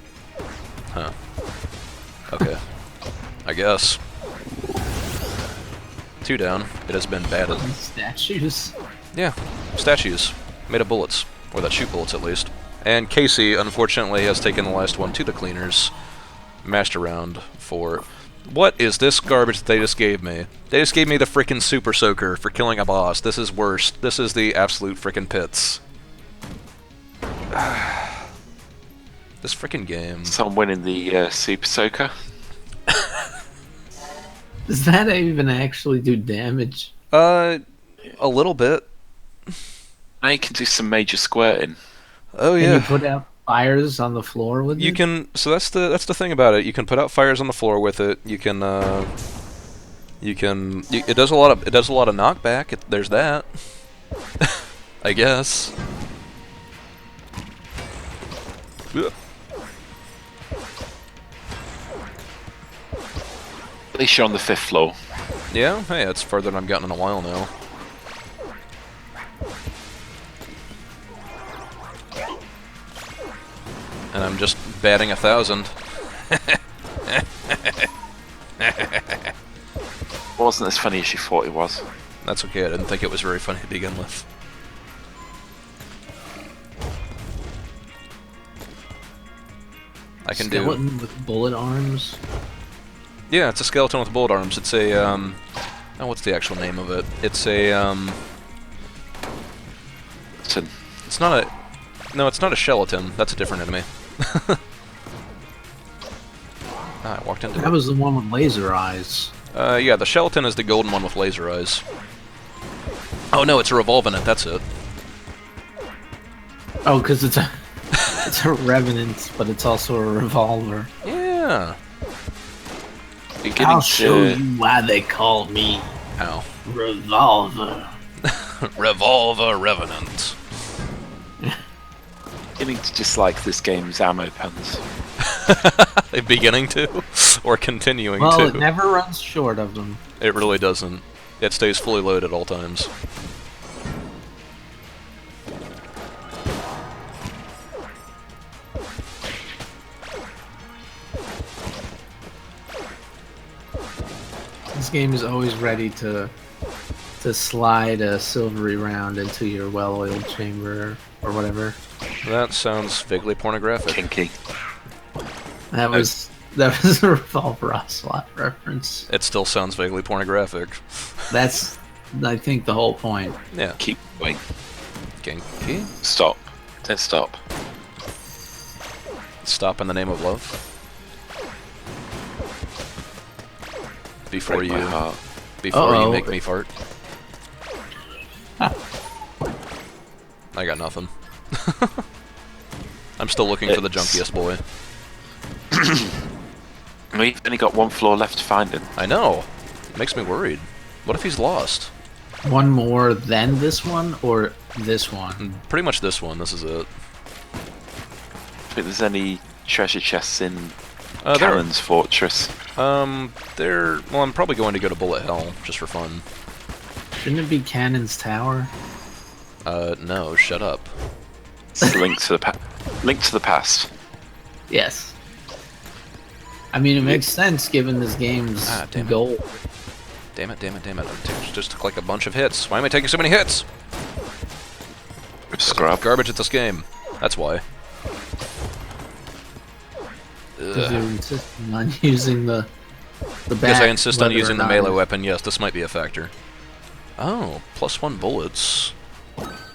Speaker 1: Huh. Okay. I guess. 2 down. It has been batted.
Speaker 6: Statues.
Speaker 1: Yeah, statues. Made of bullets. Or that shoot bullets, at least. And Casey, unfortunately, has taken the last one to the cleaners. Mashed around for What is this garbage that they just gave me? They just gave me the frickin' Super Soaker for killing a boss. This is worst. This is the absolute frickin' pits. This frickin' game.
Speaker 5: Someone winning the Super Soaker.
Speaker 4: Does that even actually do damage?
Speaker 1: A little bit.
Speaker 5: Now you can do some major squirting.
Speaker 1: Oh
Speaker 4: Can
Speaker 1: yeah.
Speaker 4: you put out fires on the floor with
Speaker 1: You
Speaker 4: it?
Speaker 1: can. So that's the thing about it. You can put out fires on the floor with it. You can. It does a lot of knockback. There's that. I guess. Ugh.
Speaker 5: At least you're on the 5th floor.
Speaker 1: Yeah. Hey, that's further than I've gotten in a while now. And I'm just batting 1,000.
Speaker 5: Wasn't as funny as you thought it was.
Speaker 1: That's okay. I didn't think it was very funny to begin with. I can do.
Speaker 4: Skeleton with bullet arms.
Speaker 1: Yeah, it's a skeleton with bullet arms. It's a oh, what's the actual name of it? It's a It's not a. No, it's not a skeleton. That's a different enemy. I walked into
Speaker 4: That
Speaker 1: it.
Speaker 4: was the one with laser eyes.
Speaker 1: Yeah, the skeleton is the golden one with laser eyes. Oh no, it's a revolving it. That's it.
Speaker 4: Oh, because it's a it's a revenant, but it's also a revolver.
Speaker 1: Yeah.
Speaker 5: Beginning
Speaker 4: I'll show
Speaker 5: to
Speaker 4: you why they call me
Speaker 1: Ow.
Speaker 4: Revolver.
Speaker 1: Revolver Revenant.
Speaker 5: dislike this game's ammo puns.
Speaker 1: Beginning to, or continuing
Speaker 4: Well,
Speaker 1: to.
Speaker 4: it never runs short of them.
Speaker 1: It really doesn't. It stays fully loaded at all times.
Speaker 4: This game is always ready to slide a silvery round into your well-oiled chamber or whatever.
Speaker 1: That sounds vaguely pornographic.
Speaker 5: Kinky.
Speaker 4: That was a Revolver Ocelot reference.
Speaker 1: It still sounds vaguely pornographic.
Speaker 4: That's, I think, the whole point.
Speaker 1: Yeah.
Speaker 5: Keep going.
Speaker 1: Kinky?
Speaker 5: Stop. Don't stop.
Speaker 1: Stop in the name of love. Before
Speaker 5: Break my
Speaker 1: you
Speaker 5: heart.
Speaker 1: you make me fart. I got nothing. I'm still looking for the
Speaker 5: It's-
Speaker 1: junkiest boy.
Speaker 5: We've only got 1 floor left to find him.
Speaker 1: I know. It makes me worried. What if he's lost?
Speaker 4: One more than this one, or this one?
Speaker 1: Pretty much this one. This is it.
Speaker 5: I think there's any treasure chests in
Speaker 1: There.
Speaker 5: Karen's fortress.
Speaker 1: There. Well, I'm probably going to go to Bullet Hell just for fun.
Speaker 4: Shouldn't it be Cannon's Tower?
Speaker 1: No. Shut up.
Speaker 5: It's Link to the Link to the past.
Speaker 4: Yes. I mean, it makes sense given this game's
Speaker 1: Damn it.
Speaker 4: goal.
Speaker 1: Damn it! Damn it! Damn it! Just took like a bunch of hits. Why am I taking so many hits?
Speaker 5: Scrub.
Speaker 1: Garbage at this game. That's why.
Speaker 4: Because you're insisting on using the bat.
Speaker 1: Because I insist on
Speaker 4: whether or
Speaker 1: using the
Speaker 4: not
Speaker 1: melee
Speaker 4: it's-
Speaker 1: weapon, yes, this might be a factor. Oh, +1 bullets.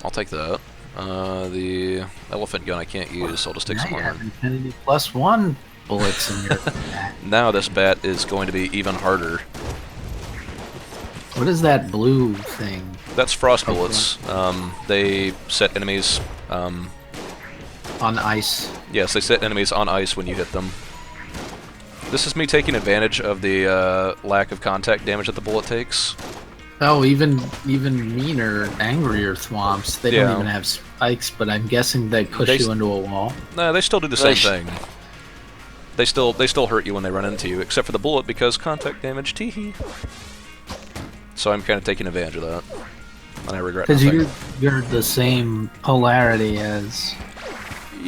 Speaker 1: I'll take that. The elephant gun I can't use, so I'll just take
Speaker 4: Now
Speaker 1: some
Speaker 4: you have
Speaker 1: armor.
Speaker 4: Infinity +1 bullets in your bat.
Speaker 1: Now this bat is going to be even harder.
Speaker 4: What is that blue thing?
Speaker 1: That's frost bullets. They set enemies.
Speaker 4: On ice.
Speaker 1: Yes, they set enemies on ice when you hit them. This is me taking advantage of the lack of contact damage that the bullet takes.
Speaker 4: Oh, even meaner, angrier thwomps. They
Speaker 1: Yeah.
Speaker 4: don't even have spikes, but I'm guessing they push
Speaker 1: They
Speaker 4: you into a wall.
Speaker 1: No, they still do the same thing. They still hurt you when they run into you, except for the bullet because contact damage. Teehee. So I'm kind of taking advantage of that, and I regret
Speaker 4: Because
Speaker 1: nothing.
Speaker 4: you're the same polarity as,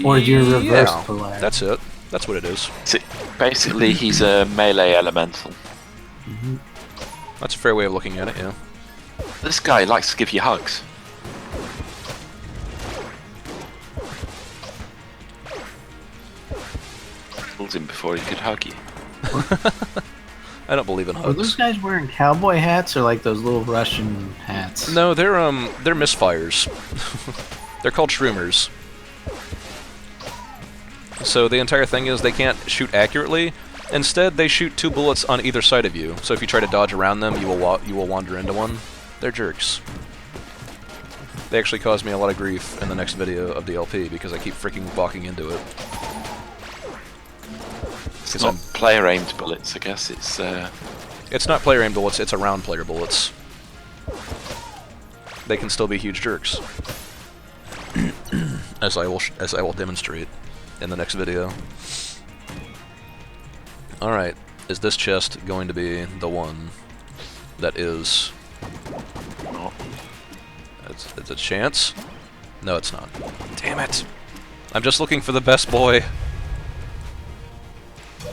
Speaker 4: or you're reverse polarity.
Speaker 1: That's it. That's what it is.
Speaker 5: So, basically, he's a melee elemental.
Speaker 1: That's a fair way of looking at it, yeah.
Speaker 5: This guy likes to give you hugs. Killed him before he could hug you.
Speaker 1: I don't believe in
Speaker 4: Are those
Speaker 1: hugs.
Speaker 4: guys wearing cowboy hats or like those little Russian hats?
Speaker 1: No, they're misfires. They're called shroomers. So the entire thing is they can't shoot accurately. Instead, they shoot 2 bullets on either side of you. So if you try to dodge around them, you will wander into one. They're jerks. They actually caused me a lot of grief in the next video of the LP because I keep freaking walking into it.
Speaker 5: It's not player-aimed bullets, I guess.
Speaker 1: It's not player aimed bullets, it's around player bullets. They can still be huge jerks. as I will demonstrate in the next video. Alright, is this chest going to be the one that is...
Speaker 5: not.
Speaker 1: It's a chance? No, it's not. Damn it! I'm just looking for the best boy.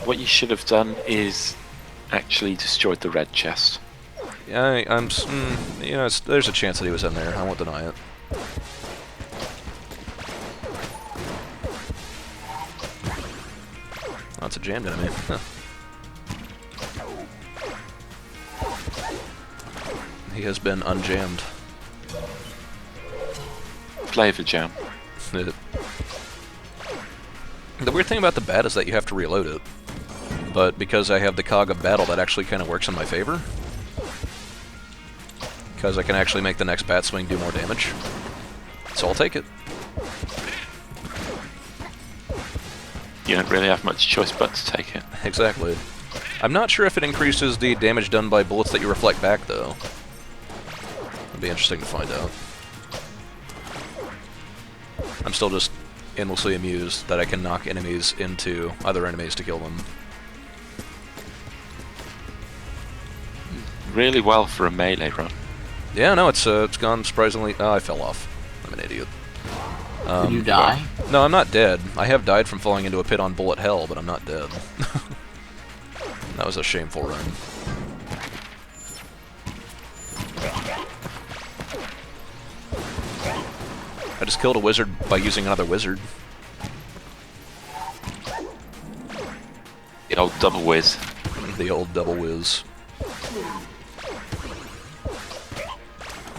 Speaker 5: What you should have done is actually destroyed the red chest.
Speaker 1: Yeah, you know, there's a chance that he was in there. I won't deny it. Oh, it's a jammed enemy. Huh. He has been unjammed.
Speaker 5: Flavor jam.
Speaker 1: The weird thing about the bat is that you have to reload it. But because I have the cog of battle, that actually kind of works in my favor. Because I can actually make the next bat swing do more damage. So I'll take it.
Speaker 5: You don't really have much choice but to take it.
Speaker 1: Exactly. I'm not sure if it increases the damage done by bullets that you reflect back, though. It'd be interesting to find out. I'm still just endlessly amused that I can knock enemies into other enemies to kill them.
Speaker 5: Really well for a melee run.
Speaker 1: Yeah, no, it's gone surprisingly... Oh, I fell off. I'm an idiot.
Speaker 4: Did you die?
Speaker 1: No, I'm not dead. I have died from falling into a pit on bullet hell, but I'm not dead. That was a shameful run. I just killed a wizard by using another wizard.
Speaker 5: The old double whiz.
Speaker 1: The old double whiz.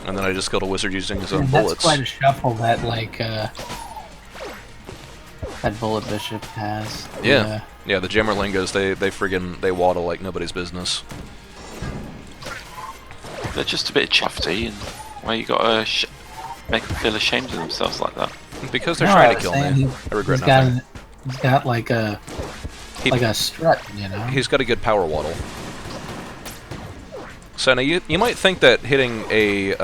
Speaker 1: And then I just killed a wizard using his own
Speaker 4: That's
Speaker 1: bullets.
Speaker 4: quite a shuffle that, like, that Bullet Bishop has.
Speaker 1: Yeah. Yeah, the Jammerlingos, they waddle like nobody's business.
Speaker 5: They're just a bit chuffy, and why you gotta make them feel ashamed of themselves like that?
Speaker 1: Because they're trying to kill me. I regret nothing.
Speaker 4: He's got like a strut, you know?
Speaker 1: He's got a good power waddle. So now you might think that hitting a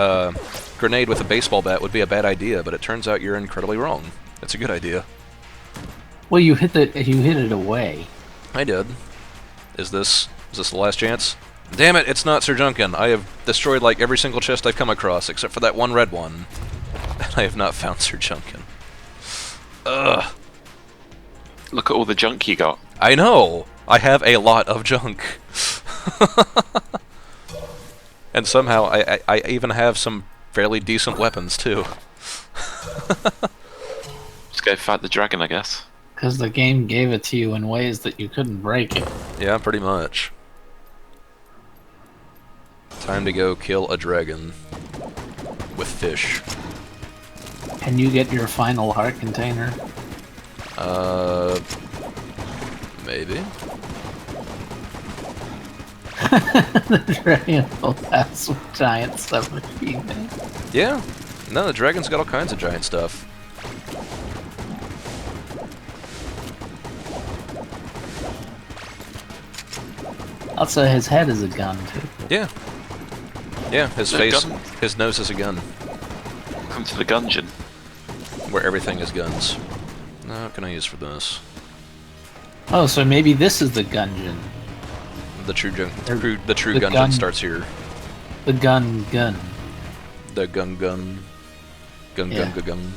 Speaker 1: grenade with a baseball bat would be a bad idea, but it turns out you're incredibly wrong. It's a good idea.
Speaker 4: Well, you hit it away.
Speaker 1: I did. Is this the last chance? Damn it, it's not Sir Junkin. I have destroyed like every single chest I've come across, except for that one red one. And I have not found Sir Junkin. Ugh.
Speaker 5: Look at all the junk you got.
Speaker 1: I know! I have a lot of junk. And somehow I even have some fairly decent weapons too.
Speaker 5: Just go fight the dragon, I guess.
Speaker 4: Because the game gave it to you in ways that you couldn't break it.
Speaker 1: Yeah, pretty much. Time to go kill a dragon. With fish.
Speaker 4: Can you get your final heart container?
Speaker 1: Maybe?
Speaker 4: The dragon will have some giant submachine gun.
Speaker 1: Yeah. No, the dragon's got all kinds of giant stuff.
Speaker 4: Also, his head is a gun, too.
Speaker 1: Yeah. Yeah, his
Speaker 5: A
Speaker 1: face,
Speaker 5: gun?
Speaker 1: his nose is a gun.
Speaker 5: Come to the gungeon.
Speaker 1: Where everything is guns. Now, what can I use for this?
Speaker 4: Oh, so maybe this is the gungeon.
Speaker 1: The true
Speaker 4: Or
Speaker 1: the true
Speaker 4: the
Speaker 1: gungeon
Speaker 4: gun.
Speaker 1: starts here.
Speaker 4: The gun.
Speaker 1: The gun.
Speaker 4: Yeah.
Speaker 1: Gung.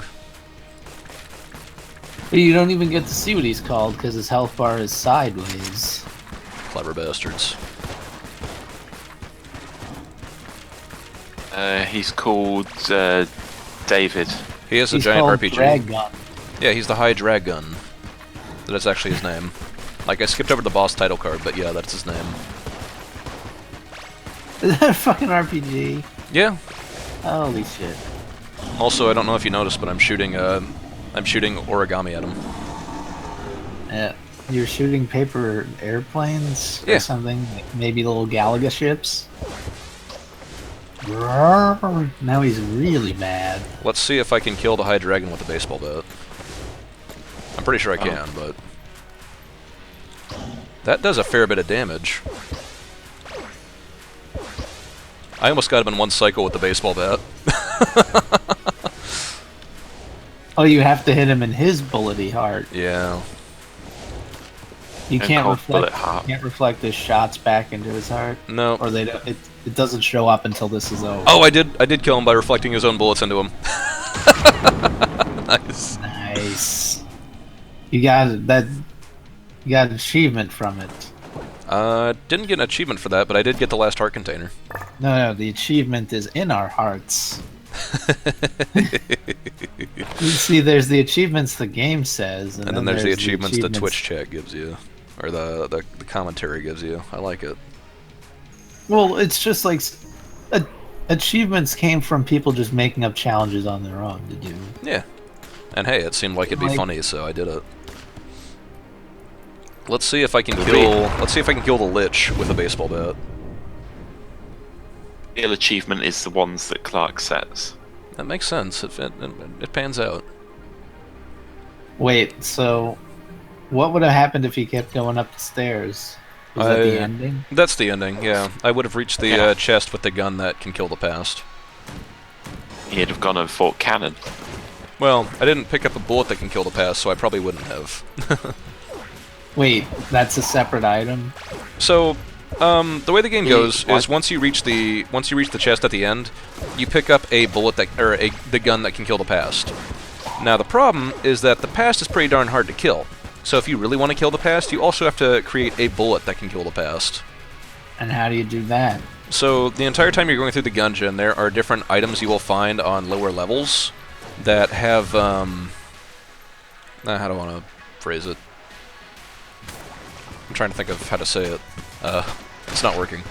Speaker 4: But you don't even get to see what he's called because his health bar is sideways.
Speaker 1: Clever bastards.
Speaker 5: He's called David.
Speaker 1: He has a
Speaker 4: He's
Speaker 1: giant
Speaker 4: called
Speaker 1: RPG.
Speaker 4: Drag Gun.
Speaker 1: Yeah, he's the High Dragon. That's actually his name. Like, I skipped over the boss title card, but yeah, that's his name.
Speaker 4: Is that a fucking RPG?
Speaker 1: Yeah.
Speaker 4: Holy shit.
Speaker 1: Also, I don't know if you noticed, but I'm shooting origami at him.
Speaker 4: You're shooting paper airplanes
Speaker 1: Yeah.
Speaker 4: or something? Like maybe little Galaga ships? Roar. Now he's really mad.
Speaker 1: Let's see if I can kill the high dragon with a baseball bat. I'm pretty sure I can, but that does a fair bit of damage. I almost got him in one cycle with the baseball bat.
Speaker 4: Oh, you have to hit him in his bullety heart.
Speaker 1: Yeah.
Speaker 4: You
Speaker 5: And
Speaker 4: can't
Speaker 5: cold
Speaker 4: reflect.
Speaker 5: bullet heart.
Speaker 4: You can't reflect his shots back into his heart,
Speaker 1: No.
Speaker 4: or they don't. It doesn't show up until this is over.
Speaker 1: Oh, I did kill him by reflecting his own bullets into him. Nice.
Speaker 4: Nice. You got that. You got an achievement from it.
Speaker 1: Didn't get an achievement for that, but I did get the last heart container.
Speaker 4: No, the achievement is in our hearts. You see, there's the achievements the game says,
Speaker 1: And then there's the achievements the Twitch chat gives you, or the commentary gives you. I like it.
Speaker 4: Well, it's just like achievements came from people just making up challenges on their own to do.
Speaker 1: Yeah. And hey, it seemed like it'd be
Speaker 4: Like-
Speaker 1: funny, so I did it. Let's see if I can kill the Lich with a baseball bat.
Speaker 5: Real achievement is the ones that Clark sets.
Speaker 1: That makes sense. It pans out.
Speaker 4: Wait, so what would have happened if he kept going up the stairs? Was that the ending?
Speaker 1: That's the ending. Yeah, I would have reached the
Speaker 5: Yeah.
Speaker 1: chest with the gun that can kill the past.
Speaker 5: He'd have gone and fought Cannon.
Speaker 1: Well, I didn't pick up a bullet that can kill the past, so I probably wouldn't have.
Speaker 4: Wait, that's a separate item?
Speaker 1: So, the way the game goes
Speaker 5: what?
Speaker 1: is once you reach the chest at the end, you pick up a bullet the gun that can kill the past. Now the problem is that the past is pretty darn hard to kill. So if you really want to kill the past, you also have to create a bullet that can kill the past.
Speaker 4: And how do you do that?
Speaker 1: So the entire time you're going through the gungeon, there are different items you will find on lower levels that have how do I want to phrase it? I'm trying to think of how to say it. It's not working.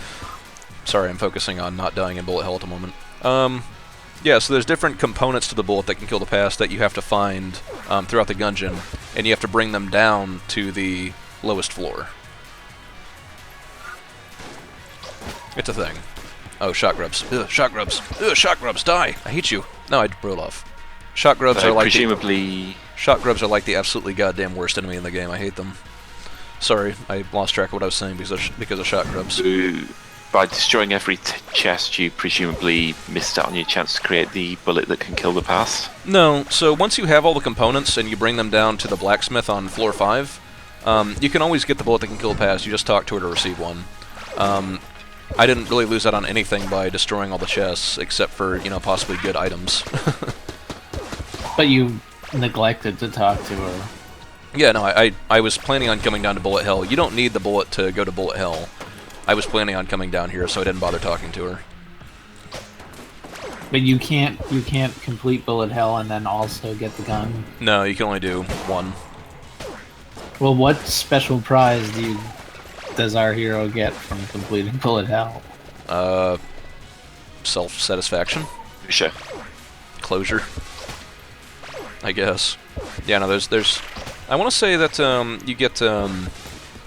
Speaker 1: Sorry, I'm focusing on not dying in bullet hell at the moment. Yeah, so there's different components to the bullet that can kill the past that you have to find throughout the gungeon, and you have to bring them down to the lowest floor. It's a thing. Oh, shot grubs. Ugh, shot grubs. Ugh, shot grubs, die! I hate you. No, I rolled off. Shot grubs
Speaker 5: So
Speaker 1: are like
Speaker 5: presumably,
Speaker 1: shot grubs are like the absolutely goddamn worst enemy in the game. I hate them. Sorry, I lost track of what I was saying because of shot grubs.
Speaker 5: by destroying every chest, you presumably missed out on your chance to create the bullet that can kill the past.
Speaker 1: No, so once you have all the components and you bring them down to the blacksmith on floor 5, you can always get the bullet that can kill the past. You just talk to her to receive one. I didn't really lose out on anything by destroying all the chests, except for, you know, possibly good items.
Speaker 4: But you neglected to talk to her.
Speaker 1: Yeah, no, I was planning on coming down to Bullet Hell. You don't need the bullet to go to Bullet Hell. I was planning on coming down here, so I didn't bother talking to her.
Speaker 4: But you can't complete Bullet Hell and then also get the gun.
Speaker 1: No, you can only do one.
Speaker 4: Well, what special prize does our hero get from completing Bullet Hell?
Speaker 1: Self-satisfaction?
Speaker 5: Sure.
Speaker 1: Closure? I guess. Yeah, no, there's... I want to say that you get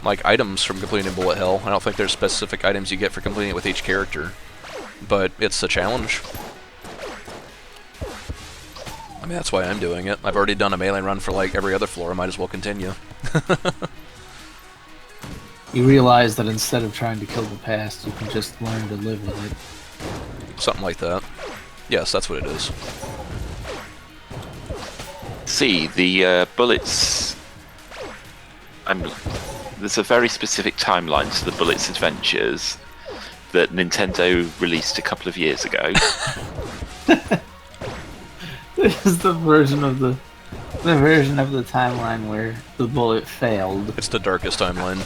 Speaker 1: like items from completing Bullet Hell. I don't think there's specific items you get for completing it with each character, but it's a challenge. I mean, that's why I'm doing it. I've already done a melee run for like every other floor. I might as well continue.
Speaker 4: You realize that instead of trying to kill the past, you can just learn to live with it.
Speaker 1: Something like that. Yes, that's what it is.
Speaker 5: See, the bullets... there's a very specific timeline to the Bullets adventures that Nintendo released a couple of years ago.
Speaker 4: This is the version of the timeline where the bullet failed.
Speaker 1: It's the darkest timeline.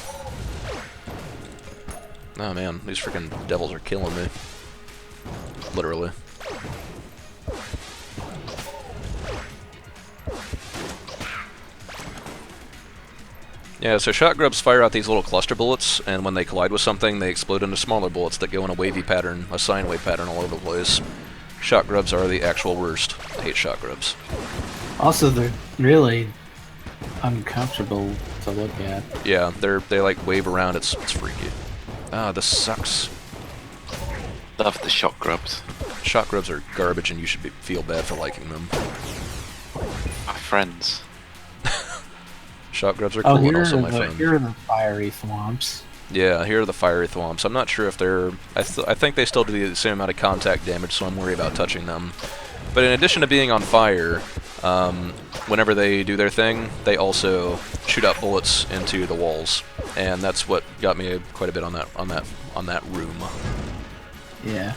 Speaker 1: Oh man, these freaking devils are killing me. Literally. Yeah, so shot grubs fire out these little cluster bullets, and when they collide with something, they explode into smaller bullets that go in a wavy pattern, a sine wave pattern all over the place. Shot grubs are the actual worst. I hate shot grubs.
Speaker 6: Also, they're really uncomfortable to look at.
Speaker 1: Yeah, they like wave around. It's freaky. Ah, this sucks.
Speaker 5: Love the shot grubs.
Speaker 1: Shot grubs are garbage, and you should feel bad for liking them.
Speaker 5: My friends.
Speaker 1: Shot grubs are cool, and also my friend.
Speaker 6: Here are the fiery thwomps.
Speaker 1: Yeah, here are the fiery thwomps. I'm not sure if they're... I think they still do the same amount of contact damage, so I'm worried about touching them. But in addition to being on fire, whenever they do their thing, they also shoot out bullets into the walls, and that's what got me quite a bit on that room.
Speaker 6: Yeah.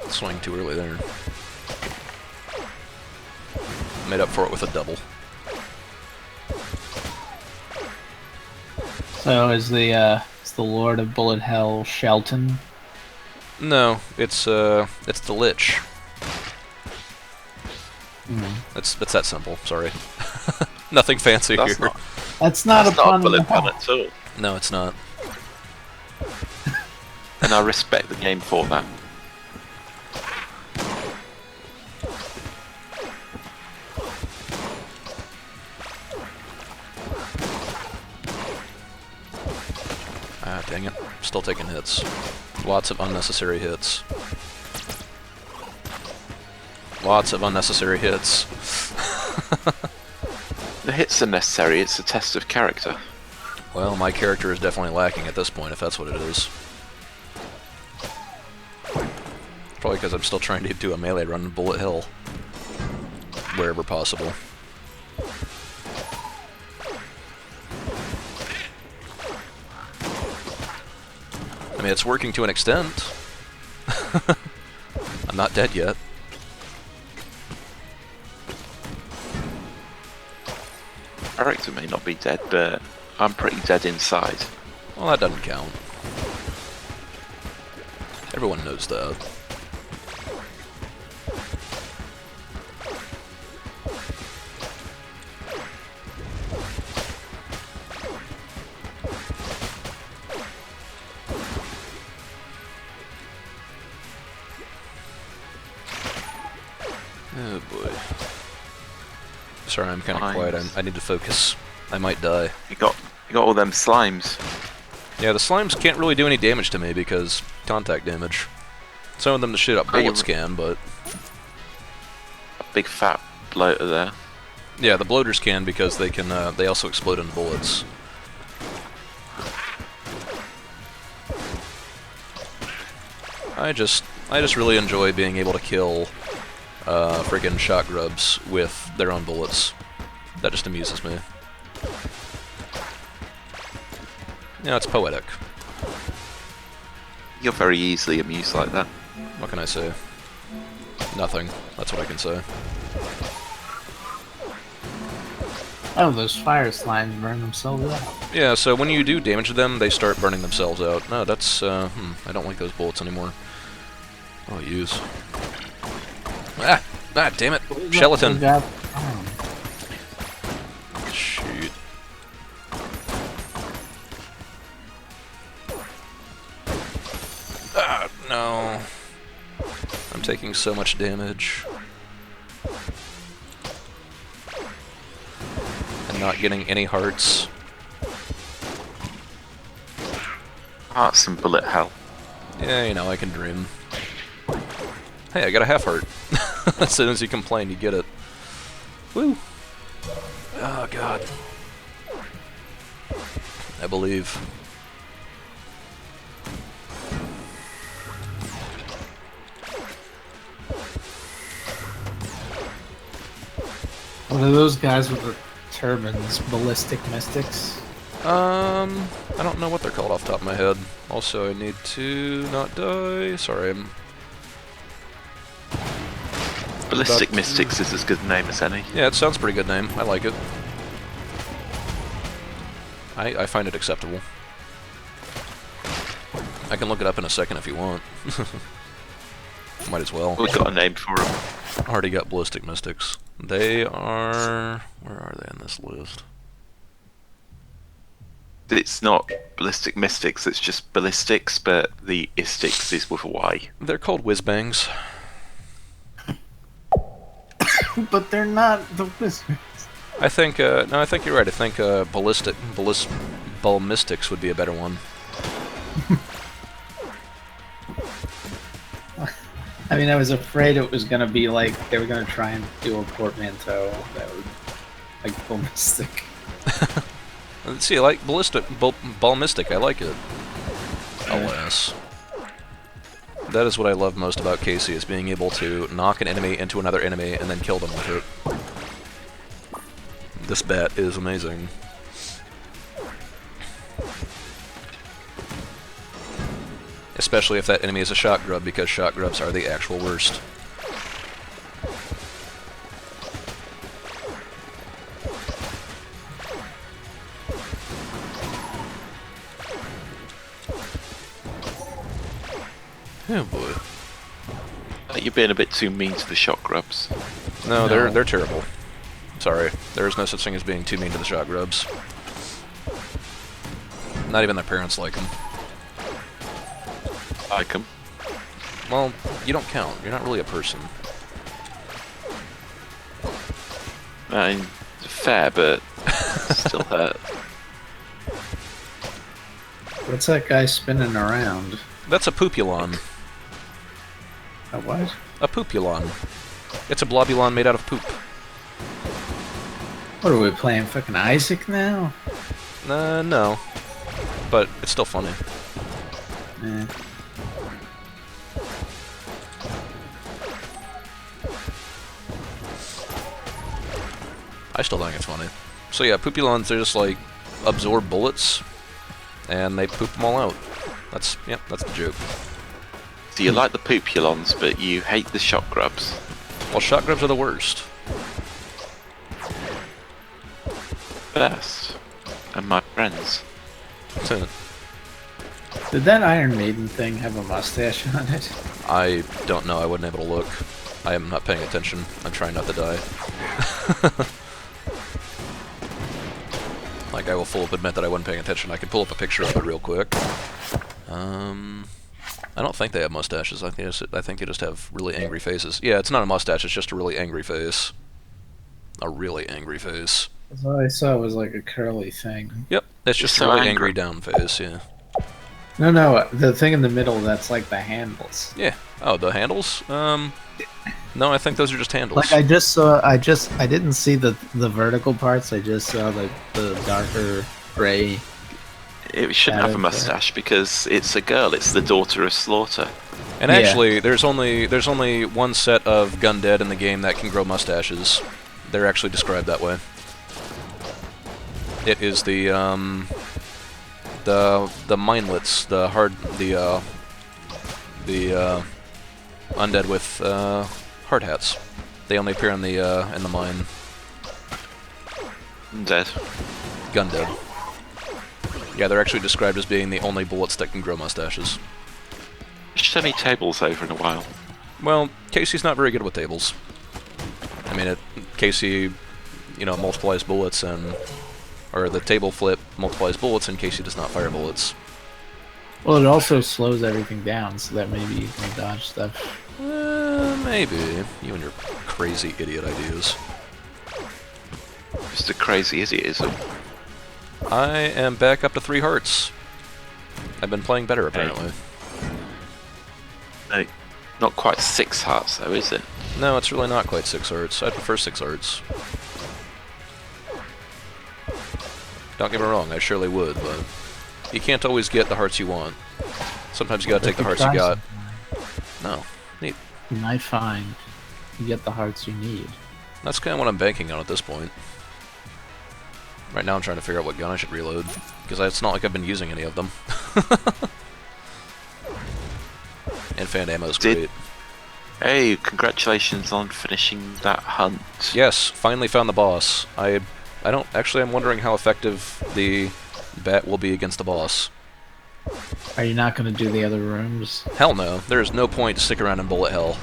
Speaker 1: Swing too early there. Made up for it with a double.
Speaker 6: So is the Lord of Bullet Hell Shelton?
Speaker 1: No, it's the Lich. It's that simple. Sorry, nothing fancy
Speaker 5: That's
Speaker 1: here.
Speaker 5: not,
Speaker 6: That's not
Speaker 5: that's
Speaker 6: a pun.
Speaker 5: not a bullet
Speaker 6: at all.
Speaker 5: pun at all.
Speaker 1: No, it's not.
Speaker 5: And I respect the game for that.
Speaker 1: Ah, dang it. Still taking hits. Lots of unnecessary hits. Lots of unnecessary hits.
Speaker 5: The hits are necessary, it's a test of character.
Speaker 1: Well, my character is definitely lacking at this point, if that's what it is. Probably because I'm still trying to do a melee run in Bullet Hill. Wherever possible. I mean, it's working to an extent. I'm not dead yet.
Speaker 5: Character may not be dead, but I'm pretty dead inside.
Speaker 1: Well, that doesn't count. Everyone knows that. Oh boy. Sorry, I'm kind of quiet. I need to focus. I might die.
Speaker 5: You got all them slimes.
Speaker 1: Yeah, the slimes can't really do any damage to me because contact damage. Some of them to shoot up bullets can, but
Speaker 5: A big fat bloater there.
Speaker 1: yeah, the bloaters can because they can. They also explode in bullets. I just really enjoy being able to kill friggin' shot grubs with their own bullets. That just amuses me. Yeah, it's poetic.
Speaker 5: You're very easily amused like that.
Speaker 1: What can I say? Nothing. That's what I can say.
Speaker 6: Oh, those fire slimes burn themselves out.
Speaker 1: Yeah, so when you do damage to them, they start burning themselves out. No, that's, I don't like those bullets anymore. Oh, use. Ah! Ah, damn it! Skeleton! Shoot. Ah, no. I'm taking so much damage. And not getting any hearts.
Speaker 5: Hearts and bullet hell.
Speaker 1: Yeah, you know, I can dream. Hey, I got a half heart. As soon as you complain, you get it. Woo! Oh, God. I believe.
Speaker 6: What are those guys with the turbans? Ballistic mystics?
Speaker 1: I don't know what they're called off the top of my head. Also, I need to not die. Sorry, I'm...
Speaker 5: Ballistic Mystics is as good a name as any.
Speaker 1: Yeah, it sounds a pretty good name. I like it. I find it acceptable. I can look it up in a second if you want. Might as well.
Speaker 5: We've got a name for them.
Speaker 1: Already got ballistic mystics. They are... Where are they in this list?
Speaker 5: It's not ballistic mystics, it's just ballistics, but the istics is with a Y.
Speaker 1: They're called whiz-bangs.
Speaker 6: But they're not the wizards.
Speaker 1: I think, no, I think you're right. I think, Balmistics would be a better one.
Speaker 6: I mean, I was afraid it was gonna be like they were gonna try and do a portmanteau that would like Bull Mystic.
Speaker 1: Let's see, I like Balmistic, I like it. Alas. That is what I love most about Casey, is being able to knock an enemy into another enemy and then kill them with it. This bat is amazing. Especially if that enemy is a shot grub, because shot grubs are the actual worst. Oh boy.
Speaker 5: I think you're being a bit too mean to the shot grubs.
Speaker 1: No, they're terrible. Sorry, there is no such thing as being too mean to the shot grubs. Not even their parents like them.
Speaker 5: Like them.
Speaker 1: Well, you don't count. You're not really a person.
Speaker 5: I mean, fair, but still hurt.
Speaker 6: What's that guy spinning around?
Speaker 1: That's a poopulon.
Speaker 6: A what?
Speaker 1: A poopulon. It's a blobulon made out of poop.
Speaker 6: What are we playing? Fucking Isaac now?
Speaker 1: No. But it's still funny.
Speaker 6: Eh.
Speaker 1: I still think it's funny. So yeah, poopulons, they just like absorb bullets, and they poop them all out. That's the joke.
Speaker 5: So you like the poopulons, but you hate the shot grubs.
Speaker 1: Well, shot grubs are the worst.
Speaker 5: Best. And my friends.
Speaker 6: Did that Iron Maiden thing have a mustache on it?
Speaker 1: I don't know. I wasn't able to look. I am not paying attention. I'm trying not to die. Like, I will full up admit that I wasn't paying attention. I can pull up a picture of it real quick. I don't think they have mustaches. I think they just have really angry faces. Yeah, it's not a mustache. It's just a really angry face. A really angry face.
Speaker 6: All I saw was like a curly thing.
Speaker 1: Yep, it's just a
Speaker 5: So
Speaker 1: really
Speaker 5: angry.
Speaker 1: angry down face. Yeah.
Speaker 6: No, the thing in the middle that's like the handles.
Speaker 1: Yeah. Oh, the handles? No, I think those are just handles.
Speaker 6: Like I didn't see the vertical parts. I just saw the darker gray.
Speaker 5: It shouldn't have a
Speaker 6: Shadow
Speaker 5: mustache because it's a girl. It's the daughter of Slaughter.
Speaker 1: And
Speaker 6: Yeah.
Speaker 1: actually, there's only one set of Gundead in the game that can grow mustaches. They're actually described that way. It is the minelets, the undead with hard hats. They only appear in the mine.
Speaker 5: Dead.
Speaker 1: Gundead. Yeah, they're actually described as being the only bullets that can grow mustaches.
Speaker 5: Should any tables over in a while.
Speaker 1: Well, Casey's not very good with tables. I mean, Casey, multiplies bullets or the table flip multiplies bullets, and Casey does not fire bullets.
Speaker 6: Well, it also slows everything down, so that maybe you can dodge stuff.
Speaker 1: Maybe. You and your crazy idiot ideas.
Speaker 5: Just a crazy idiotism.
Speaker 1: I am back up to 3 hearts. I've been playing better, apparently.
Speaker 5: No, not quite 6 hearts though, is it?
Speaker 1: No, it's really not quite 6 hearts. I prefer 6 hearts. Don't get me wrong, I surely would, but you can't always get the hearts you want. Sometimes you gotta take the hearts you got. No. Neat.
Speaker 6: You might find you get the hearts you need.
Speaker 1: That's kind of what I'm banking on at this point. Right now I'm trying to figure out what gun I should reload, because it's not like I've been using any of them. Infinite ammo is great.
Speaker 5: Hey, congratulations on finishing that hunt.
Speaker 1: Yes, finally found the boss. I'm wondering how effective the bat will be against the boss.
Speaker 4: Are you not going to do the other rooms?
Speaker 1: Hell no. There is no point to stick around in bullet hell.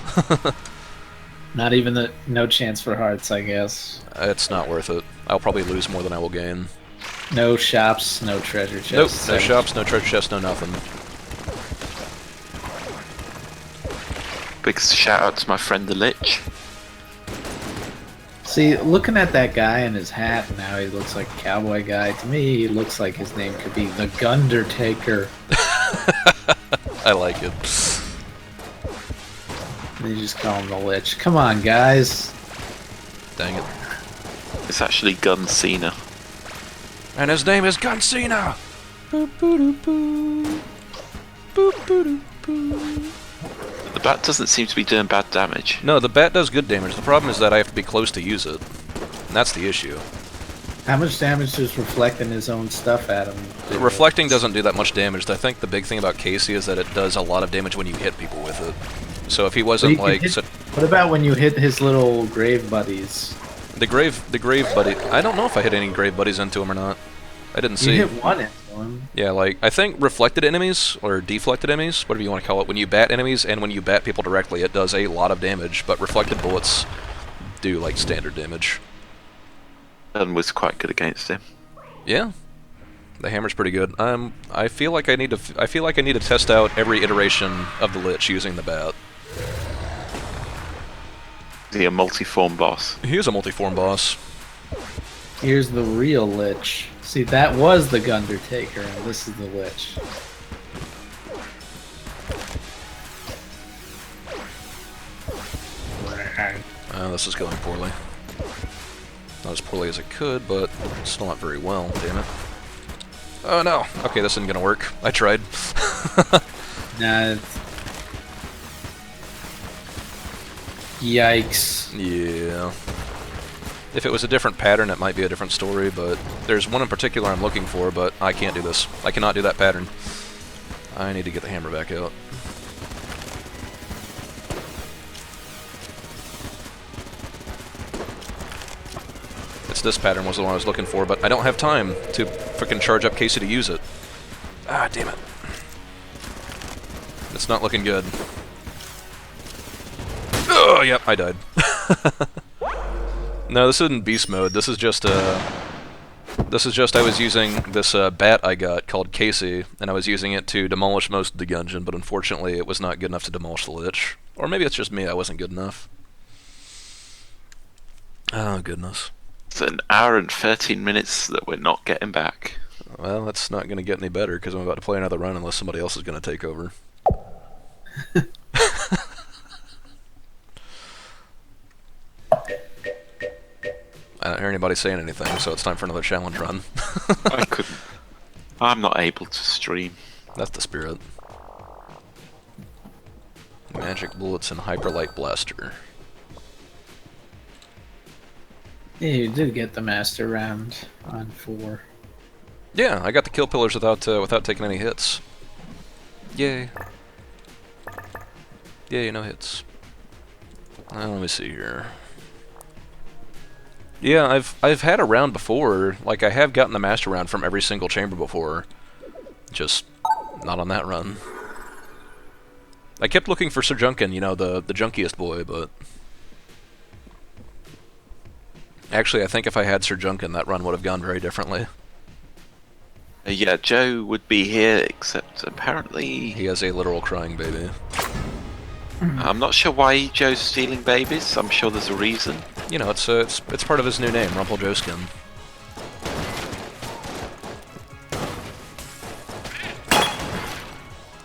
Speaker 4: Not even no chance for hearts, I guess.
Speaker 1: It's not worth it. I'll probably lose more than I will gain.
Speaker 4: No shops, no treasure
Speaker 1: Nope,
Speaker 4: chests.
Speaker 1: no shops, no treasure chests, no nothing.
Speaker 5: Big shout out to my friend the Lich.
Speaker 4: See, looking at that guy and his hat, now he looks like a cowboy guy. To me, he looks like his name could be the Gundertaker.
Speaker 1: I like it.
Speaker 4: And you just call him the Lich. Come on, guys.
Speaker 1: Dang it.
Speaker 5: It's actually Gun Cena.
Speaker 1: And his name is Gun Cena!
Speaker 5: The bat doesn't seem to be doing bad damage.
Speaker 1: No, the bat does good damage. The problem is that I have to be close to use it. And that's the issue.
Speaker 4: How much damage does reflecting his own stuff at him do?
Speaker 1: Reflecting doesn't do that much damage. I think the big thing about Casey is that it does a lot of damage when you hit people with it. So if he wasn't
Speaker 4: Well, you
Speaker 1: like...
Speaker 4: could what about when you hit his little grave buddies?
Speaker 1: The grave buddy... I don't know if I hit any grave buddies into him or not. I didn't see.
Speaker 4: You hit one into him.
Speaker 1: Yeah, like, I think reflected enemies, or deflected enemies, whatever you want to call it, when you bat enemies and when you bat people directly, it does a lot of damage, but reflected bullets do, like, standard damage.
Speaker 5: Gun was quite good against him.
Speaker 1: Yeah. The hammer's pretty good. I feel like I need to test out every iteration of the Lich using the bat.
Speaker 5: Is he a multi-form boss?
Speaker 1: He is a multi-form boss.
Speaker 4: Here's the real Lich. See, that was the Gundertaker, and this is the Lich.
Speaker 1: This is going poorly. Not as poorly as it could, but still not very well, damn it. Oh no! Okay, this isn't gonna work. I tried.
Speaker 4: Nah. Yikes.
Speaker 1: Yeah. If it was a different pattern, it might be a different story, but there's one in particular I'm looking for, but I can't do this. I cannot do that pattern. I need to get the hammer back out. This pattern was the one I was looking for, but I don't have time to frickin' charge up Casey to use it. Ah, damn it. It's not looking good. Oh, yep, I died. No, this isn't beast mode. This is just I was using this bat I got called Casey, and I was using it to demolish most of the dungeon, but unfortunately it was not good enough to demolish the Lich. Or maybe it's just me, I wasn't good enough. Oh, goodness.
Speaker 5: It's an hour and 13 minutes that we're not getting back.
Speaker 1: Well, that's not going to get any better, because I'm about to play another run unless somebody else is going to take over. I don't hear anybody saying anything, so it's time for another challenge run.
Speaker 5: I couldn't. I'm not able to stream.
Speaker 1: That's the spirit. Magic bullets and hyperlight blaster.
Speaker 4: Yeah, you did get the master round on 4.
Speaker 1: Yeah, I got the kill pillars without taking any hits. Yay. Yay, no hits. Let me see here. Yeah, I've had a round before. Like, I have gotten the master round from every single chamber before. Just not on that run. I kept looking for Sir Junkin, you know, the junkiest boy, but... Actually, I think if I had Sir Junkin, that run would have gone very differently.
Speaker 5: Yeah, Joe would be here, except apparently...
Speaker 1: He has a literal crying baby.
Speaker 5: I'm not sure why Joe's stealing babies. I'm sure there's a reason.
Speaker 1: You know, it's part of his new name, Rumplejoeskin.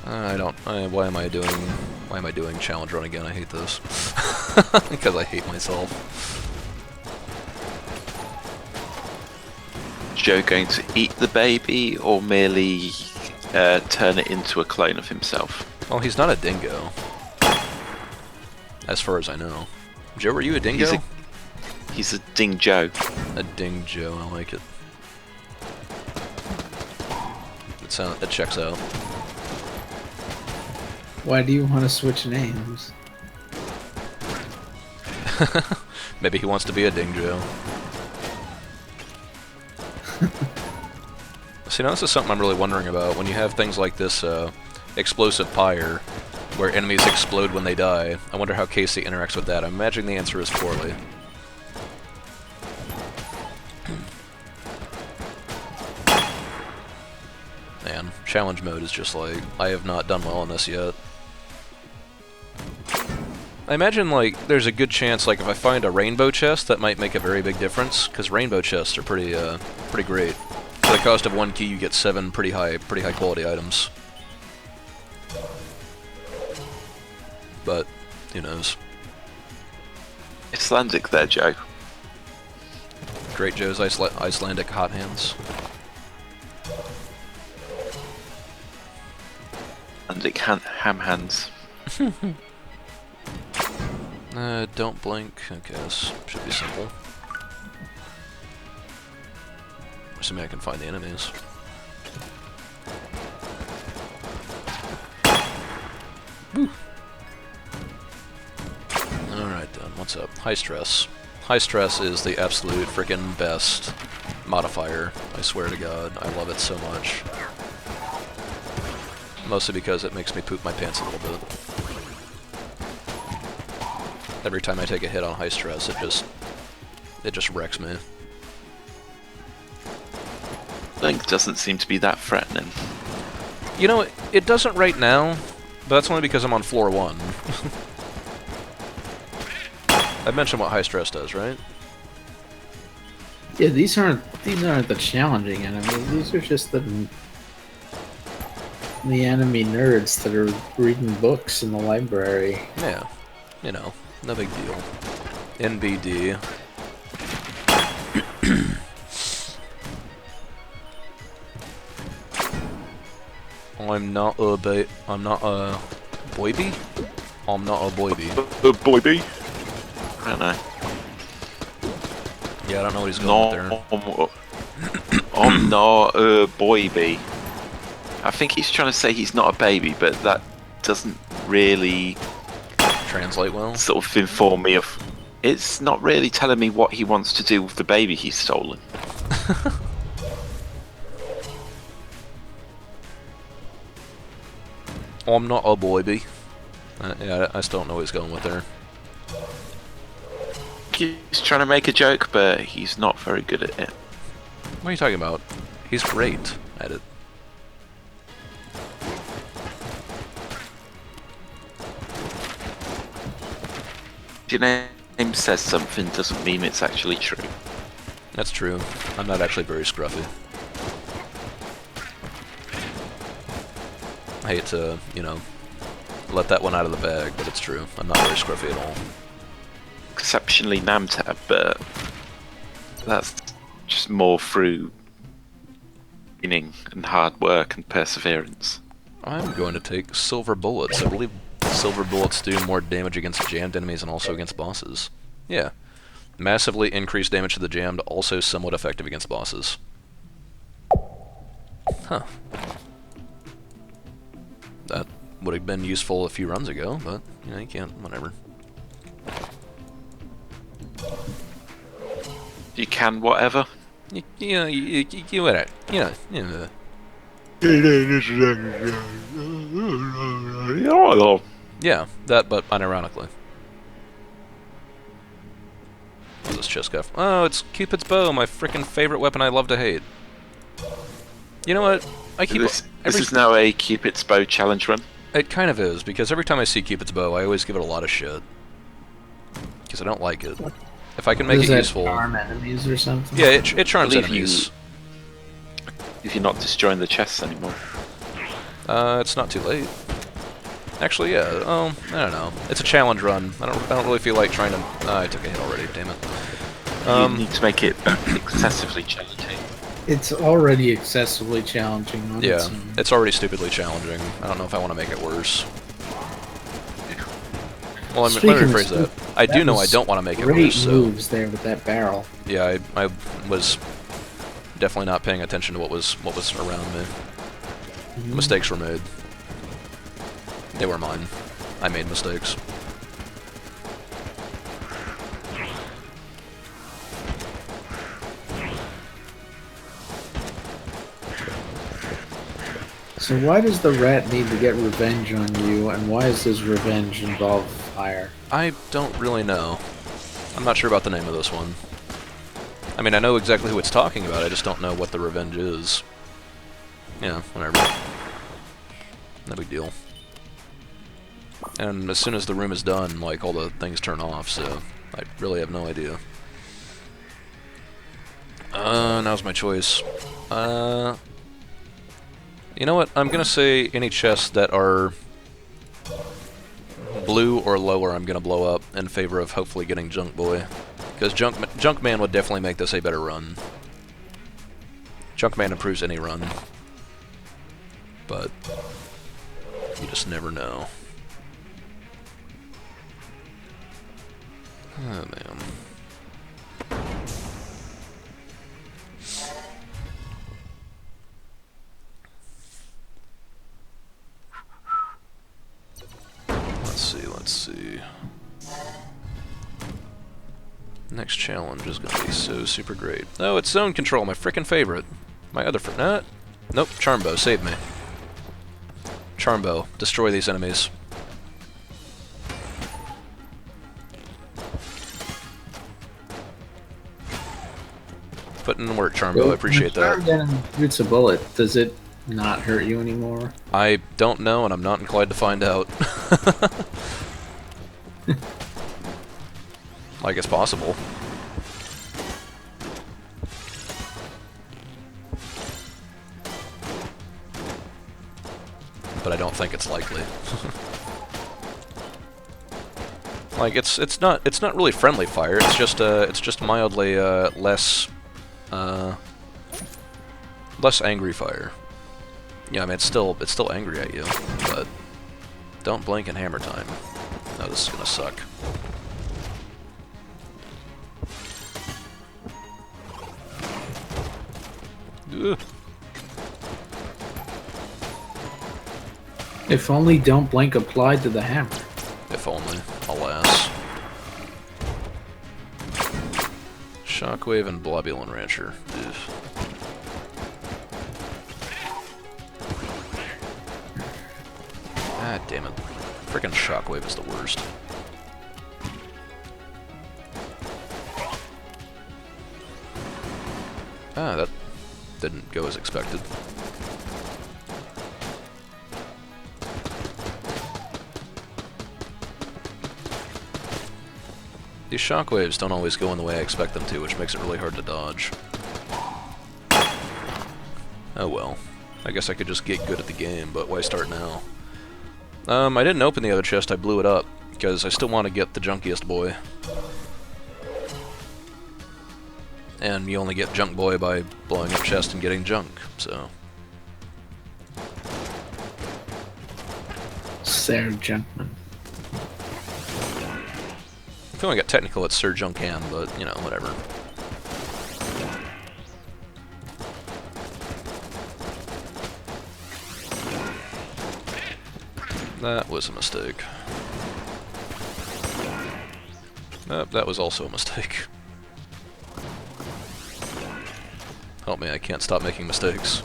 Speaker 1: Why am I doing challenge run again? I hate this. Because I hate myself.
Speaker 5: Joe going to eat the baby or merely turn it into a clone of himself?
Speaker 1: Well, he's not a dingo. As far as I know. Joe, are you a dingo?
Speaker 5: He's a Ding Joe.
Speaker 1: A Ding Joe, I like it. It checks out.
Speaker 4: Why do you want to switch names?
Speaker 1: Maybe he wants to be a Ding Joe. See, now this is something I'm really wondering about. When you have things like this explosive pyre, where enemies explode when they die, I wonder how Casey interacts with that. I imagine the answer is poorly. Man, challenge mode is just like, I have not done well in this yet. I imagine, like, there's a good chance, like, if I find a rainbow chest, that might make a very big difference, because rainbow chests are pretty great. For the cost of 1 key, you get 7 pretty high quality items. But, who knows.
Speaker 5: Icelandic there, Joe.
Speaker 1: Great Joe's Icelandic hot hands.
Speaker 5: Icelandic ham hands.
Speaker 1: Don't blink. Okay, this should be simple. Assuming I can find the enemies. Woo. Alright then, what's up? High stress. High stress is the absolute frickin' best modifier. I swear to God, I love it so much. Mostly because it makes me poop my pants a little bit. Every time I take a hit on high stress, it just wrecks me.
Speaker 5: Link doesn't seem to be that threatening.
Speaker 1: You know, it doesn't right now, but that's only because I'm on floor 1. I mentioned what high stress does, right?
Speaker 4: Yeah, these aren't the challenging enemies. These are just the enemy nerds that are reading books in the library.
Speaker 1: Yeah, you know, no big deal. NBD. I'm not a boy bee? I'm not a boy bee.
Speaker 5: Boy B? I don't know.
Speaker 1: Yeah, I don't know what he's going with there.
Speaker 5: I'm not a boy bee. I think he's trying to say he's not a baby, but that doesn't really
Speaker 1: Translate well.
Speaker 5: sort of inform me of... It's not really telling me what he wants to do with the baby he's stolen.
Speaker 1: I'm not a boy bee. Yeah, I still don't know what he's going with there.
Speaker 5: He's trying to make a joke, but he's not very good at it.
Speaker 1: What are you talking about? He's great at it.
Speaker 5: If your name says something doesn't mean it's actually true.
Speaker 1: That's true. I'm not actually very scruffy. I hate to, you know, let that one out of the bag, but it's true. I'm not very scruffy at all.
Speaker 5: Exceptionally Namtab, but that's just more through training and hard work and perseverance.
Speaker 1: I'm going to take silver bullets. I believe silver bullets do more damage against jammed enemies and also against bosses. Yeah. Massively increased damage to the jammed, also somewhat effective against bosses. Huh. That would have been useful a few runs ago, but, you know, you can't, whatever.
Speaker 5: You can whatever.
Speaker 1: You whatever. Yeah. Yeah, that, but unironically. What's this chest cuff? Oh, it's Cupid's bow, my frickin' favorite weapon I love to hate. You know what? I keep...
Speaker 5: This is now a Cupid's bow challenge run.
Speaker 1: It kind of is, because every time I see Cupid's bow, I always give it a lot of shit. Because I don't like it. If I can make it useful...
Speaker 4: Charm enemies or something?
Speaker 1: Yeah, it charms enemies.
Speaker 5: If you're not destroying the chests anymore.
Speaker 1: It's not too late. Actually, yeah. Oh, I don't know. It's a challenge run. I don't really feel like trying to. I took a hit already. Damn it.
Speaker 5: You need to make it excessively challenging.
Speaker 4: It's already excessively challenging.
Speaker 1: Yeah, it's already stupidly challenging. I don't know if I want to make it worse. Well, let me rephrase that. I do know I don't want to make it worse.
Speaker 4: Great moves there with that barrel.
Speaker 1: Yeah, I was definitely not paying attention to what was around me. Mistakes were made. They were mine. I made mistakes.
Speaker 4: So why does the rat need to get revenge on you, and why does his revenge involve fire?
Speaker 1: I don't really know. I'm not sure about the name of this one. I mean, I know exactly who it's talking about, I just don't know what the revenge is. Yeah, whatever. No big deal. And as soon as the room is done, like, all the things turn off, so I really have no idea. Now's my choice. You know what? I'm gonna say any chests that are blue or lower I'm gonna blow up in favor of hopefully getting Junk Boy. Because Junk Man would definitely make this a better run. Junk Man improves any run. But you just never know. Oh, man. Let's see. Next challenge is gonna be so super great. Oh, it's Zone Control, my frickin' favorite. My other nope, Charmbow, save me. Charmbow, destroy these enemies. Putting in work, Charmbow, I appreciate that.
Speaker 4: Shoots a bullet. Does it not hurt you anymore?
Speaker 1: I don't know, and I'm not inclined to find out. Like, it's possible. But I don't think it's likely. Like, it's not really friendly fire. It's just mildly less angry fire. Yeah, I mean, it's still angry at you, but don't blink in hammer time. No, this is gonna suck. Ugh.
Speaker 4: If only don't blink applied to the hammer.
Speaker 1: If only, alas. Shockwave and Blobulin Rancher. Ugh. Ah, damn it. Frickin' Shockwave is the worst. Ah, that didn't go as expected. These shockwaves don't always go in the way I expect them to, which makes it really hard to dodge. Oh well. I guess I could just get good at the game, but why start now? I didn't open the other chest, I blew it up, because I still want to get the junkiest boy. And you only get Junk Boy by blowing up chest and getting junk, so...
Speaker 4: Sir Junkman.
Speaker 1: If you want to get technical, it's Sir Junkan, but, you know, whatever. That was a mistake. Nope, that was also a mistake. Help me, I can't stop making mistakes.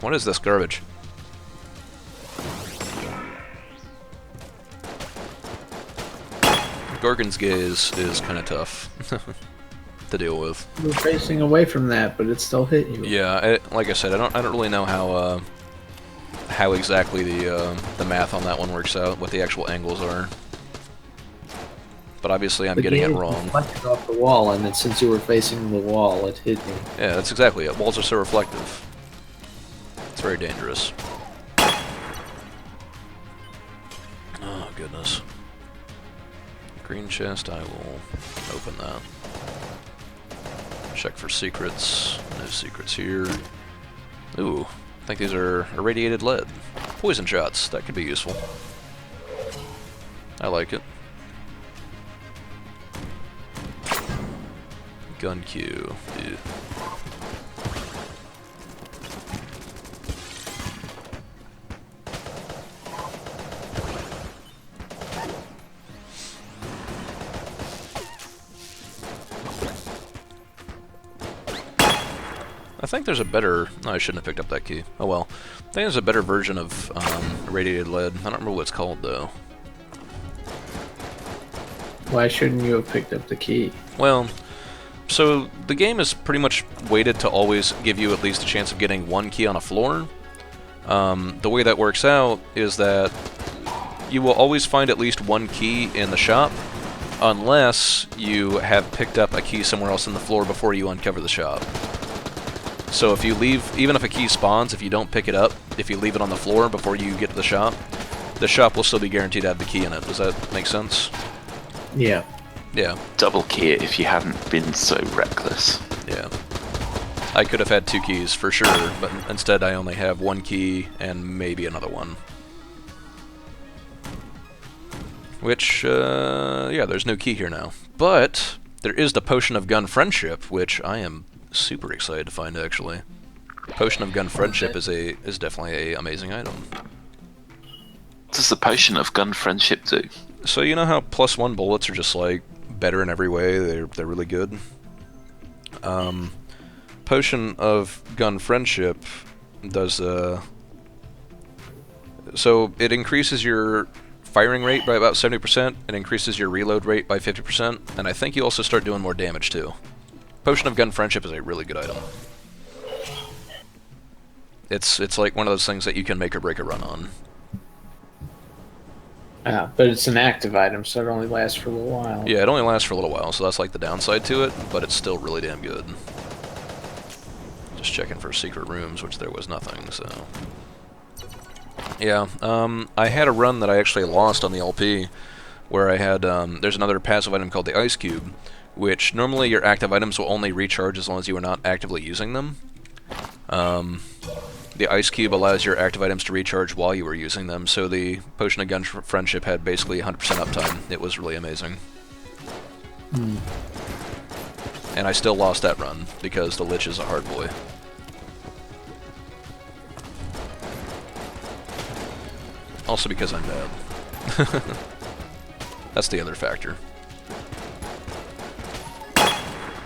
Speaker 1: What is this garbage? Gorgon's Gaze is kind of tough to deal with.
Speaker 4: You're facing away from that, but it still hit you.
Speaker 1: Yeah, like I said, I don't really know how exactly the math on that one works out, what the actual angles are. But obviously, I'm getting it wrong.
Speaker 4: Reflected off the wall, and then since you were facing the wall, it hit you.
Speaker 1: Yeah, that's exactly it. Walls are so reflective. It's very dangerous. Oh goodness. Green chest, I will open that. Check for secrets. No secrets here. Ooh, I think these are irradiated lead. Poison shots, that could be useful. I like it. Gun queue. Ew. I think there's a better... No, I shouldn't have picked up that key. Oh well. I think there's a better version of irradiated lead. I don't remember what it's called, though.
Speaker 4: Why shouldn't you have picked up the key?
Speaker 1: Well, so the game is pretty much weighted to always give you at least a chance of getting one key on a floor. The way that works out is that you will always find at least one key in the shop, unless you have picked up a key somewhere else in the floor before you uncover the shop. So if you leave, even if a key spawns, if you don't pick it up, if you leave it on the floor before you get to the shop will still be guaranteed to have the key in it. Does that make sense?
Speaker 4: Yeah.
Speaker 1: Yeah.
Speaker 5: Double key it if you hadn't been so reckless.
Speaker 1: Yeah. I could have had 2 keys for sure, but instead I only have 1 key and maybe another one. Which, yeah, there's no key here now. But there is the Potion of Gun Friendship, which I am super excited to find, actually. Potion of Gun Friendship is definitely an amazing item.
Speaker 5: What does the Potion of Gun Friendship do?
Speaker 1: So you know how +1 bullets are just like better in every way? They're really good. Potion of Gun Friendship does so it increases your firing rate by about 70%, it increases your reload rate by 50%, and I think you also start doing more damage too. Potion of Gun Friendship is a really good item. It's like one of those things that you can make or break a run on.
Speaker 4: But it's an active item, so it only lasts for a little while.
Speaker 1: Yeah, it only lasts for a little while, so that's like the downside to it, but it's still really damn good. Just checking for secret rooms, which there was nothing, so... Yeah, I had a run that I actually lost on the LP, where I had, there's another passive item called the Ice Cube, which normally your active items will only recharge as long as you are not actively using them. The Ice Cube allows your active items to recharge while you were using them, so the Potion of Gun Friendship had basically 100% uptime. It was really amazing. And I still lost that run, because the Lich is a hard boy. Also because I'm bad. That's the other factor.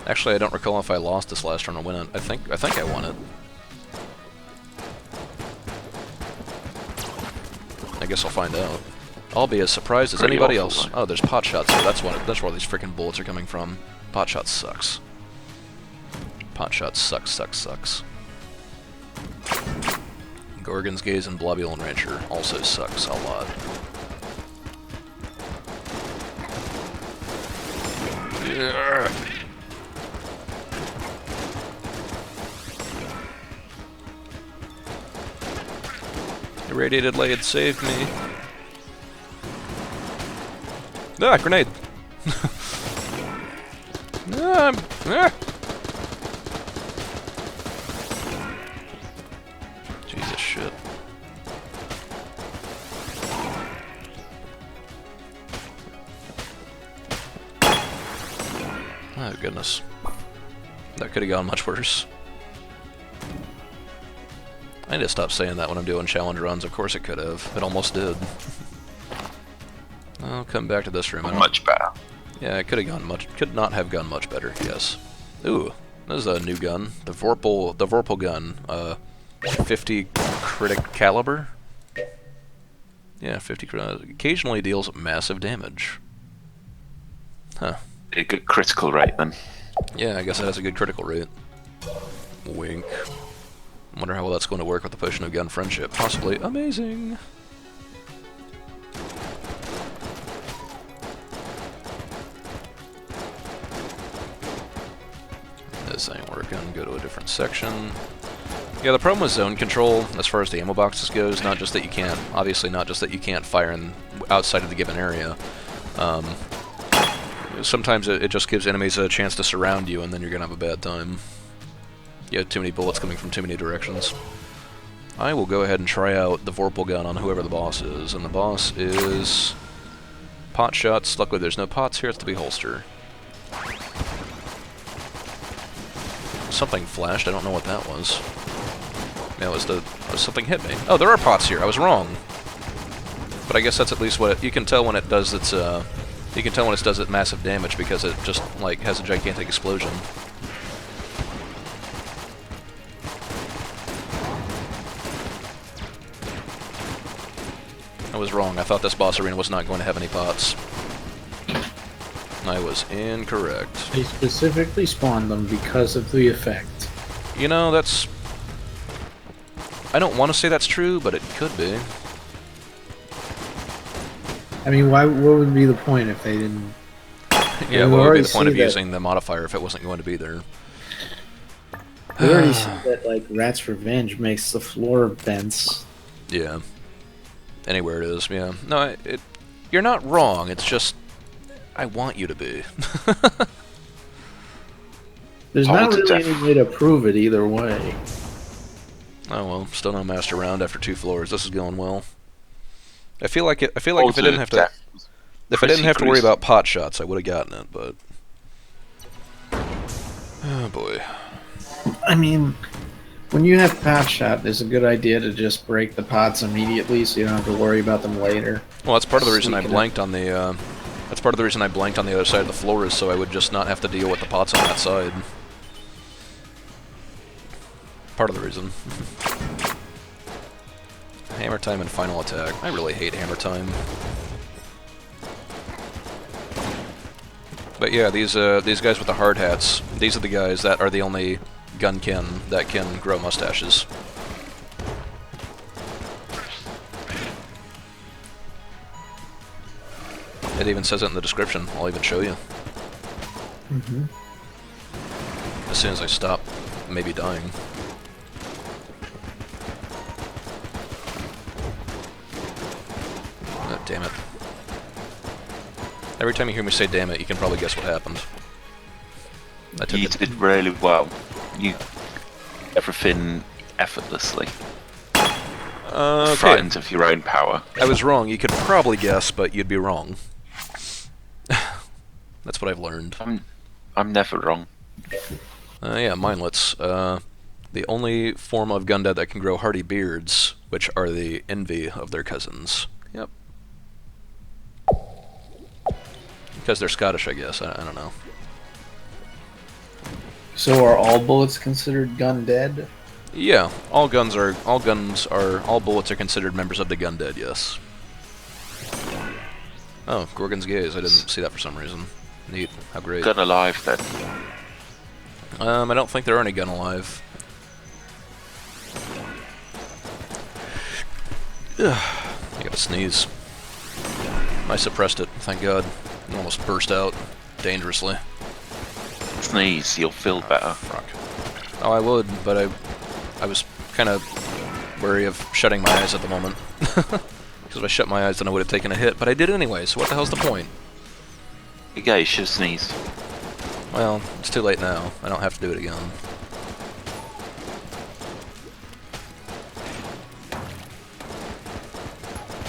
Speaker 1: Actually, I don't recall if I lost this last run or win it. I think I won it. I guess I'll find out. I'll be as surprised as anybody else. Oh, there's pot shots here. That's where all these freaking bullets are coming from. Pot shots sucks. Pot shots sucks. Gorgon's Gaze and Blobulin Rancher also sucks a lot. Yeah. Irradiated Blade saved me. Ah, grenade! Jesus shit. Oh goodness. That could have gone much worse. I need to stop saying that when I'm doing challenge runs. Of course it could have. It almost did. I'll come back to this room.
Speaker 5: Much better.
Speaker 1: Yeah, it could not have gone much better, yes. Ooh, this is a new gun. The Vorpal gun. 50 critic caliber? Yeah, 50 occasionally deals massive damage. Huh.
Speaker 5: A good critical rate then.
Speaker 1: Yeah, I guess it has a good critical rate. Wink. Wonder how well that's going to work with the Potion of Gun Friendship. Possibly amazing. This ain't working. Go to a different section. Yeah, the problem with zone control, as far as the ammo boxes goes, not just that you can't, obviously not just that you can't fire in outside of the given area. Sometimes it just gives enemies a chance to surround you, and then you're gonna have a bad time. You have too many bullets coming from too many directions. I will go ahead and try out the Vorpal gun on whoever the boss is, and the boss is pot shots. Luckily there's no pots here, it's the holster. Something flashed, I don't know what that was. Yeah, something hit me. Oh, there are pots here, I was wrong. But I guess that's at least what you can tell when it does its you can tell when it does its massive damage because it just like has a gigantic explosion. was wrong. I thought this boss arena was not going to have any pots. I was incorrect.
Speaker 4: They specifically spawned them because of the effect.
Speaker 1: You know, that's... I don't want to say that's true, but it could be.
Speaker 4: I mean, what would be the point if they didn't...
Speaker 1: Yeah, what would be the point of using the modifier if it wasn't going to be there?
Speaker 4: We already said that, like, Rat's Revenge makes the floor vents.
Speaker 1: Yeah. Anywhere it is, yeah. No, you're not wrong, it's just... I want you to be.
Speaker 4: There's not really any way to prove it either way.
Speaker 1: Oh well, still no master round after 2 floors. This is going well. I feel like if I didn't have to... If I didn't have to worry about pot shots, I would have gotten it, but... Oh boy.
Speaker 4: I mean, when you have pot shot, it's a good idea to just break the pots immediately so you don't have to worry about them later.
Speaker 1: Well, that's part of the reason I blanked on the, that's part of the reason I blanked on the other side of the floor, is so I would just not have to deal with the pots on that side. Part of the reason. Hammer time and final attack. I really hate hammer time. But yeah, these guys with the hard hats, these are the guys that are the only gunkin that can grow mustaches. It even says it in the description. I'll even show you. As soon as I stop, maybe dying. Oh, damn it. Every time you hear me say damn it, you can probably guess what happened.
Speaker 5: You did really well. You everything effortlessly.
Speaker 1: Okay.
Speaker 5: Frightened of your own power.
Speaker 1: I was wrong. You could probably guess, but you'd be wrong. That's what I've learned.
Speaker 5: I'm never wrong.
Speaker 1: Yeah, mindlets. The only form of Gundad that can grow hardy beards, which are the envy of their cousins. Yep. Because they're Scottish, I guess. I don't know.
Speaker 6: So are all bullets considered gun dead?
Speaker 1: Yeah, all bullets are considered members of the Gundad, yes. Oh, Gorgon's gaze. I didn't see that for some reason. Neat. How great.
Speaker 5: Gun alive then.
Speaker 1: I don't think there are any gun alive. I gotta sneeze. I suppressed it, thank God. It almost burst out dangerously.
Speaker 5: Sneeze, you'll feel better.
Speaker 1: Fuck. Oh, I would, but I was kind of wary of shutting my eyes at the moment. Because if I shut my eyes, then I would have taken a hit. But I did anyway, so what the hell's the point?
Speaker 5: You guys should have sneezed.
Speaker 1: Well, it's too late now. I don't have to do it again.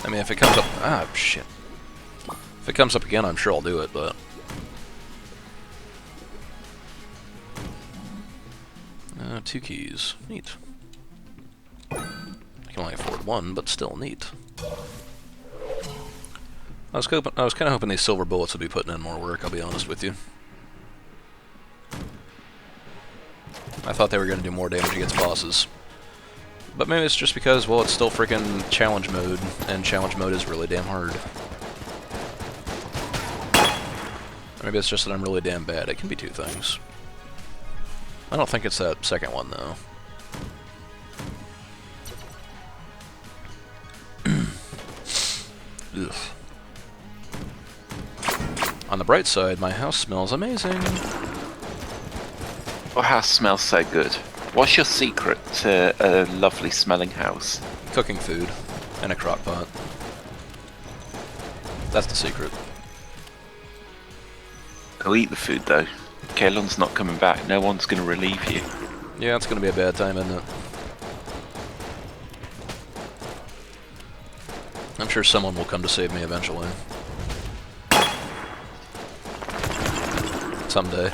Speaker 1: I mean, if it comes up... Ah, shit. If it comes up again, I'm sure I'll do it, but... 2 keys. Neat. I can only afford 1, but still neat. I was kind of hoping these silver bullets would be putting in more work, I'll be honest with you. I thought they were going to do more damage against bosses. But maybe it's just because, well, it's still freaking challenge mode, and challenge mode is really damn hard. Or maybe it's just that I'm really damn bad. It can be 2 things. I don't think it's that second one, though. Ugh. On the bright side, my house smells amazing.
Speaker 5: Your house smells so good. What's your secret to a lovely smelling house?
Speaker 1: Cooking food in a crock pot. That's the secret.
Speaker 5: Go eat the food though. Kalon's not coming back. No one's going to relieve you.
Speaker 1: Yeah, it's going to be a bad time, isn't it? I'm sure someone will come to save me eventually. Someday.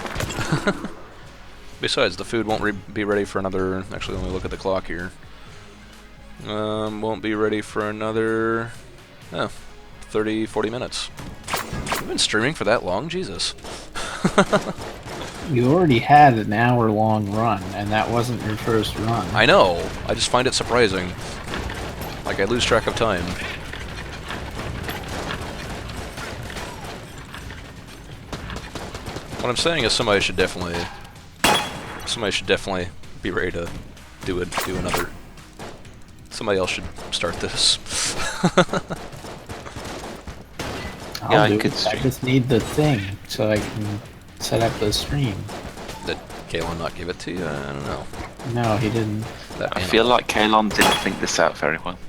Speaker 1: Besides, the food won't be ready for another... Actually, let me look at the clock here. Won't be ready for another... 30, 40 minutes. We've been streaming for that long? Jesus.
Speaker 6: You already had an hour-long run, and that wasn't your first run.
Speaker 1: I know. I just find it surprising. Like, I lose track of time. What I'm saying is somebody should definitely be ready to do another. Somebody else should start this.
Speaker 5: Yeah, I
Speaker 6: I'll do
Speaker 5: could
Speaker 6: it. I
Speaker 5: stream.
Speaker 6: just need the thing so I can set up the stream.
Speaker 1: Did Kalen not give it to you? I don't know.
Speaker 6: No, he didn't.
Speaker 1: That
Speaker 5: I
Speaker 1: man-
Speaker 5: feel like Kalon didn't think this out very well.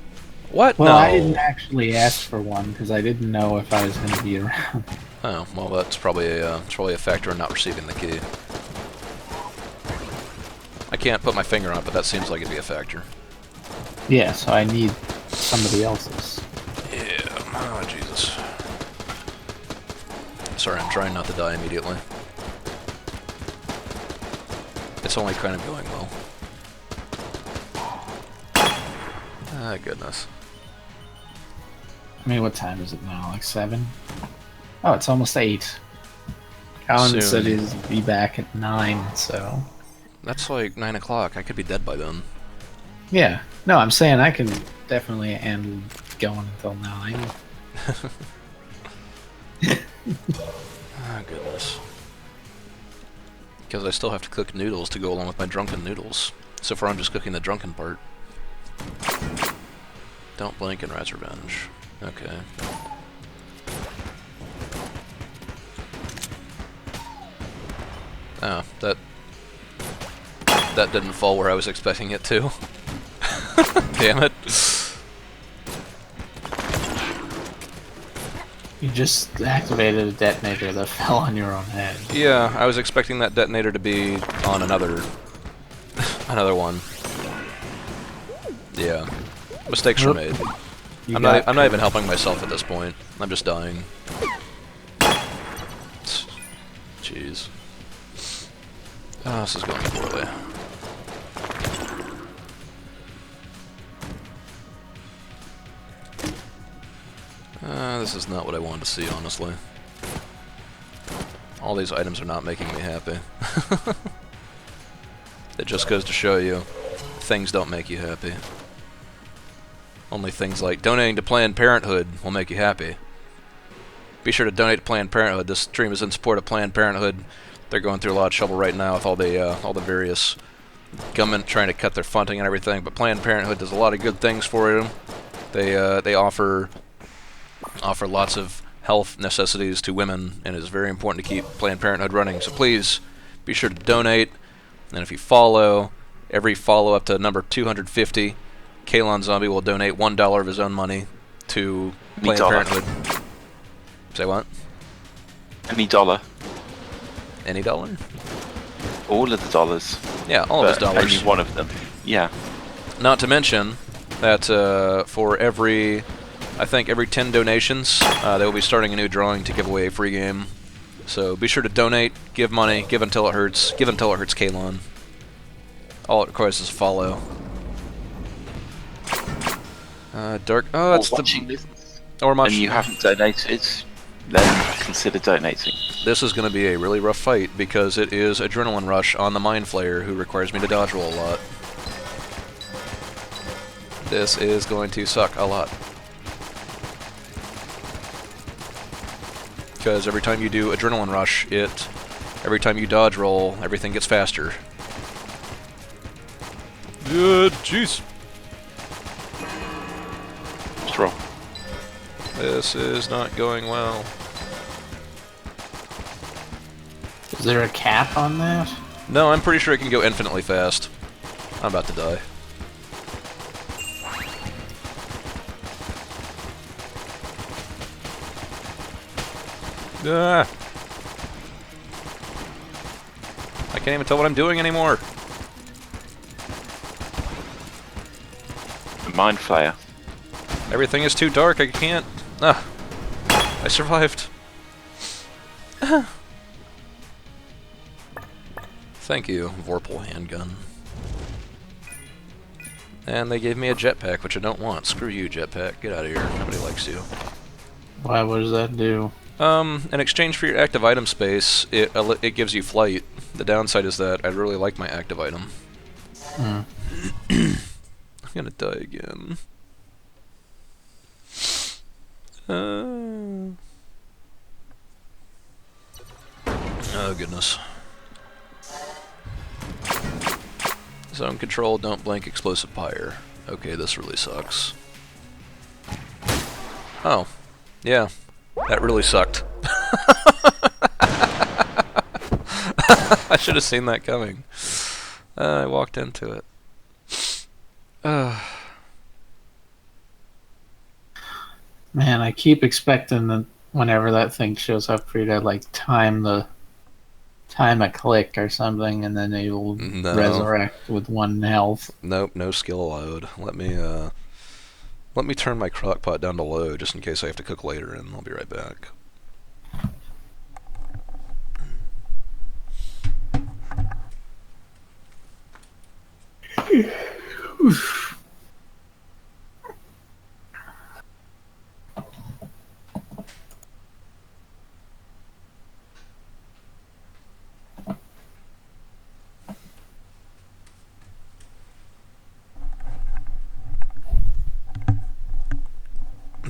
Speaker 1: What?
Speaker 6: Well,
Speaker 1: No.
Speaker 6: I didn't actually ask for one because I didn't know if I was going to be around.
Speaker 1: Oh, well, that's probably a factor in not receiving the key. I can't put my finger on it, but that seems like it'd be a factor.
Speaker 6: Yeah, so I need somebody else's.
Speaker 1: Yeah. Oh, Jesus. Sorry, I'm trying not to die immediately. It's only kind of going well. Ah, goodness.
Speaker 6: I mean, what time is it now? Like 7? Oh, it's almost 8. Colin
Speaker 1: Soon.
Speaker 6: said he'd be back at 9, so...
Speaker 1: That's like 9 o'clock. I could be dead by then.
Speaker 6: Yeah. No, I'm saying I can definitely handle going until 9.
Speaker 1: Ah, goodness. Because I still have to cook noodles to go along with my drunken noodles. So far, I'm just cooking the drunken part. Don't blink and Rat's Revenge. Okay. Oh, that didn't fall where I was expecting it to. Damn it.
Speaker 6: You just activated a detonator that fell on your own head.
Speaker 1: Yeah, I was expecting that detonator to be on another one. Yeah. Mistakes were made. I'm not even helping myself at this point. I'm just dying. Jeez. Oh, this is going poorly. This is not what I wanted to see, honestly. All these items are not making me happy. It just goes to show you, things don't make you happy. Only things like donating to Planned Parenthood will make you happy. Be sure to donate to Planned Parenthood. This stream is in support of Planned Parenthood. They're going through a lot of trouble right now with all the various government trying to cut their funding and everything. But Planned Parenthood does a lot of good things for them. They offer lots of health necessities to women, and it is very important to keep Planned Parenthood running. So please be sure to donate. And if you follow, every follow up to number 250, Kalon Zombie will donate $1 of his own money to Planned Parenthood. Say what?
Speaker 5: Any dollar.
Speaker 1: Any dollar?
Speaker 5: All of the dollars.
Speaker 1: Yeah, all of his dollars.
Speaker 5: Only one of them. Yeah.
Speaker 1: Not to mention that for every 10 donations, they will be starting a new drawing to give away a free game. So be sure to donate, give money, give until it hurts, give until it hurts Kalon. All it requires is a follow. Dark. Oh, that's
Speaker 5: watching
Speaker 1: the.
Speaker 5: this,
Speaker 1: Or much.
Speaker 5: and you haven't donated, then consider donating.
Speaker 1: This is going to be a really rough fight because it is Adrenaline Rush on the Mind Flayer, who requires me to dodge roll a lot. This is going to suck a lot. Because every time you do Adrenaline Rush, every time you dodge roll, everything gets faster. Jeez.
Speaker 5: Just roll.
Speaker 1: This is not going well.
Speaker 6: Is there a cap on that?
Speaker 1: No, I'm pretty sure it can go infinitely fast. I'm about to die. Ah. I can't even tell what I'm doing anymore.
Speaker 5: Mind Flayer.
Speaker 1: Everything is too dark, I can't. Ah. I survived. Thank you, Vorpal handgun. And they gave me a jetpack, which I don't want. Screw you, jetpack. Get out of here. Nobody likes you.
Speaker 6: Why? What does that do?
Speaker 1: In exchange for your active item space, it gives you flight. The downside is that I really like my active item.
Speaker 6: Hmm.
Speaker 1: I'm gonna die again. Oh, goodness. Zone control, don't blink, explosive pyre. Okay, this really sucks. Oh. Yeah. That really sucked. I should have seen that coming. I walked into it.
Speaker 4: Man, I keep expecting that whenever that thing shows up for you to like time a click or something, and then it will resurrect with 1 health.
Speaker 1: Nope, no skill allowed. Let me turn my crock pot down to low just in case I have to cook later, and I'll be right back.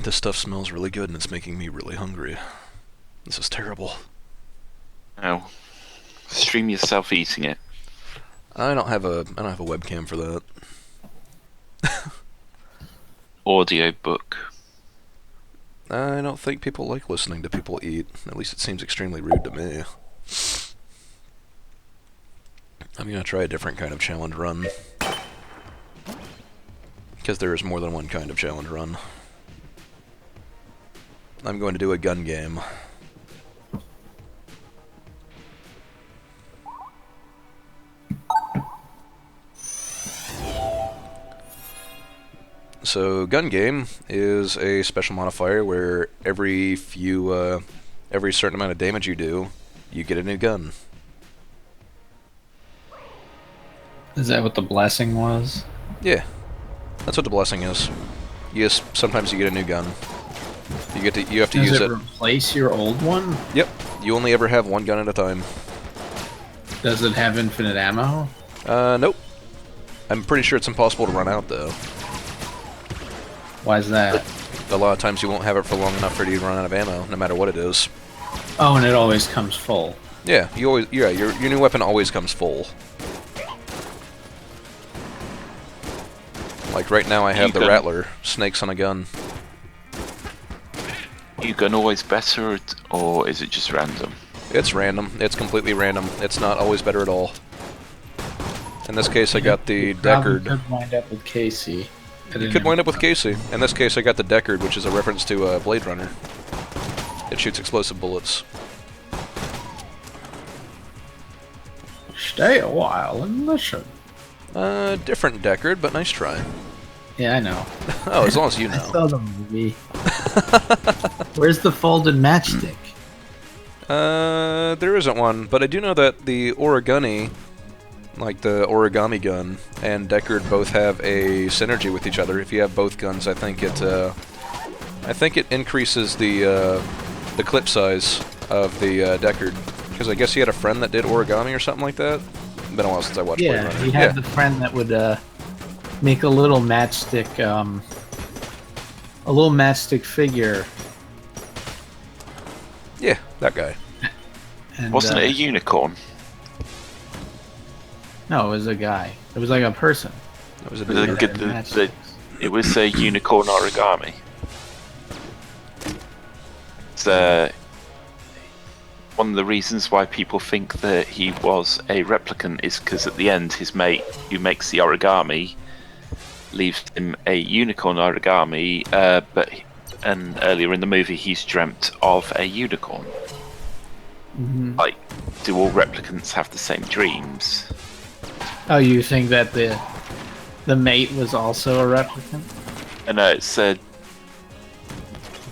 Speaker 1: This stuff smells really good and it's making me really hungry. This is terrible.
Speaker 5: Oh. Stream yourself eating it.
Speaker 1: I don't have a webcam for that.
Speaker 5: Audio book.
Speaker 1: I don't think people like listening to people eat. At least it seems extremely rude to me. I'm gonna try a different kind of challenge run. Because there is more than one kind of challenge run. I'm going to do a gun game. So, gun game is a special modifier where every certain amount of damage you do, you get a new gun.
Speaker 6: Is that what the blessing was?
Speaker 1: Yeah, that's what the blessing is. Yes, sometimes you get a new gun. You have to use it.
Speaker 6: Does it replace your old one?
Speaker 1: Yep. You only ever have one gun at a time.
Speaker 6: Does it have infinite ammo?
Speaker 1: Nope. I'm pretty sure it's impossible to run out though.
Speaker 6: Why is that?
Speaker 1: A lot of times you won't have it for long enough for you to run out of ammo, no matter what it is.
Speaker 6: Oh, and it always comes full.
Speaker 1: Yeah, your new weapon always comes full. Like right now I have the Rattler, snakes on a gun.
Speaker 5: You gun always better, or is it just random?
Speaker 1: It's random. It's completely random. It's not always better at all. In this case I got the Deckard.
Speaker 6: You could wind up with Casey.
Speaker 1: You could wind up with Casey. In this case I got the Deckard, which is a reference to Blade Runner. It shoots explosive bullets.
Speaker 6: Stay a while and listen.
Speaker 1: Different Deckard, but nice try.
Speaker 6: Yeah, I know.
Speaker 1: Oh, as long as you
Speaker 4: I
Speaker 1: know.
Speaker 4: saw the movie. Where's the folded matchstick?
Speaker 1: There isn't one, but I do know that the Origami, like the origami gun, and Deckard both have a synergy with each other. If you have both guns, I think it increases the clip size of the Deckard. Because I guess he had a friend that did origami or something like that. It's been a while since I watched Blade
Speaker 4: Yeah,
Speaker 1: Runner.
Speaker 4: he had the friend that would make a little matchstick, figure.
Speaker 1: Yeah, that guy.
Speaker 4: And,
Speaker 5: Wasn't it a unicorn?
Speaker 4: No, it was a guy. It was like a person.
Speaker 1: That was a
Speaker 5: The-
Speaker 1: dude.
Speaker 5: It was a unicorn origami. It's one of the reasons why people think that he was a replicant is because at the end his mate who makes the origami leaves him a unicorn origami, and earlier in the movie he's dreamt of a unicorn.
Speaker 4: Mm-hmm.
Speaker 5: Like, do all replicants have the same dreams?
Speaker 4: Oh, you think that the mate was also a replicant?
Speaker 5: And it's that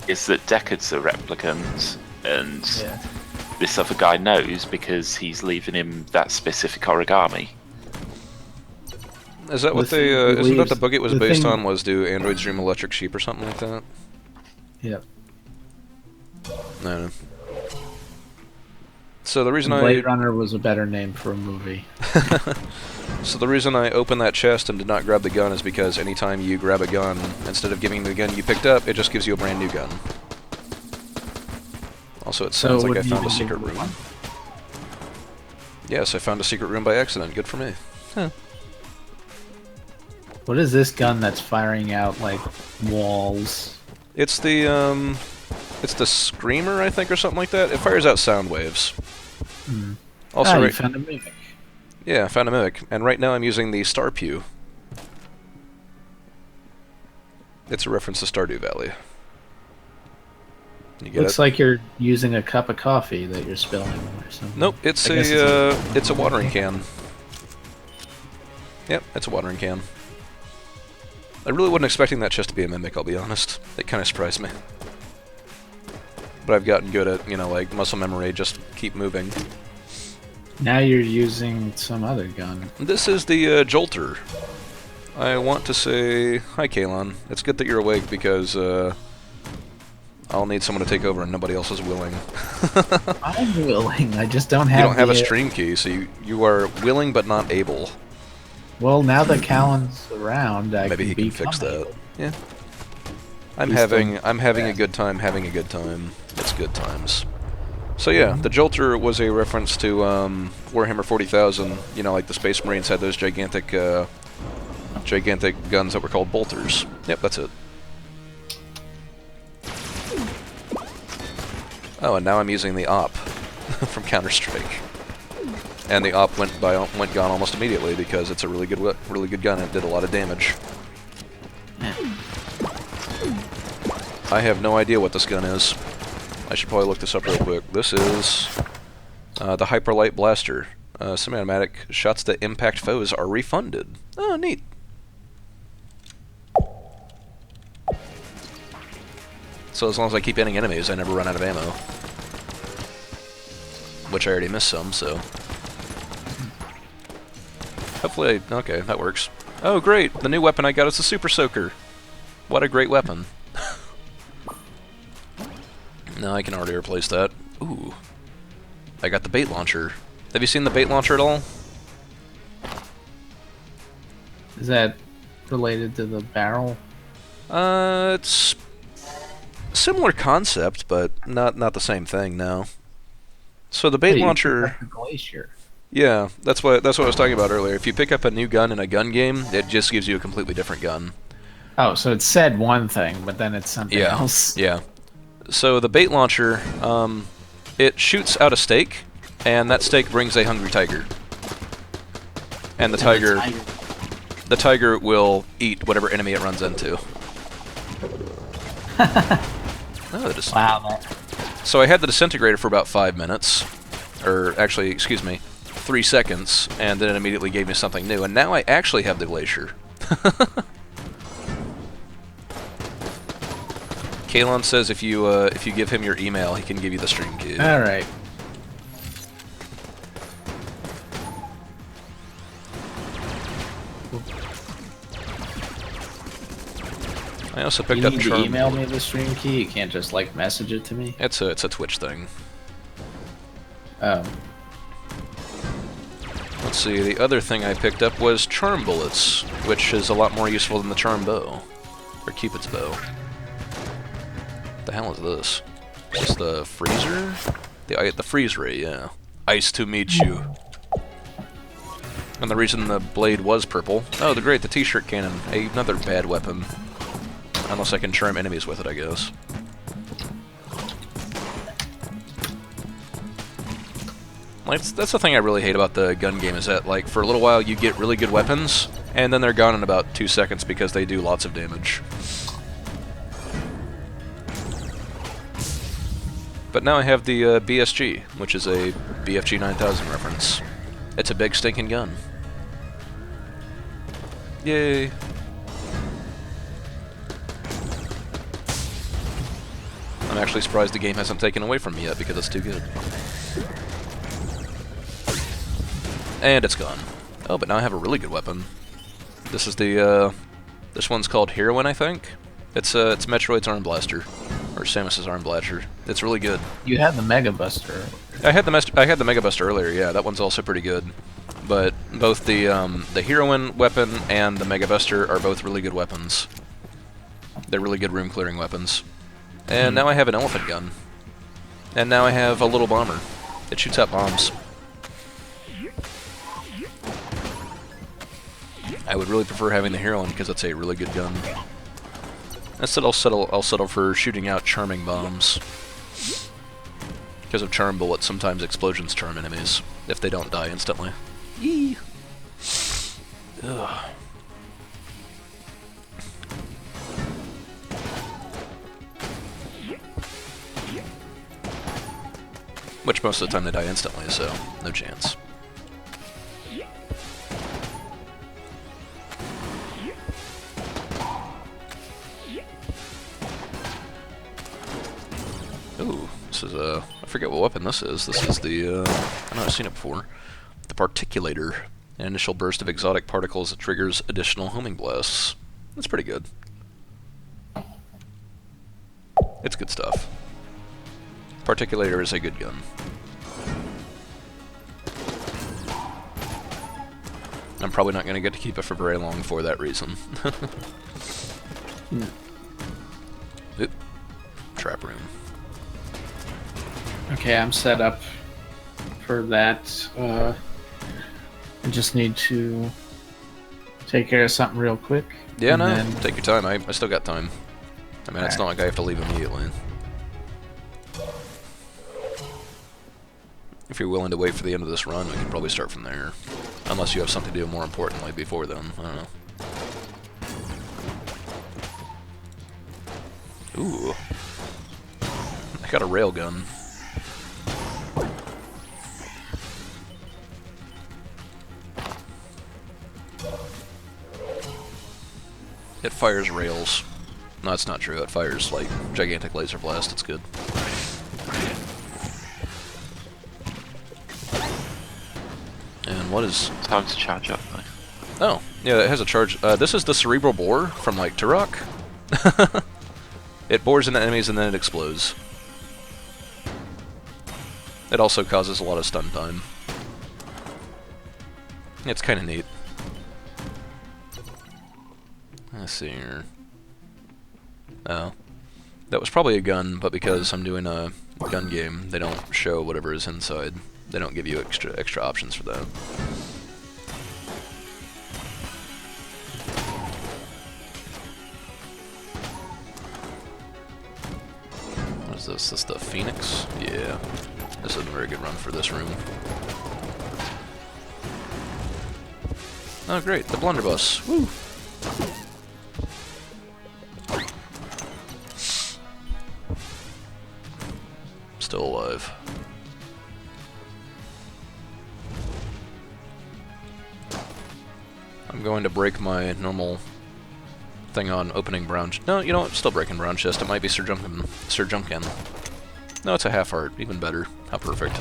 Speaker 5: Deckard's a replicant, and
Speaker 4: Yeah.
Speaker 5: this other guy knows because he's leaving him that specific origami.
Speaker 1: Is that what
Speaker 4: The thing
Speaker 1: isn't that
Speaker 4: believes-
Speaker 1: the book it was
Speaker 4: the
Speaker 1: based
Speaker 4: thing-
Speaker 1: on, was do androids dream electric sheep or something like that?
Speaker 4: Yep.
Speaker 1: No. So the reason
Speaker 4: Blade Runner was a better name for a movie.
Speaker 1: So the reason I opened that chest and did not grab the gun is because anytime you grab a gun, instead of giving the gun you picked up, it just gives you a brand new gun. Also, it sounds like I found a secret room. Yes, I found a secret room by accident. Good for me. Huh.
Speaker 4: What is this gun that's firing out like walls?
Speaker 1: It's the screamer, I think, or something like that. It fires out sound waves.
Speaker 4: Hmm.
Speaker 1: Also,
Speaker 4: you found a mimic.
Speaker 1: Yeah, I found a mimic, and right now I'm using the Star Pew. It's a reference to Stardew Valley. You get
Speaker 4: Looks like you're using a cup of coffee that you're spilling or something.
Speaker 1: Nope, it's a watering can. Yep, it's a watering can. I really wasn't expecting that just to be a mimic, I'll be honest. It kind of surprised me. But I've gotten good at, like, muscle memory, just keep moving.
Speaker 4: Now you're using some other gun.
Speaker 1: This is the Jolter. I want to say, hi Kalon. It's good that you're awake because I'll need someone to take over and nobody else is willing.
Speaker 4: I'm willing, I just don't have
Speaker 1: You don't have a stream key, so you are willing but not able.
Speaker 4: Well, now that Callan's around,
Speaker 1: Maybe he can fix that. Yeah. I'm having a good time having a good time. It's good times. So yeah, the Jolter was a reference to Warhammer 40,000. Like the Space Marines had those gigantic guns that were called bolters. Yep, that's it. Oh, and now I'm using the op from Counter-Strike. And the op went gone almost immediately because it's a really good gun and it did a lot of damage. I have no idea what this gun is. I should probably look this up real quick. This is the Hyperlight Blaster. Semi-automatic shots that impact foes are refunded. Oh, neat. So as long as I keep hitting enemies, I never run out of ammo. Which I already missed some, so... Hopefully okay, that works. Oh great, the new weapon I got is the Super Soaker. What a great weapon. No, I can already replace that. Ooh. I got the bait launcher. Have you seen the bait launcher at all?
Speaker 4: Is that related to the barrel?
Speaker 1: It's similar concept, but not the same thing, no. So the bait launcher...
Speaker 4: The glacier.
Speaker 1: Yeah, that's what I was talking about earlier. If you pick up a new gun in a gun game, it just gives you a completely different gun.
Speaker 4: Oh, so it said one thing, but then it's something else.
Speaker 1: Yeah. So the bait launcher, it shoots out a steak, and that steak brings a hungry tiger. And the tiger will eat whatever enemy it runs into.
Speaker 4: Wow.
Speaker 1: So I had the disintegrator for about 5 minutes, or actually, excuse me, 3 seconds, and then it immediately gave me something new, and now I actually have the glacier. Kalon says if you give him your email, he can give you the stream key.
Speaker 4: All right.
Speaker 1: I also picked up
Speaker 4: You need to email me the stream key. You can't just like message it to me.
Speaker 1: It's a Twitch thing.
Speaker 4: Oh.
Speaker 1: Let's see. The other thing I picked up was charm bullets, which is a lot more useful than the charm bow, or Cupid's bow. The hell is this? Is this the freezer? The freeze ray, yeah. Ice to meet you. And the reason the blade was purple. Oh, the t-shirt cannon. Another bad weapon. Unless I can charm enemies with it, I guess. Like, that's the thing I really hate about the gun game, is that, like, for a little while you get really good weapons, and then they're gone in about 2 seconds because they do lots of damage. But now I have the BSG, which is a BFG 9000 reference. It's a big stinking gun. Yay! I'm actually surprised the game hasn't taken away from me yet because it's too good. And it's gone. Oh, but now I have a really good weapon. This is the, this one's called Heroine, I think? It's Metroid's Arm Blaster. Or Samus's Arm Blaster. It's really good.
Speaker 4: You had the Mega Buster.
Speaker 1: I had the Mega Buster earlier, yeah, that one's also pretty good. But both the Heroine weapon and the Mega Buster are both really good weapons. They're really good room clearing weapons. And now I have an elephant gun. And now I have a little bomber. It shoots out bombs. I would really prefer having the Heroine because it's a really good gun. Instead, I'll settle for shooting out charming bombs. Because of charm bullets, sometimes explosions charm enemies if they don't die instantly. Yee. Ugh. Which most of the time they die instantly, so no chance. Ooh, this is I forget what weapon this is. This is the, I know I've seen it before. The Particulator. An initial burst of exotic particles that triggers additional homing blasts. That's pretty good. It's good stuff. Particulator is a good gun. I'm probably not going to get to keep it for very long for that reason. Oop. Trap room.
Speaker 4: Okay, I'm set up for that. I just need to take care of something real quick.
Speaker 1: Yeah, no, take your time. I still got time. I mean, it's not like I have to leave immediately. If you're willing to wait for the end of this run, we can probably start from there. Unless you have something to do more importantly before then. I don't know. Ooh. I got a railgun. It fires rails. No, that's not true. It fires, like, gigantic laser blast. It's good. And what is...
Speaker 5: Time to charge up, though.
Speaker 1: Oh, yeah, it has a charge. This is the cerebral bore from, like, Turok. It bores into enemies and then it explodes. It also causes a lot of stun time. It's kind of neat. Let's see here. Oh. That was probably a gun, but because I'm doing a gun game, they don't show whatever is inside. They don't give you extra options for that. What is this? This the Phoenix? Yeah. This is a very good run for this room. Oh great, the blunderbuss. Woo! Still alive. I'm going to break my normal thing on opening brown... No, you know what? Still breaking brown chest. It might be Sir Jumpkin. No, it's a half heart. Even better. How perfect.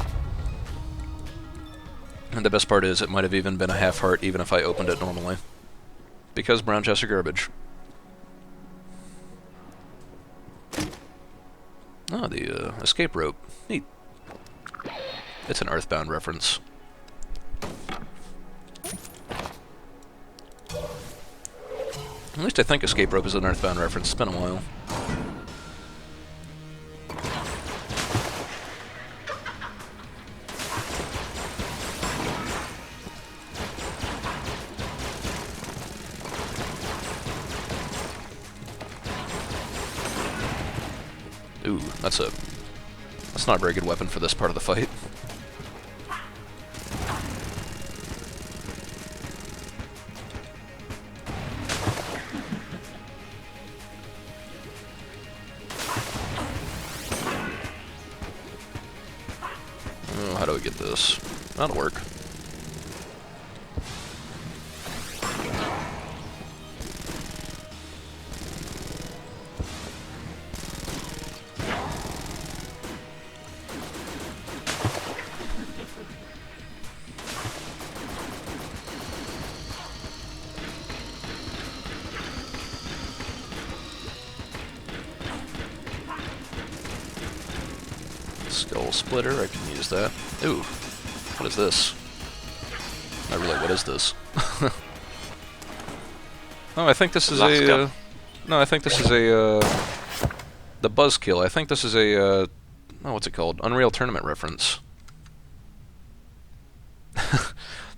Speaker 1: And the best part is, it might have even been a half heart even if I opened it normally. Because brown chests are garbage. Oh, the escape rope. Neat. It's an Earthbound reference. At least I think escape rope is an Earthbound reference. It's been a while. Ooh, that's not a very good weapon for this part of the fight. Oh, how do we get this? That'll work. Skull splitter, I can use that. Ooh, what is this? Not really, what is this? Oh, I think this is a... no, I think this is a... the Buzzkill. I think this is a... oh, what's it called? Unreal Tournament reference.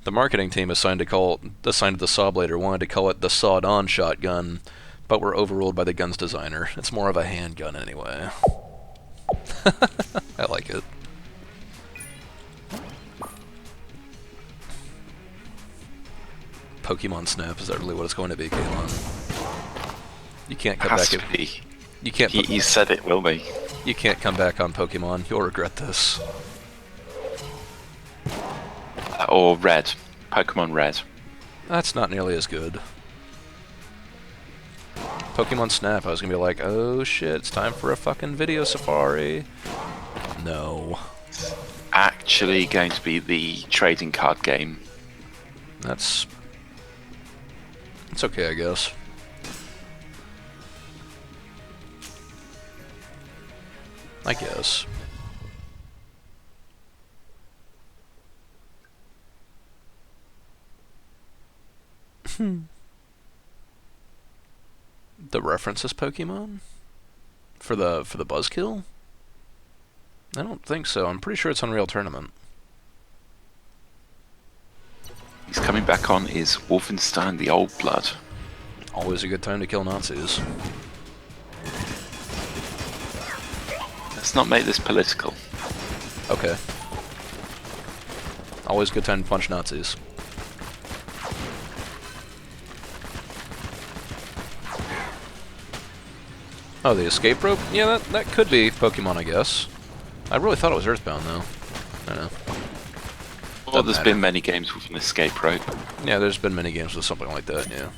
Speaker 1: The marketing team assigned to the saw blader wanted to call it the sawed-on shotgun, but were overruled by the gun's designer. It's more of a handgun anyway. I like it. Pokemon Snap, is that really what it's going to be, Kalon? You can't come back. You can't.
Speaker 5: He said it will be.
Speaker 1: You can't come back on Pokemon. You'll regret this.
Speaker 5: Or Red. Pokemon Red.
Speaker 1: That's not nearly as good. Pokemon Snap, I was gonna be like, oh shit, it's time for a fucking video safari. No.
Speaker 5: It's actually going to be the trading card game.
Speaker 1: It's okay, I guess. I guess. The references Pokemon? For the Buzzkill? I don't think so. I'm pretty sure it's Unreal Tournament.
Speaker 5: He's coming back on is Wolfenstein the Old Blood.
Speaker 1: Always a good time to kill Nazis.
Speaker 5: Let's not make this political.
Speaker 1: Okay. Always a good time to punch Nazis. Oh, the escape rope? Yeah, that could be Pokemon, I guess. I really thought it was Earthbound, though. I don't know.
Speaker 5: Well, there's been many games with an escape rope.
Speaker 1: Yeah, there's been many games with something like that, yeah.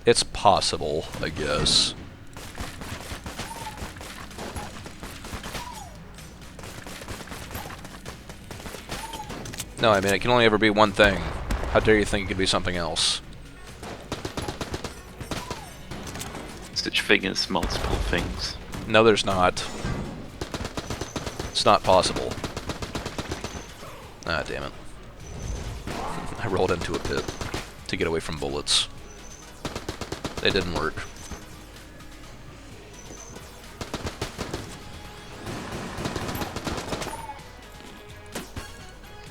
Speaker 1: It's possible, I guess. No, I mean, it can only ever be one thing. How dare you think it could be something else?
Speaker 5: Such thing as multiple things.
Speaker 1: No, there's not. It's not possible. Ah, damn it. I rolled into a pit to get away from bullets. It didn't work.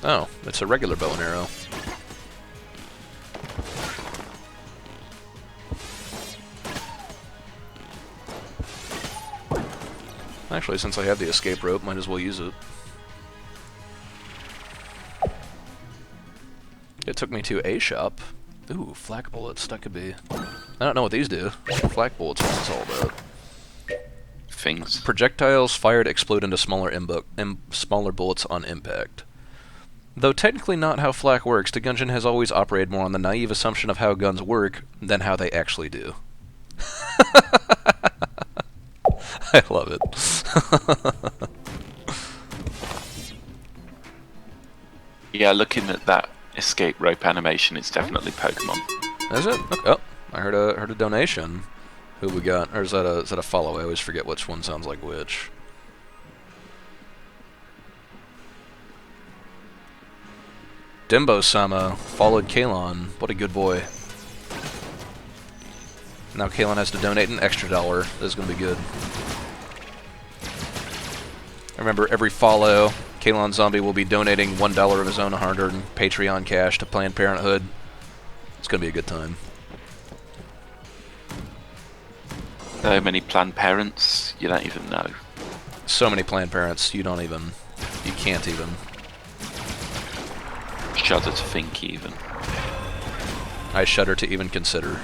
Speaker 1: Oh, it's a regular bow and arrow. Actually, since I have the escape rope, might as well use it. It took me to a shop. Ooh, flak bullets, that could be... I don't know what these do. Flak bullets, what's this all about?
Speaker 5: Things.
Speaker 1: Projectiles fired explode into smaller bullets on impact. Though technically not how flak works, the Gungeon has always operated more on the naive assumption of how guns work than how they actually do. I love it.
Speaker 5: Yeah, looking at that escape rope animation, it's definitely Pokemon.
Speaker 1: Is it? Okay. Oh, I heard a donation. Who we got? Or is that a follow? I always forget which one sounds like which. Dimbo-sama followed Kalon. What a good boy. Now Kalon has to donate an extra $1. This is going to be good. Remember, every follow, Kalon Zombie will be donating $1 of his own hard-earned Patreon cash to Planned Parenthood. It's going to be a good time.
Speaker 5: So many Planned Parents, you don't even know.
Speaker 1: So many Planned Parents, you can't even.
Speaker 5: Shudder to think, even.
Speaker 1: I shudder to even consider.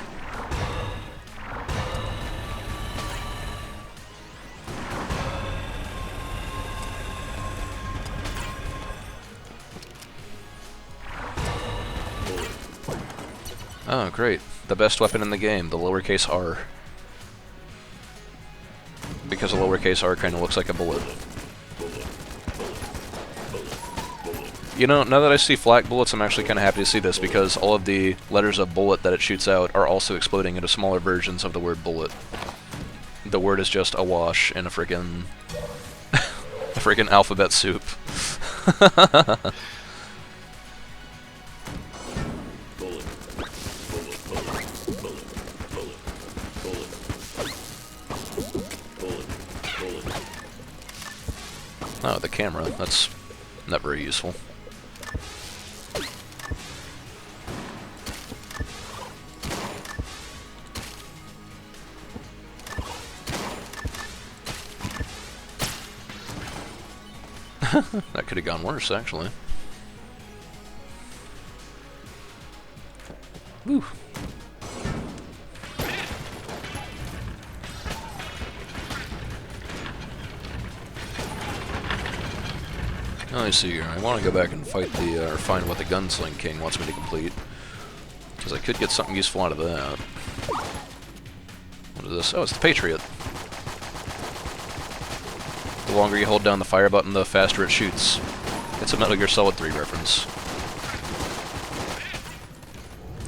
Speaker 1: Oh, great. The best weapon in the game, the lowercase r. Because a lowercase r kind of looks like a bullet. You know, now that I see flak bullets, I'm actually kind of happy to see this, because all of the letters of bullet that it shoots out are also exploding into smaller versions of the word bullet. The word is just awash in a frickin' a frickin' alphabet soup. Oh, the camera. That's not very useful. That could have gone worse, actually. Woo. Let me see here. I want to go back and fight the, or find what the Gunsling King wants me to complete. Because I could get something useful out of that. What is this? Oh, it's the Patriot. The longer you hold down the fire button, the faster it shoots. It's a Metal Gear Solid 3 reference.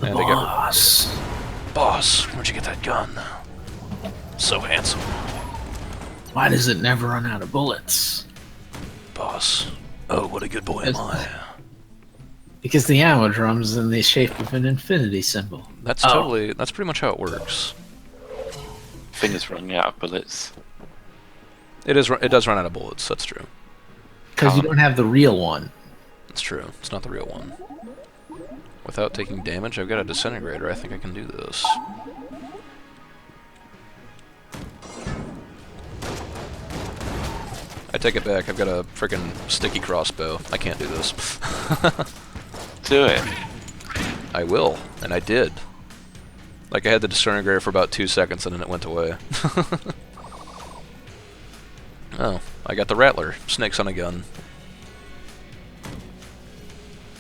Speaker 1: And
Speaker 4: Boss.
Speaker 1: Boss, where'd you get that gun? So handsome.
Speaker 4: Why does it never run out of bullets?
Speaker 1: Boss. Oh, what a good boy am I.
Speaker 4: Because the ammo drum's in the shape of an infinity symbol.
Speaker 1: That's totally, that's pretty much how it works.
Speaker 5: Fingers running out of bullets.
Speaker 1: It does run out of bullets, that's true.
Speaker 4: Because you don't have the real one.
Speaker 1: That's true, it's not the real one. Without taking damage, I've got a disintegrator, I think I can do this. I take it back, I've got a freaking sticky crossbow. I can't do this.
Speaker 5: Do it.
Speaker 1: I will, and I did. Like, I had the disintegrator for about 2 seconds and then it went away. Oh, I got the Rattler. Snakes on a gun.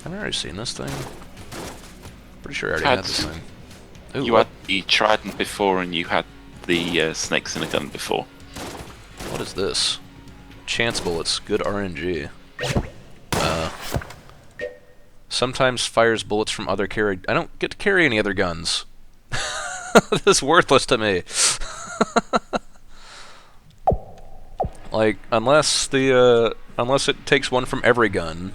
Speaker 1: Have I already seen this thing? Pretty sure I already had this thing. Ooh,
Speaker 5: You had the Trident before and you had the snakes in a gun before.
Speaker 1: what is this? Chance bullets, good RNG. Sometimes fires bullets from other carry. I don't get to carry any other guns. This is worthless to me. Like, unless it takes one from every gun,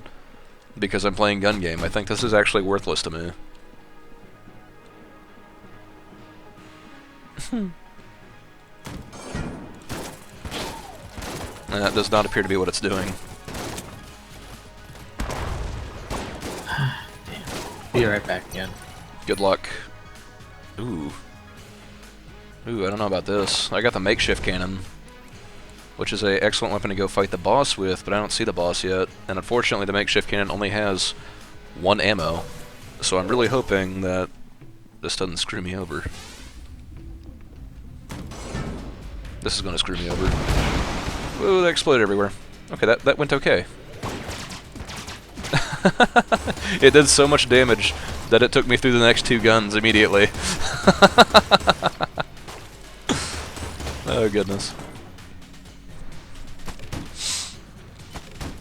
Speaker 1: because I'm playing gun game, I think this is actually worthless to me. And that does not appear to be what it's doing.
Speaker 4: Be right back again.
Speaker 1: Good luck. Ooh. Ooh, I don't know about this. I got the makeshift cannon, which is an excellent weapon to go fight the boss with, but I don't see the boss yet. And unfortunately, the makeshift cannon only has 1 ammo, so I'm really hoping that this doesn't screw me over. This is going to screw me over. Ooh, they exploded everywhere. Okay, that went okay. It did so much damage that it took me through the next 2 guns immediately. Oh, goodness.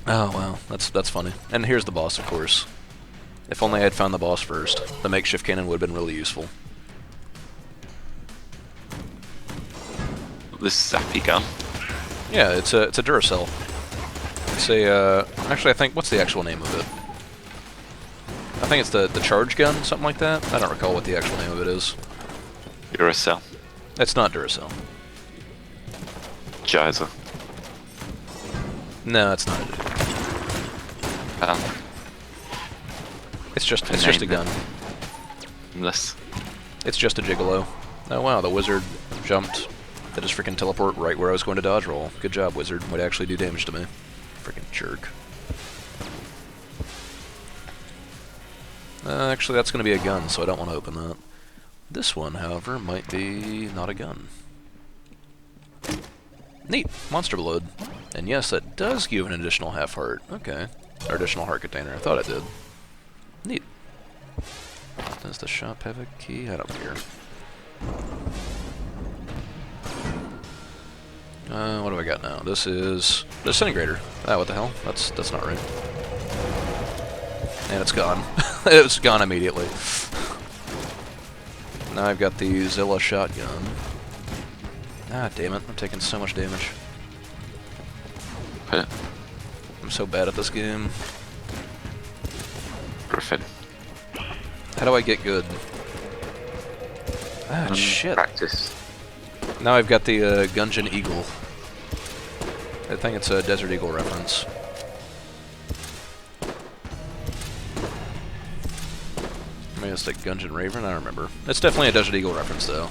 Speaker 1: Oh, wow. That's funny. And here's the boss, of course. If only I had found the boss first. The makeshift cannon would have been really useful.
Speaker 5: This zappy gun.
Speaker 1: Yeah, it's a Duracell. It's a, actually, I think, what's the actual name of it? I think it's the charge gun, something like that. I don't recall what the actual name of it is.
Speaker 5: Duracell.
Speaker 1: It's not Duracell.
Speaker 5: Geyser.
Speaker 1: No, it's not. It's just a gun.
Speaker 5: Unless.
Speaker 1: It's just a gigolo. Oh wow, the wizard jumped. That just freaking teleport right where I was going to dodge roll. Good job, wizard. Would actually do damage to me. Freaking jerk. Actually, that's going to be a gun, so I don't want to open that. This one, however, might be not a gun. Neat. Monster blood. And yes, that does give an additional half heart. Okay. Or additional heart container. I thought it did. Neat. Does the shop have a key? I don't care. What do I got now? This is the disintegrator. Ah, what the hell? That's not right. And it's gone. It was gone immediately. Now I've got the Zilla shotgun. Ah, damn it. I'm taking so much damage. I'm so bad at this game.
Speaker 5: Griffin.
Speaker 1: How do I get good? Ah, shit.
Speaker 5: Practice.
Speaker 1: Now I've got the Gungeon Eagle. I think it's a Desert Eagle reference. Maybe it's like Gungeon Raven? I don't remember. It's definitely a Desert Eagle reference, though.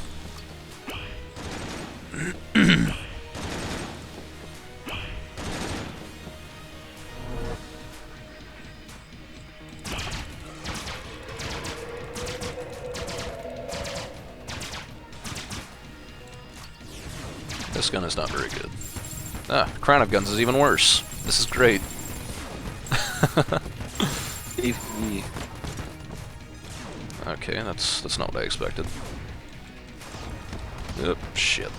Speaker 1: This gun is not very good. Ah, Crown of Guns is even worse. This is great. Okay, that's not what I expected. Oh, shit.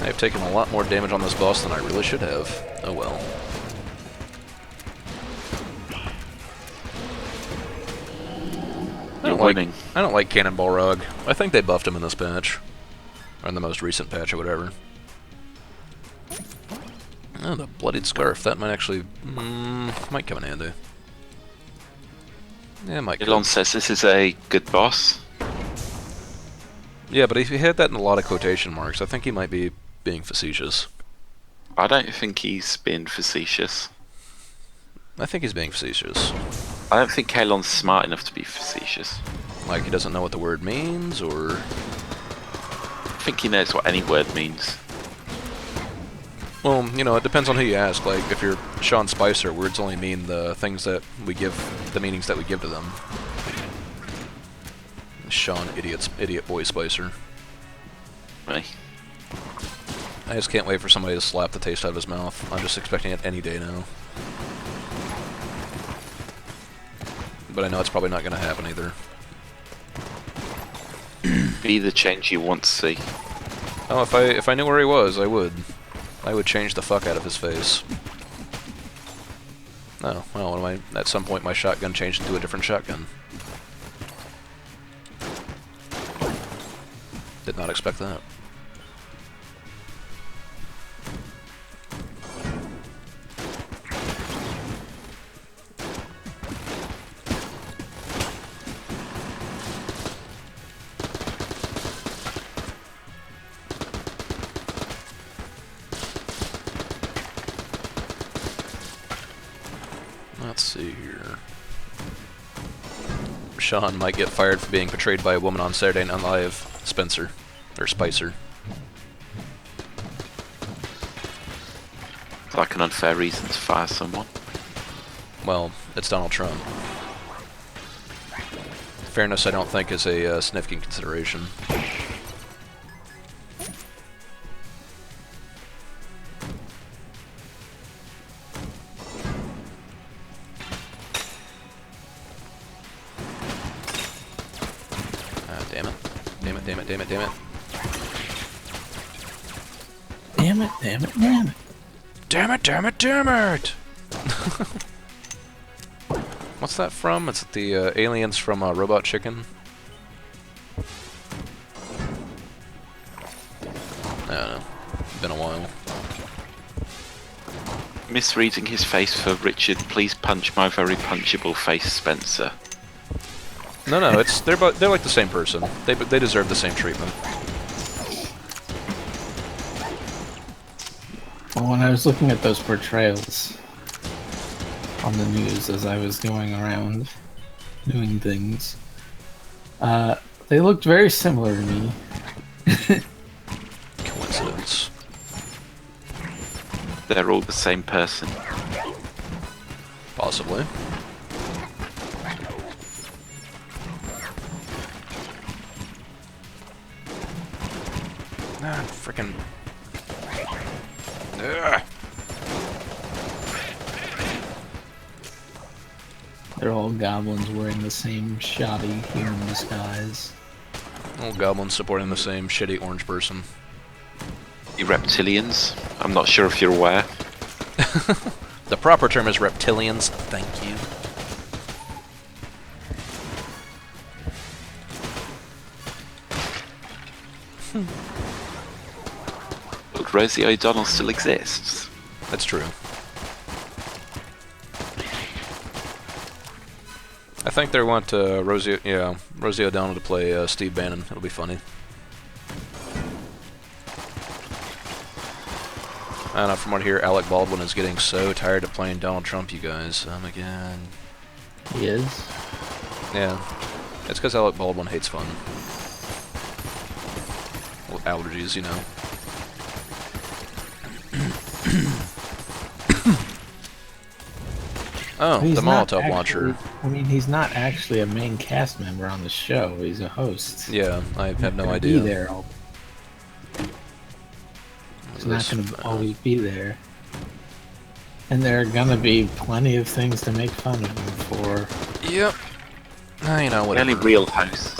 Speaker 1: I've taken a lot more damage on this boss than I really should have. Oh well. I don't like Cannonball Rug. I think they buffed him in this patch. Or in the most recent patch or whatever. Oh, the Bloodied Scarf. That might actually... might come in handy. Yeah, it might.
Speaker 5: Elon says this is a good boss.
Speaker 1: Yeah, but if he had that in a lot of quotation marks, I think he might be being facetious.
Speaker 5: I don't think he's being facetious.
Speaker 1: I think he's being facetious.
Speaker 5: I don't think Kalon's smart enough to be facetious.
Speaker 1: Like he doesn't know what the word means, or...
Speaker 5: I think he knows what any word means.
Speaker 1: Well, you know, it depends on who you ask. Like, if you're Sean Spicer, words only mean the things that we give, the meanings that we give to them. Sean, idiot boy Spicer.
Speaker 5: Right.
Speaker 1: I just can't wait for somebody to slap the taste out of his mouth. I'm just expecting it any day now. But I know it's probably not going to happen either.
Speaker 5: Be the change you want to see.
Speaker 1: Oh, if I knew where he was, I would. I would change the fuck out of his face. Oh, well, at some point my shotgun changed into a different shotgun. Did not expect that. Let's see here. Sean might get fired for being portrayed by a woman on Saturday Night Live. Spencer. Or Spicer.
Speaker 5: It's like an unfair reason to fire someone.
Speaker 1: Well, it's Donald Trump. Fairness, I don't think, is a significant consideration. Damn it. Damn it, damn it, damn it, damn it.
Speaker 4: Damn it, damn it, damn it.
Speaker 1: Damn it, damn it, damn it! What's that from? It's the aliens from Robot Chicken? I don't know. Been a while.
Speaker 5: Misreading his face for Richard, please punch my very punchable face, Spencer.
Speaker 1: No, it's they're like the same person. They deserve the same treatment.
Speaker 4: Well, when I was looking at those portrayals on the news as I was going around doing things, they looked very similar to me.
Speaker 1: Coincidence.
Speaker 5: They're all the same person.
Speaker 1: Possibly. Ah, frickin'. Ugh.
Speaker 4: They're all goblins wearing the same shoddy human disguise.
Speaker 1: All goblins supporting the same shitty orange person.
Speaker 5: You reptilians? I'm not sure if you're aware.
Speaker 1: The proper term is reptilians. Thank you.
Speaker 5: But Rosie O'Donnell still exists.
Speaker 1: That's true. I think they want Rosie O'Donnell to play Steve Bannon. It'll be funny. I don't know, from what I hear, Alec Baldwin is getting so tired of playing Donald Trump, you guys. Oh my god.
Speaker 4: He is?
Speaker 1: Yeah. It's because Alec Baldwin hates fun. Well, allergies, you know. Oh,
Speaker 4: He's
Speaker 1: the
Speaker 4: not
Speaker 1: Molotov
Speaker 4: actually-
Speaker 1: launcher.
Speaker 4: I mean, he's not actually a main cast member on the show. He's a host.
Speaker 1: Yeah, I have no
Speaker 4: Gonna
Speaker 1: idea.
Speaker 4: Be there. He's not going to always be there. And there are going to be plenty of things to make fun of him for.
Speaker 1: Yep. You know,
Speaker 5: The
Speaker 1: whatever.
Speaker 5: only real host,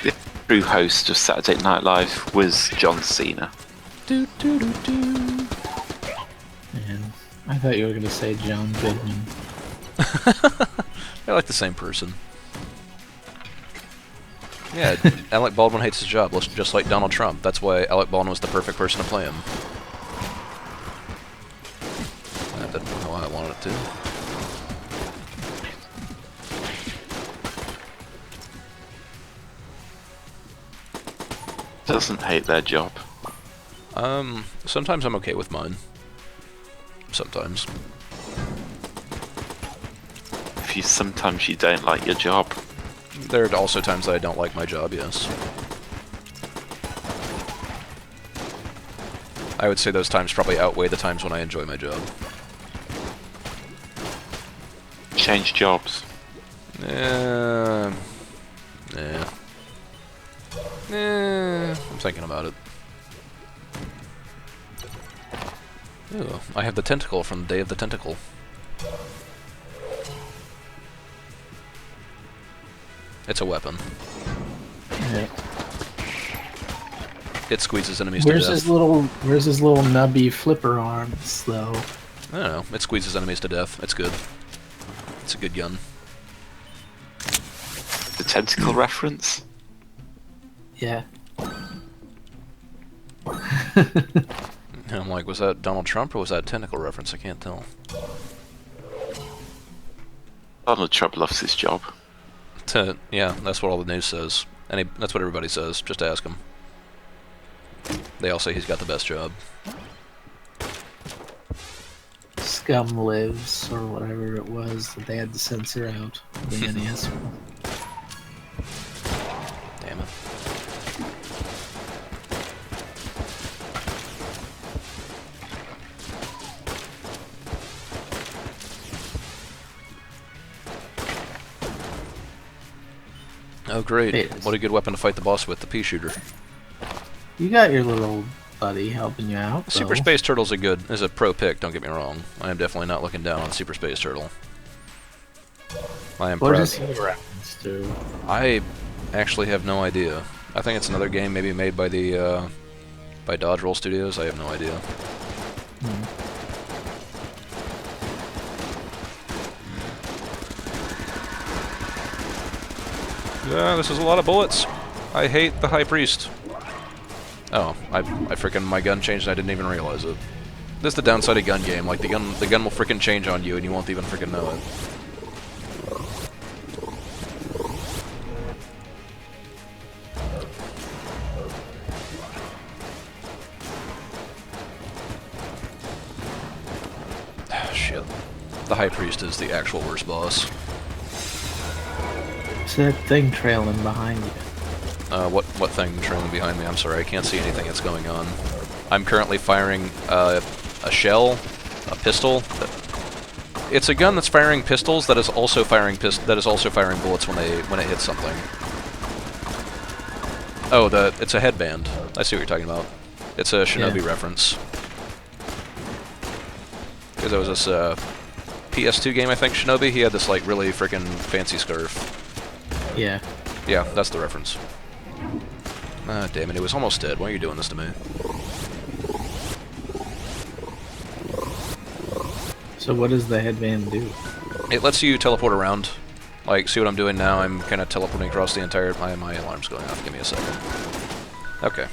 Speaker 5: the true host of Saturday Night Live was John Cena.
Speaker 1: Do, do, do, do.
Speaker 4: And I thought you were going to say John Goodman.
Speaker 1: They're like the same person. Yeah, Alec Baldwin hates his job, just like Donald Trump. That's why Alec Baldwin was the perfect person to play him. That didn't go how I wanted it to.
Speaker 5: Doesn't hate their job.
Speaker 1: Sometimes I'm okay with mine. Sometimes.
Speaker 5: Sometimes you don't like your job.
Speaker 1: There are also times that I don't like my job, yes. I would say those times probably outweigh the times when I enjoy my job.
Speaker 5: Change jobs.
Speaker 1: Yeah. I'm thinking about it. Ooh, I have the tentacle from the Day of the Tentacle. It's a weapon.
Speaker 4: Yeah.
Speaker 1: It squeezes enemies to death.
Speaker 4: Where's his little nubby flipper arms, though?
Speaker 1: I don't know. It squeezes enemies to death. It's good. It's a good gun.
Speaker 5: The tentacle reference?
Speaker 4: Yeah.
Speaker 1: And I'm like, was that Donald Trump or was that a tentacle reference? I can't tell.
Speaker 5: Donald Trump loves his job.
Speaker 1: Yeah, that's what all the news says. And that's what everybody says. Just ask him. They all say he's got the best job.
Speaker 4: Scum Lives, or whatever it was that they had to censor out. The NES one.
Speaker 1: Damn it. Oh great, what a good weapon to fight the boss with, the pea shooter.
Speaker 4: You got your little buddy helping you out, though.
Speaker 1: Super Space Turtle's is a pro pick, don't get me wrong. I am definitely not looking down on Super Space Turtle. I am
Speaker 4: What
Speaker 1: proud.
Speaker 4: does he reference to?
Speaker 1: I actually have no idea. I think it's another game maybe made by the by Dodge Roll Studios, I have no idea. Yeah, this is a lot of bullets. I hate the High Priest. Oh, I frickin' my gun changed and I didn't even realize it. This is the downside of gun game. Like the gun will frickin' change on you and you won't even frickin' know it. Shit. The High Priest is the actual worst boss.
Speaker 4: What's that thing trailing behind you?
Speaker 1: What thing trailing behind me? I'm sorry, I can't see anything that's going on. I'm currently firing a shell, a pistol. It's a gun that's firing pistols that is also firing bullets when it hits something. Oh, it's a headband. I see what you're talking about. It's a Shinobi reference. Because there was this PS2 game, I think, Shinobi. He had this like really freaking fancy scarf.
Speaker 4: Yeah.
Speaker 1: Yeah, that's the reference. Ah, damn it, it was almost dead. Why are you doing this to me?
Speaker 4: So what does the headband do?
Speaker 1: It lets you teleport around. Like, see what I'm doing now? I'm kind of teleporting across the entire... My alarm's going off. Give me a second. Okay.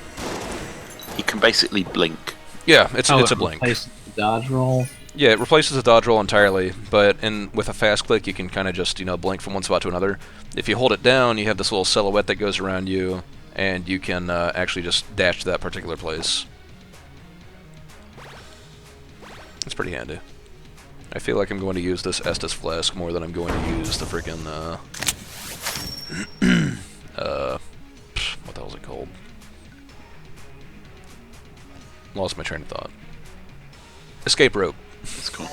Speaker 5: You can basically blink.
Speaker 1: Yeah, it's a blink.
Speaker 4: Replaces the dodge roll?
Speaker 1: Yeah, it replaces the dodge roll entirely, but with a fast click you can kind of just, blink from one spot to another. If you hold it down, you have this little silhouette that goes around you, and you can actually just dash to that particular place. It's pretty handy. I feel like I'm going to use this Estus flask more than I'm going to use the freaking, what the hell is it called? Lost my train of thought. Escape rope.
Speaker 5: That's cool.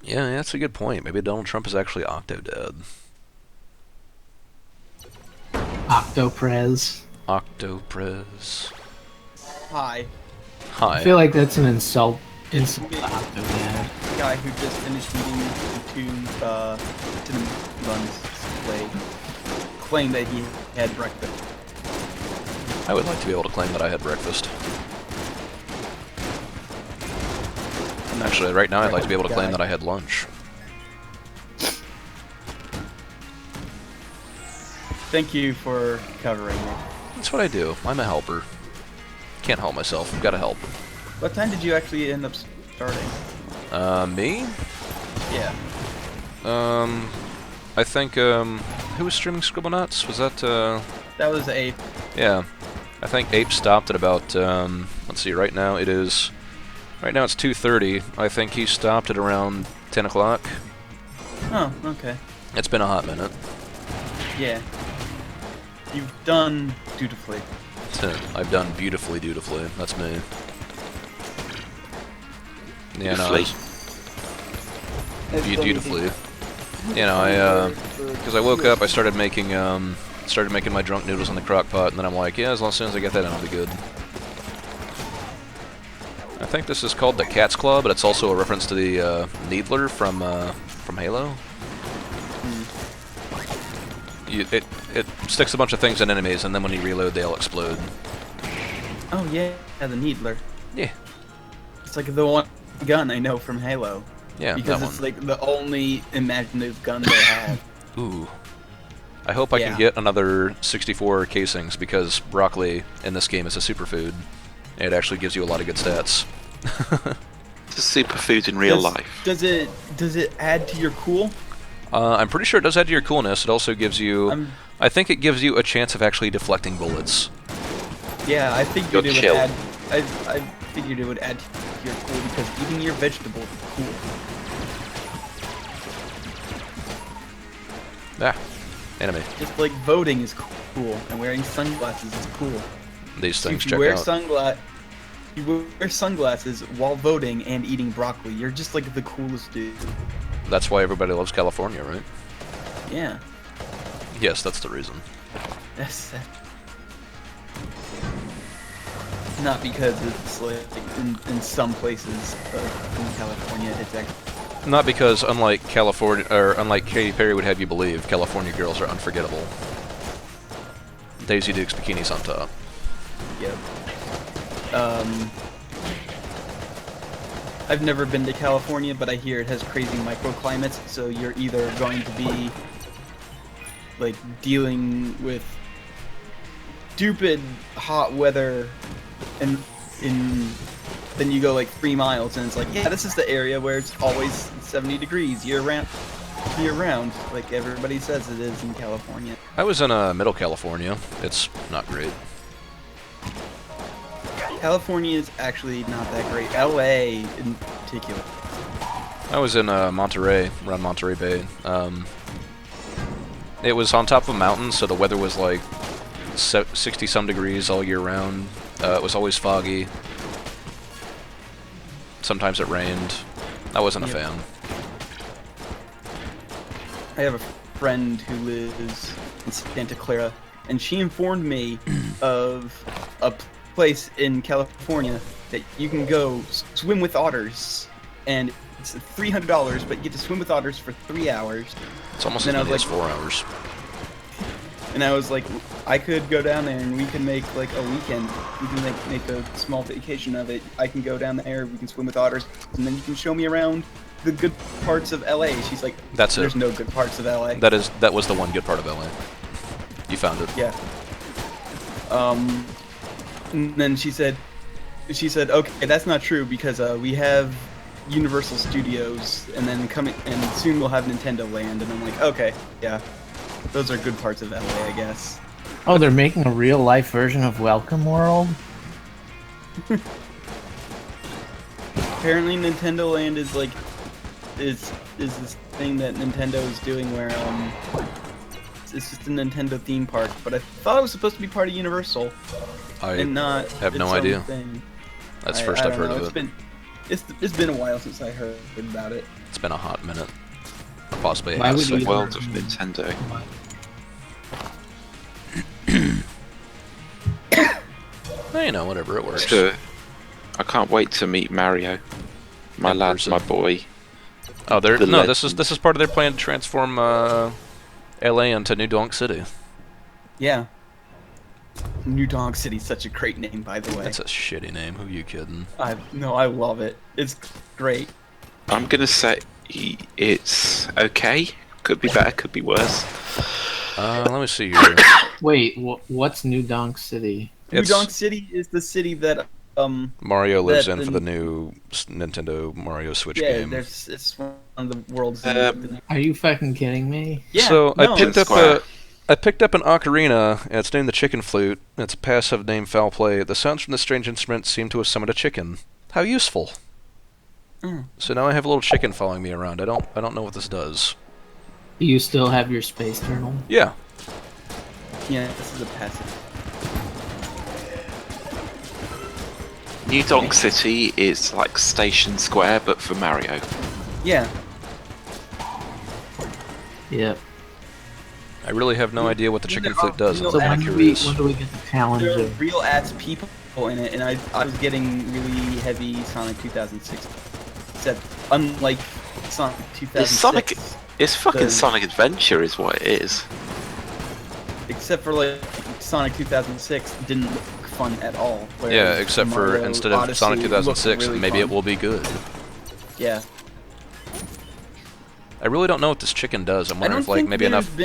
Speaker 1: Yeah, that's a good point. Maybe Donald Trump is actually Octodad.
Speaker 4: Octoprez.
Speaker 1: Octoprez.
Speaker 2: Hi.
Speaker 1: Hi.
Speaker 4: I feel like that's an insult.
Speaker 2: It's
Speaker 4: Insult
Speaker 2: me.
Speaker 4: to Octodad.
Speaker 2: The guy who just finished eating two cinnamon buns late claimed that he had breakfast.
Speaker 1: I would like to be able to claim that I had breakfast. Actually, right now I'd like to be able to claim that I had lunch.
Speaker 2: Thank you for covering me.
Speaker 1: That's what I do. I'm a helper. Can't help myself. I've got to help.
Speaker 2: What time did you actually end up starting?
Speaker 1: Me?
Speaker 2: Yeah.
Speaker 1: I think, who was streaming Scribblenauts? Was that,
Speaker 2: That was 8.
Speaker 1: Yeah. I think Ape stopped at about, let's see, right now it's 2:30. I think he stopped at around 10 o'clock.
Speaker 2: Oh, okay.
Speaker 1: It's been a hot minute.
Speaker 2: Yeah. You've done dutifully.
Speaker 1: I've done beautifully, dutifully. That's me. Yeah, no. Dutifully. You know, because I woke up, I started making my drunk noodles in the crock pot, and then I'm like, yeah, as soon as I get that in, I'll be good. I think this is called the Cat's Claw, but it's also a reference to the Needler from Halo. It sticks a bunch of things in enemies, and then when you reload, they all explode.
Speaker 2: Oh yeah, the Needler.
Speaker 1: Yeah.
Speaker 2: It's like the one gun I know from Halo.
Speaker 1: Yeah,
Speaker 2: because
Speaker 1: that
Speaker 2: it's
Speaker 1: one.
Speaker 2: like the only imaginative gun they have.
Speaker 1: Ooh. I hope I can get another 64 casings, because broccoli in this game is a superfood. And it actually gives you a lot of good stats.
Speaker 5: It's a superfood in real life.
Speaker 2: Does it add to your cool?
Speaker 1: I'm pretty sure it does add to your coolness. It also gives you... I think it gives you a chance of actually deflecting bullets.
Speaker 2: Yeah, I figured it would add... I figured it would add to your cool, because eating your vegetables is cool.
Speaker 1: Ah. Enemy.
Speaker 2: Just like voting is cool, and wearing sunglasses is cool.
Speaker 1: These
Speaker 2: So
Speaker 1: things
Speaker 2: if
Speaker 1: check
Speaker 2: you wear
Speaker 1: out.
Speaker 2: You wear sunglasses while voting and eating broccoli. You're just like the coolest dude.
Speaker 1: That's why everybody loves California, right?
Speaker 2: Yeah.
Speaker 1: Yes, that's the reason.
Speaker 2: That's not because it's like in some places in California it's actually...
Speaker 1: Not because, unlike California, or unlike Katy Perry would have you believe, California girls are unforgettable. Daisy Dukes bikinis on top.
Speaker 2: Yep. I've never been to California, but I hear it has crazy microclimates, so you're either going to be like dealing with stupid hot weather and then you go like 3 miles and it's like, yeah, this is the area where it's always 70 degrees year round, like everybody says it is in California.
Speaker 1: I was in Middle California. It's not great.
Speaker 2: California is actually not that great. LA in particular.
Speaker 1: I was in Monterey, around Monterey Bay. It was on top of a mountain, so the weather was like 60-some degrees all year round. It was always foggy. Sometimes it rained. I wasn't a fan.
Speaker 2: I have a friend who lives in Santa Clara, and she informed me of a place in California that you can go swim with otters, and it's $300, but you get to swim with otters for 3 hours.
Speaker 1: It's almost as many as 4 hours.
Speaker 2: And I was like, I could go down there and we can make like a weekend. We can make a small vacation of it. I can go down there, we can swim with otters, and then you can show me around the good parts of LA. She's like, there's no good parts of LA.
Speaker 1: That was the one good part of LA. You found it.
Speaker 2: Yeah. And then she said, okay, that's not true because we have Universal Studios, and then soon we'll have Nintendo Land. And I'm like, okay, yeah, those are good parts of LA, I guess.
Speaker 4: Oh, they're making a real-life version of Welcome World?
Speaker 2: Apparently, Nintendo Land is like is this thing that Nintendo is doing where it's just a Nintendo theme park. But I thought it was supposed to be part of Universal.
Speaker 1: I
Speaker 2: and not
Speaker 1: have no
Speaker 2: its own
Speaker 1: idea.
Speaker 2: thing.
Speaker 1: That's the first I've heard
Speaker 2: know.
Speaker 1: of it.
Speaker 7: It's been a while since I heard about it.
Speaker 1: It's been a hot minute. Or possibly a
Speaker 4: Why
Speaker 1: hot
Speaker 4: would
Speaker 1: second.
Speaker 4: you-
Speaker 5: World of Nintendo.
Speaker 1: You know, whatever, it works.
Speaker 5: So, I can't wait to meet Mario. My
Speaker 1: In
Speaker 5: lad,
Speaker 1: person.
Speaker 5: my boy.
Speaker 1: Oh,
Speaker 5: The
Speaker 1: this is part of their plan to transform LA into New Donk City.
Speaker 7: Yeah. New Donk City's such a great name, by the way.
Speaker 1: That's a shitty name. Who are you kidding?
Speaker 7: I love it. It's great.
Speaker 5: I'm gonna say it's okay. Could be better, could be worse.
Speaker 1: Let me see here.
Speaker 4: Wait, what's New Donk City?
Speaker 7: New
Speaker 1: It's-
Speaker 7: Donk City is the city that
Speaker 1: Mario lives
Speaker 7: that
Speaker 1: in for
Speaker 7: the-
Speaker 1: the new Nintendo Mario Switch
Speaker 7: yeah,
Speaker 1: game.
Speaker 7: it's one of the world's.
Speaker 4: Are you fucking kidding me?
Speaker 7: yeah,
Speaker 1: So
Speaker 7: no,
Speaker 1: I picked up an ocarina, and it's named the Chicken Flute. It's a passive name, foul play. The sounds from the strange instrument seem to have summoned a chicken. How useful!
Speaker 7: Mm.
Speaker 1: So now I have a little chicken following me around. I don't know what this does.
Speaker 4: Do you still have your space turtle?
Speaker 1: Yeah.
Speaker 7: yeah, this is a passive.
Speaker 5: New Donk City is like Station Square, but for Mario.
Speaker 7: Yeah,
Speaker 4: Yep.
Speaker 1: I really have no idea what the Chicken Flute does.
Speaker 7: So
Speaker 1: I'm
Speaker 4: So
Speaker 1: kind
Speaker 4: when
Speaker 1: of
Speaker 4: do
Speaker 1: curious.
Speaker 4: we get the challenge
Speaker 7: there are
Speaker 4: of...
Speaker 7: real ass people in it, and I was getting really heavy Sonic 2006. Except unlike Sonic 2006,
Speaker 5: It's Sonic. It's fucking
Speaker 7: The-
Speaker 5: Sonic Adventure, is what it is.
Speaker 7: except for like Sonic 2006 didn't look fun at all.
Speaker 1: Yeah,
Speaker 7: whereas
Speaker 1: except for
Speaker 7: Mario
Speaker 1: instead of
Speaker 7: Odyssey
Speaker 1: Sonic
Speaker 7: looked
Speaker 1: 2006,
Speaker 7: really
Speaker 1: maybe it
Speaker 7: fun.
Speaker 1: will be good.
Speaker 7: Yeah.
Speaker 1: I really don't know what this chicken does. I'm wondering
Speaker 7: don't
Speaker 1: if like
Speaker 7: think
Speaker 1: maybe
Speaker 7: there's
Speaker 1: enough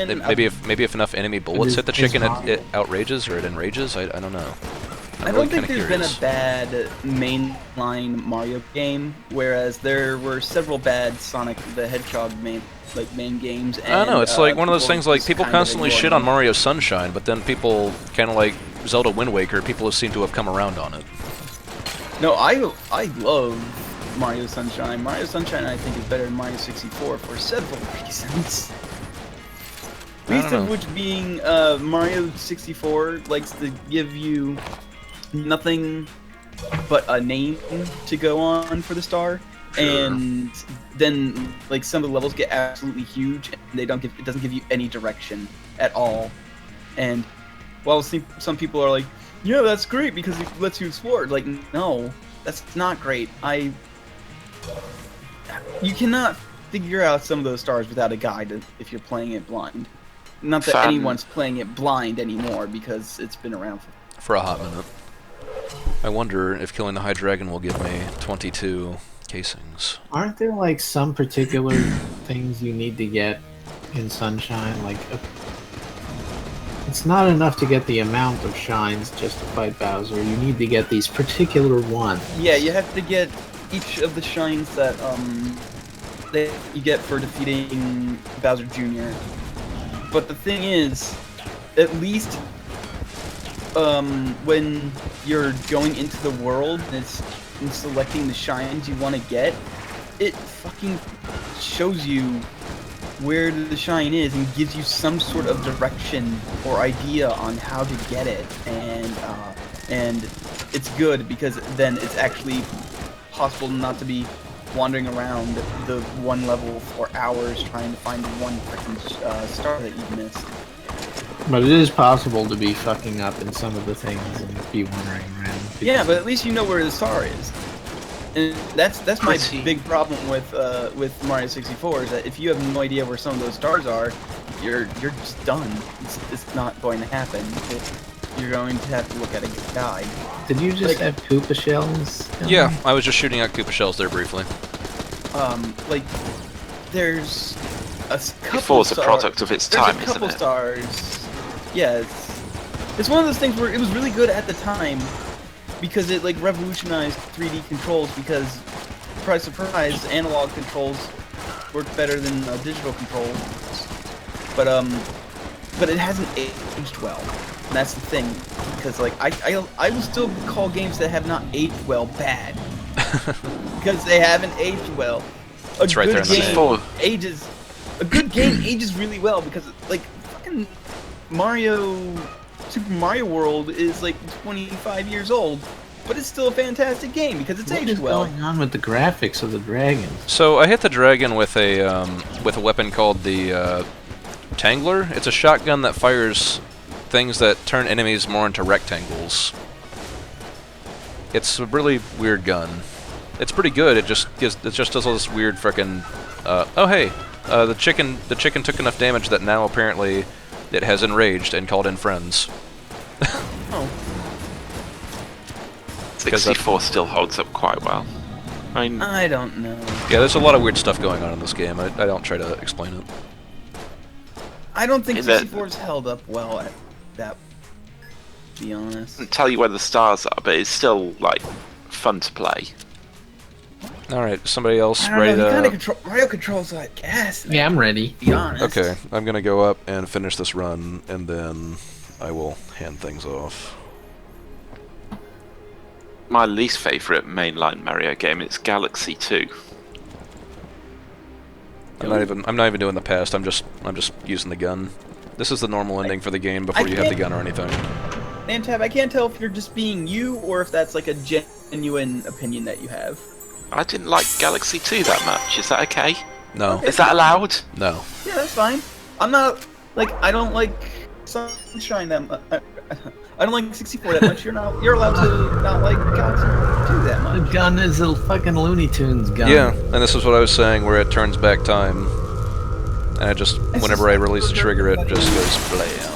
Speaker 7: been
Speaker 1: maybe if enough enemy bullets
Speaker 4: Is-
Speaker 1: hit the
Speaker 4: is
Speaker 1: chicken,
Speaker 4: Mario-
Speaker 1: it outrages or it enrages. I don't know.
Speaker 7: I don't think there's been a bad mainline Mario game, whereas there were several bad Sonic the Hedgehog main games. And,
Speaker 1: I don't know. It's like one of those
Speaker 7: people
Speaker 1: things. Like
Speaker 7: just
Speaker 1: people
Speaker 7: kind of
Speaker 1: constantly
Speaker 7: ignored
Speaker 1: shit on
Speaker 7: them.
Speaker 1: Mario Sunshine, but then people kind of like Zelda Wind Waker. People seem to have come around on it.
Speaker 7: No, I love Mario Sunshine. Mario Sunshine, I think, is better than Mario 64 for several reasons.
Speaker 1: I don't
Speaker 7: Least
Speaker 1: know.
Speaker 7: of which being Mario 64 likes to give you nothing but a name to go on for the star,
Speaker 1: Sure.
Speaker 7: and then like some of the levels get absolutely huge, and it doesn't give you any direction at all. And while some people are like, yeah, that's great because it lets you explore. Like, no, that's not great. You cannot figure out some of those stars without a guide if you're playing it blind. Not that
Speaker 5: Fun.
Speaker 7: anyone's playing it blind anymore because it's been around
Speaker 1: For a hot minute. I wonder if killing the High Dragon will give me 22 casings.
Speaker 4: Aren't there like some particular things you need to get in Sunshine? Like, it's not enough to get the amount of shines just to fight Bowser. You need to get these particular ones.
Speaker 7: Yeah, you have to get each of the shines that you get for defeating Bowser Jr. But the thing is, at least when you're going into the world and selecting the shines you want to get, it fucking shows you where the shine is and gives you some sort of direction or idea on how to get it, and it's good because then it's actually possible not to be wandering around the one level for hours trying to find the one freaking star that you've missed.
Speaker 4: But it is possible to be fucking up in some of the things and be wandering around.
Speaker 7: Yeah, but at least you know where the star is. And that's my
Speaker 5: Pretty.
Speaker 7: big problem with Mario 64 is that if you have no idea where some of those stars are, you're just done. It's not going to happen. You're going to have to look at a guide.
Speaker 4: Did you just
Speaker 7: Like-
Speaker 4: have Koopa shells?
Speaker 1: Yeah, I was just shooting out Koopa shells there briefly.
Speaker 7: Like there's a couple.
Speaker 5: Before it's a
Speaker 7: star-
Speaker 5: product of its
Speaker 7: There's
Speaker 5: time,
Speaker 7: a
Speaker 5: isn't
Speaker 7: couple
Speaker 5: it?
Speaker 7: stars. Yeah, it's one of those things where it was really good at the time because it like revolutionized 3D controls because surprise, analog controls work better than digital controls. But it hasn't aged well. And that's the thing because like I will still call games that have not aged well bad because they haven't aged well.
Speaker 1: It's right there in the
Speaker 7: game
Speaker 1: name.
Speaker 5: Full-
Speaker 7: ages. A good game ages really well because like fucking Super Mario World is like 25 years old, but it's still a fantastic game because it's
Speaker 4: What
Speaker 7: aged
Speaker 4: is
Speaker 7: well.
Speaker 4: going on with the graphics of the dragons?
Speaker 1: So I hit the dragon with a weapon called the Tangler. It's a shotgun that fires things that turn enemies more into rectangles. It's a really weird gun. It's pretty good. It just does all this weird frickin' oh hey, the chicken took enough damage that now apparently it has enraged and called in friends.
Speaker 7: Oh.
Speaker 5: 64 still holds up quite well.
Speaker 7: I don't know.
Speaker 1: Yeah, there's a lot of weird stuff going on in this game. I don't try to explain it.
Speaker 7: I don't think 64's held up well at that, to be honest.
Speaker 5: I'll tell you where the stars are, but it's still, like, fun to play.
Speaker 1: Alright, somebody else
Speaker 7: I don't
Speaker 1: ready
Speaker 7: know,
Speaker 1: to...
Speaker 7: Mario controls like gas.
Speaker 4: Yeah, I'm ready.
Speaker 7: To be honest.
Speaker 1: Okay, I'm gonna go up and finish this run, and then I will hand things off.
Speaker 5: My least favourite mainline Mario game is Galaxy 2.
Speaker 1: I'm not even doing the past. I'm just using the gun. This is the normal ending for the game before you have the gun or anything.
Speaker 7: Nantab, I can't tell if you're just being you or if that's like a genuine opinion that you have.
Speaker 5: I didn't like Galaxy 2 that much. Is that okay?
Speaker 1: No.
Speaker 5: Is that allowed?
Speaker 1: No.
Speaker 7: Yeah, that's fine. I'm not like I don't like Sunshine that much. I don't like 64 that much. You're allowed to not like Galaxy 2 that
Speaker 4: The
Speaker 7: much.
Speaker 4: gun is a fucking Looney Tunes gun.
Speaker 1: Yeah, and this is what I was saying, where it turns back time, and I just whenever I release the trigger, it just goes blam.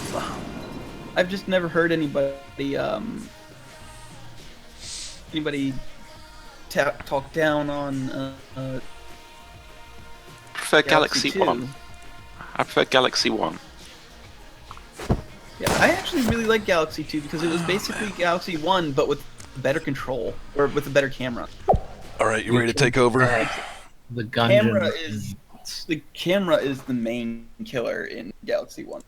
Speaker 7: I've just never heard anybody talk down on
Speaker 5: I prefer Galaxy
Speaker 7: 2.
Speaker 5: 1. I prefer Galaxy 1.
Speaker 7: Yeah, I actually really like Galaxy 2 because it was basically Galaxy 1 but with better control or with a better camera.
Speaker 1: All right, you ready to take over?
Speaker 4: The gun.
Speaker 7: The camera is the main killer in Galaxy 1.